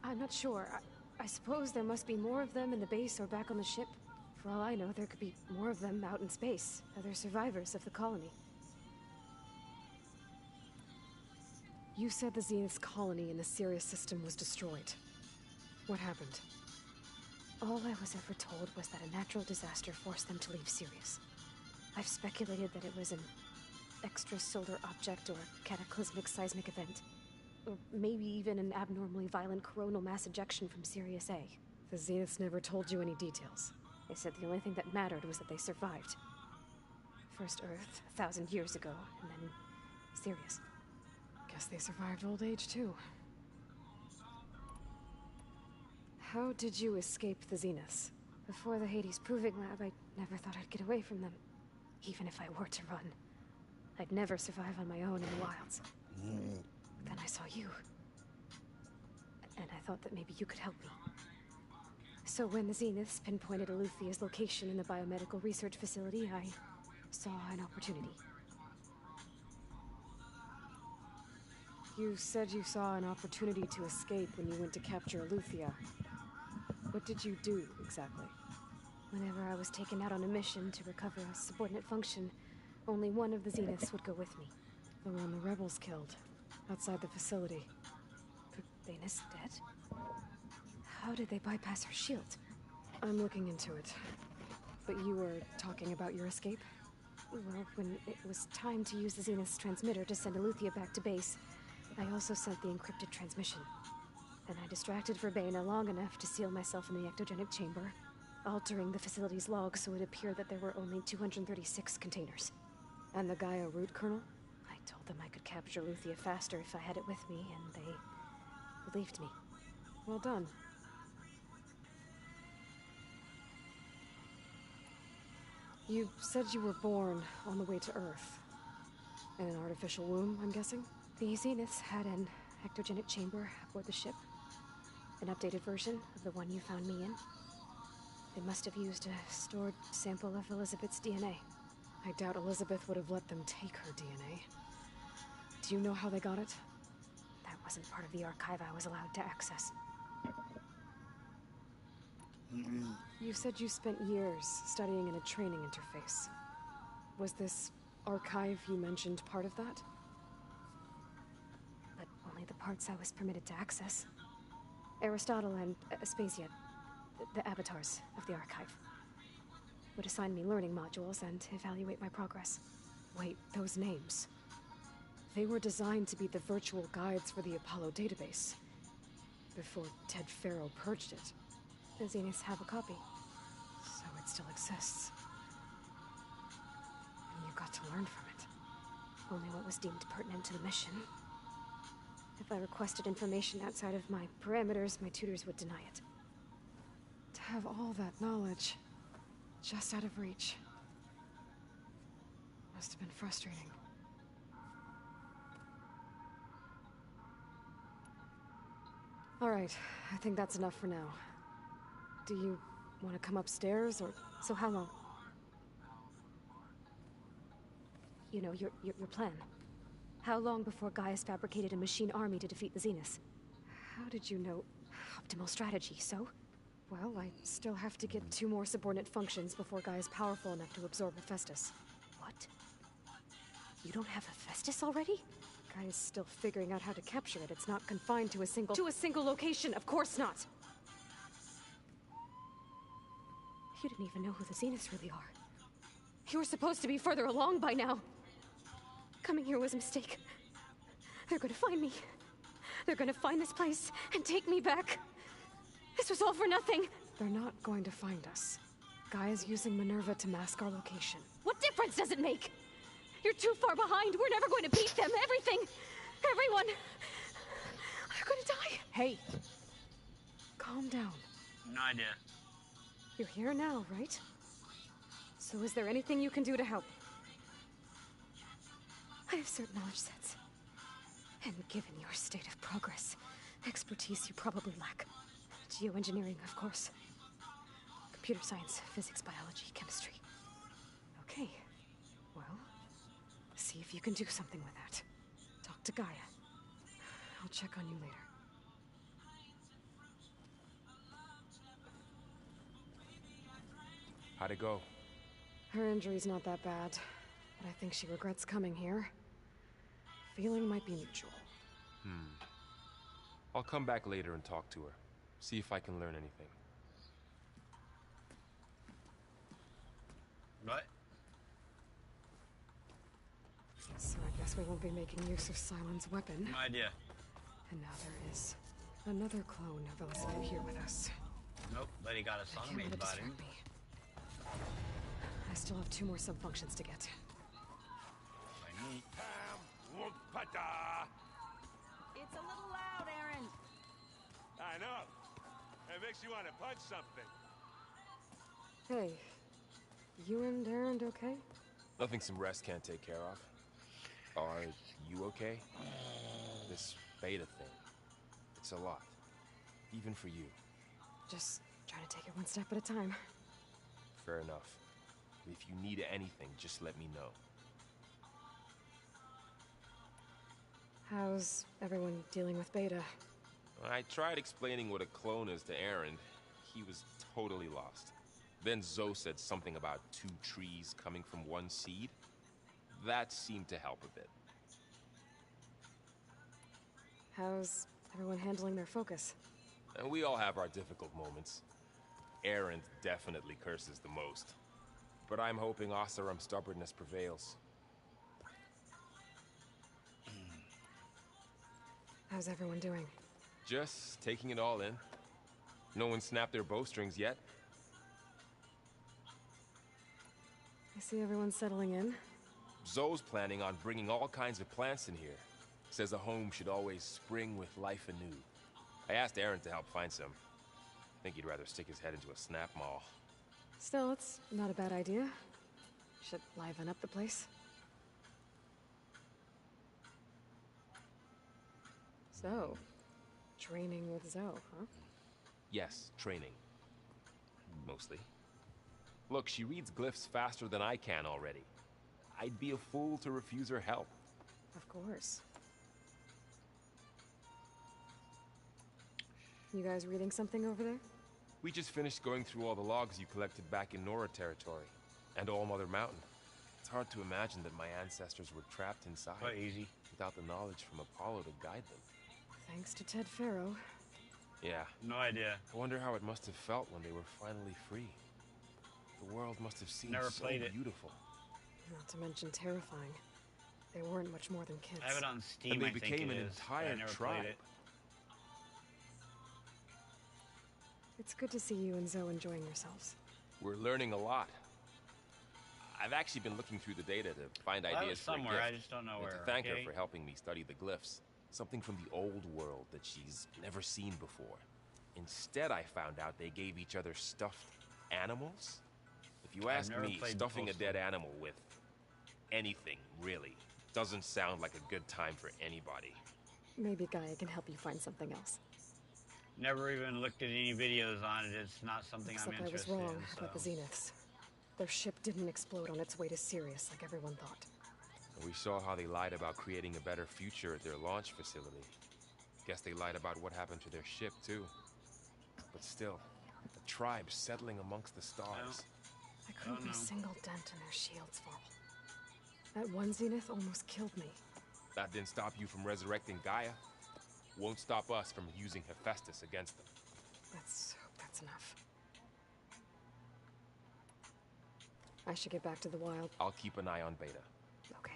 I'm not sure. I suppose there must be more of them in the base or back on the ship. For all I know, there could be more of them out in space. Other survivors of the colony. You said the Zenith's colony in the Sirius system was destroyed. What happened? All I was ever told was that a natural disaster forced them to leave Sirius. I've speculated that it was an extrasolar object or cataclysmic seismic event. Or maybe even an abnormally violent coronal mass ejection from Sirius A. The Zeniths never told you any details. They said the only thing that mattered was that they survived. First Earth, 1,000 years ago, and then Sirius. Guess they survived old age too. How did you escape the Zeniths? Before the Hades Proving Lab, I never thought I'd get away from them. Even if I were to run. I'd never survive on my own in the wilds. Then I saw you. thought that maybe you could help me. So when the Zeniths pinpointed Eluthia's location in the biomedical research facility, I saw an opportunity. You said you saw an opportunity to escape when you went to capture Eluthia. What did you do, exactly? Whenever I was taken out on a mission to recover a subordinate function, only one of the Zeniths would go with me. The one the rebels killed, outside the facility. But Venus dead? How did they bypass her shield? I'm looking into it. But you were talking about your escape? Well, when it was time to use the Zenith's transmitter to send Eluthia back to base, I also sent the encrypted transmission. Then I distracted Verbena long enough to seal myself in the ectogenic chamber, altering the facility's log so it appeared that there were only 236 containers. And the Gaia root kernel? I told them I could capture Eluthia faster if I had it with me, and they believed me. Well done. You said you were born on the way to Earth. In an artificial womb, I'm guessing? The Zeniths had an ectogenic chamber aboard the ship. An updated version of the one you found me in. They must have used a stored sample of Elizabeth's DNA. I doubt Elizabeth would have let them take her DNA. Do you know how they got it? That wasn't part of the archive I was allowed to access. You said you spent years studying in a training interface. Was this archive you mentioned part of that? But only the parts I was permitted to access. Aristotle and Aspasia, the avatars of the archive, would assign me learning modules and evaluate my progress. Wait, those names. They were designed to be the virtual guides for the Apollo database. Before Ted Farrow purged it. The Zeniths have a copy, so it still exists. And you got to learn from it. Only what was deemed pertinent to the mission. If I requested information outside of my parameters, my tutors would deny it. To have all that knowledge, just out of reach, must have been frustrating. All right, I think that's enough for now. Do you want to come upstairs, or... So how long? You know, your plan. How long before Gaius fabricated a machine army to defeat the Zeniths? How did you know? Optimal strategy, so? Well, I still have to get 2 more subordinate functions before Gaia's powerful enough to absorb Hephaestus. What? You don't have Hephaestus already? Gaia's still figuring out how to capture it. It's not confined to a single... To a single location, of course not! You didn't even know who the Zeniths really are. You were supposed to be further along by now. Coming here was a mistake. They're gonna find me. They're gonna find this place and take me back. This was all for nothing. They're not going to find us. Gaia's using Minerva to mask our location. What difference does it make? You're too far behind. We're never going to beat them. Everything. Everyone. They're gonna die. Hey. Calm down. No idea. You're here now, right? So is there anything you can do to help? I have certain knowledge sets. And given your state of progress, expertise you probably lack. Geoengineering, of course. Computer science, physics, biology, chemistry. Okay. Well, see if you can do something with that. Talk to Gaia. I'll check on you later. How'd it go? Her injury's not that bad, but I think she regrets coming here. Feeling might be mutual. I'll come back later and talk to her. See if I can learn anything. What? So I guess we won't be making use of Cylon's weapon. No idea. And now there is another clone of Elizabeth here with us. Nope, but he got a Can't soulmate let it body. distract me. I still have 2 more sub-functions to get. It's a little loud, Aaron. I know. It makes you want to punch something. Hey, you and Aaron okay? Nothing some rest can't take care of. Are you okay? This beta thing, it's a lot. Even for you. Just trying to take it one step at a time. Fair enough. If you need anything, just let me know. How's everyone dealing with Beta? I tried explaining what a clone is to Aaron. He was totally lost. Then Zoe said something about 2 trees coming from 1 seed. That seemed to help a bit. How's everyone handling their focus? And we all have our difficult moments. Aaron definitely curses the most. But I'm hoping Oseram's stubbornness prevails. How's everyone doing? Just taking it all in. No one snapped their bowstrings yet. I see everyone settling in. Zoe's planning on bringing all kinds of plants in here. Says a home should always spring with life anew. I asked Aaron to help find some. I think he'd rather stick his head into a snap mall. Still, it's not a bad idea. Should liven up the place. So, training with Zoe, huh? Yes, training. Mostly. Look, she reads glyphs faster than I can already. I'd be a fool to refuse her help. Of course. You guys reading something over there? We just finished going through all the logs you collected back in Nora territory, and All Mother Mountain. It's hard to imagine that my ancestors were trapped inside. Quite easy. Without the knowledge from Apollo to guide them. Thanks to Ted Faro. Yeah. No idea. I wonder how it must have felt when they were finally free. The world must have seemed Never so played it. beautiful. Not to mention terrifying. They weren't much more than kids. I have it on Steam, And they I think became it an is, but entire I never tribe. played it. It's good to see you and Zoe enjoying yourselves. We're learning a lot. I've actually been looking through the data to find Well, that ideas was for a somewhere, gift. I just don't know And where, to thank her okay? for helping me study the glyphs. Something from the old world that she's never seen before. Instead, I found out they gave each other stuffed animals. If you I've ask never me, played stuffing a Postal. dead animal with anything, really, doesn't sound like a good time for anybody. Maybe Gaia can help you find something else. Never even looked at any videos on it. It's not something Looks I'm like I was interested wrong in. about the So. Zeniths. Their ship didn't explode on its way to Sirius like everyone thought. And we saw how they lied about creating a better future at their launch facility. Guess they lied about what happened to their ship, too. But still, the tribe settling amongst the stars. I couldn't put a single dent in their shields fall. That one Zenith almost killed me. That didn't stop you from resurrecting Gaia. Won't stop us from using Hephaestus against them. That's enough. I should get back to the wild. I'll keep an eye on Beta. Okay.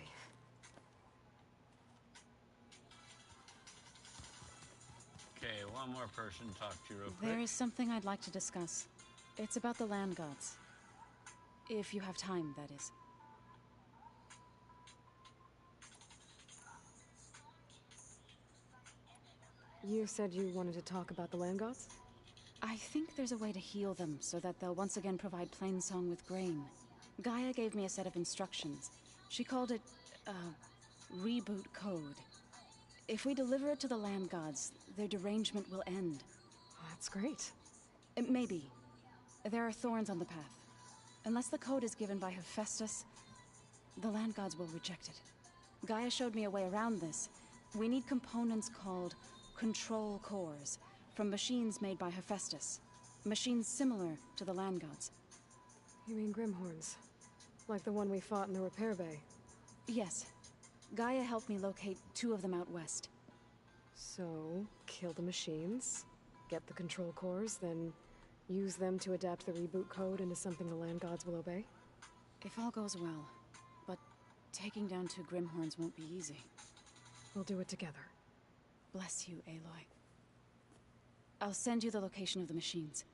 Okay, one more person to talk to real quick. There is something I'd like to discuss. It's about the land gods. If you have time, that is. You said you wanted to talk about the land gods? I think there's a way to heal them so that they'll once again provide Plainsong with grain. Gaia gave me a set of instructions. She called it, reboot code. If we deliver it to the land gods, their derangement will end. That's great. Maybe. There are thorns on the path. Unless the code is given by Hephaestus, the land gods will reject it. Gaia showed me a way around this. We need components called control cores from machines made by Hephaestus. Machines similar to the land gods. You mean Grimhorns? Like the one we fought in the repair bay? Yes. Gaia helped me locate 2 of them out west. So, kill the machines, get the control cores, then use them to adapt the reboot code into something the land gods will obey? If all goes well. But taking down 2 Grimhorns won't be easy. We'll do it together. Bless you, Aloy. I'll send you the location of the machines.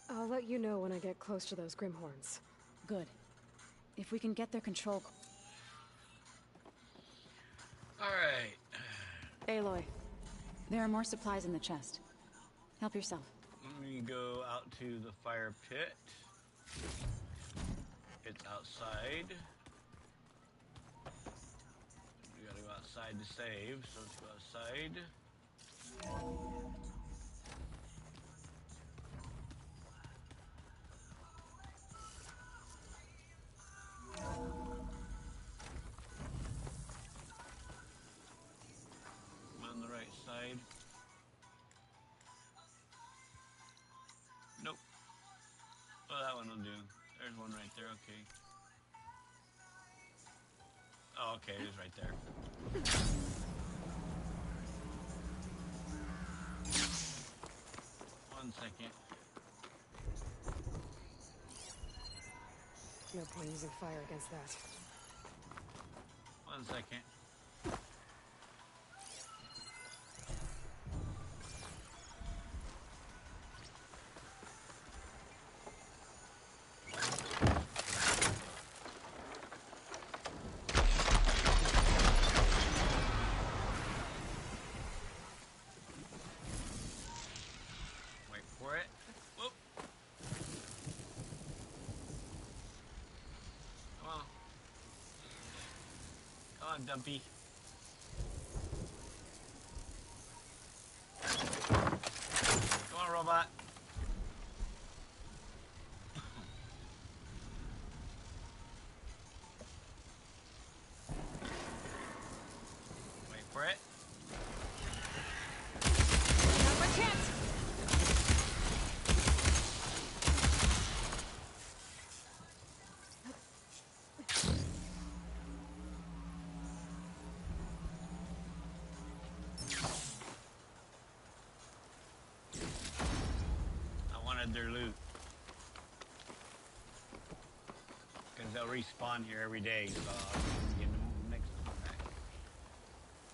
I'll let you know when I get close to those Grimhorns. Good. If we can get their control... Alright. Aloy, there are more supplies in the chest. Help yourself. Let me go out to the fire pit. It's outside. We gotta go outside. outside to save, so let's go outside. I'm on the right side. Nope. Oh, that one will do. There's one right there, okay. Oh, okay, it is right there. One second. No point using fire against that. One second. Wait for it. Whoop. Come on. Come on, Dumpy. Come on, robot. Wait for it. Not my chance. I wanted their loot. Because they'll respawn here every day, so I'll get them next time back.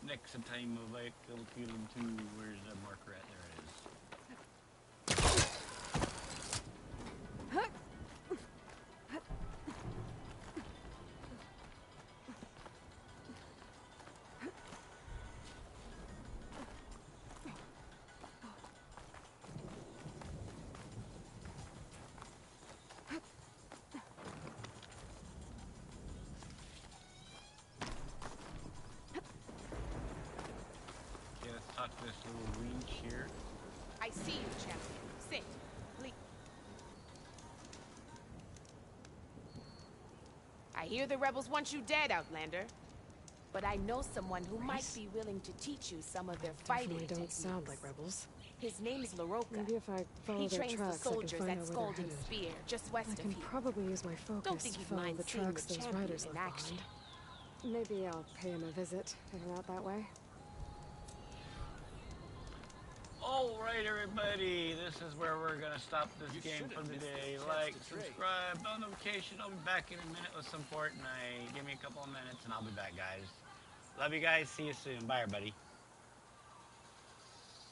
Next time I'll like, I'll kill them too. Where's the marker at? There it is. Okay, let's talk to this little Rouge here. I see you, champion. Sit. Please. I hear the rebels want you dead, Outlander. But I know someone who might be willing to teach you some of their fighting Definitely don't techniques. sound like rebels. His name's LaRocca. Maybe if I follow He their trains tracks, the I can soldiers find at out where Scalding they're headed. Spear, just west I of can here. probably use my focus Don't think to you'd follow mind the seeing tracks the those champion riders in left action. behind. Maybe I'll pay him a visit, heading out that way. Alright everybody, this is where we're gonna stop this game for the day. Like, subscribe, bell notification. I'll be back in a minute with some Fortnite. Give me a couple of minutes and I'll be back, guys. Love you guys, see you soon. Bye everybody.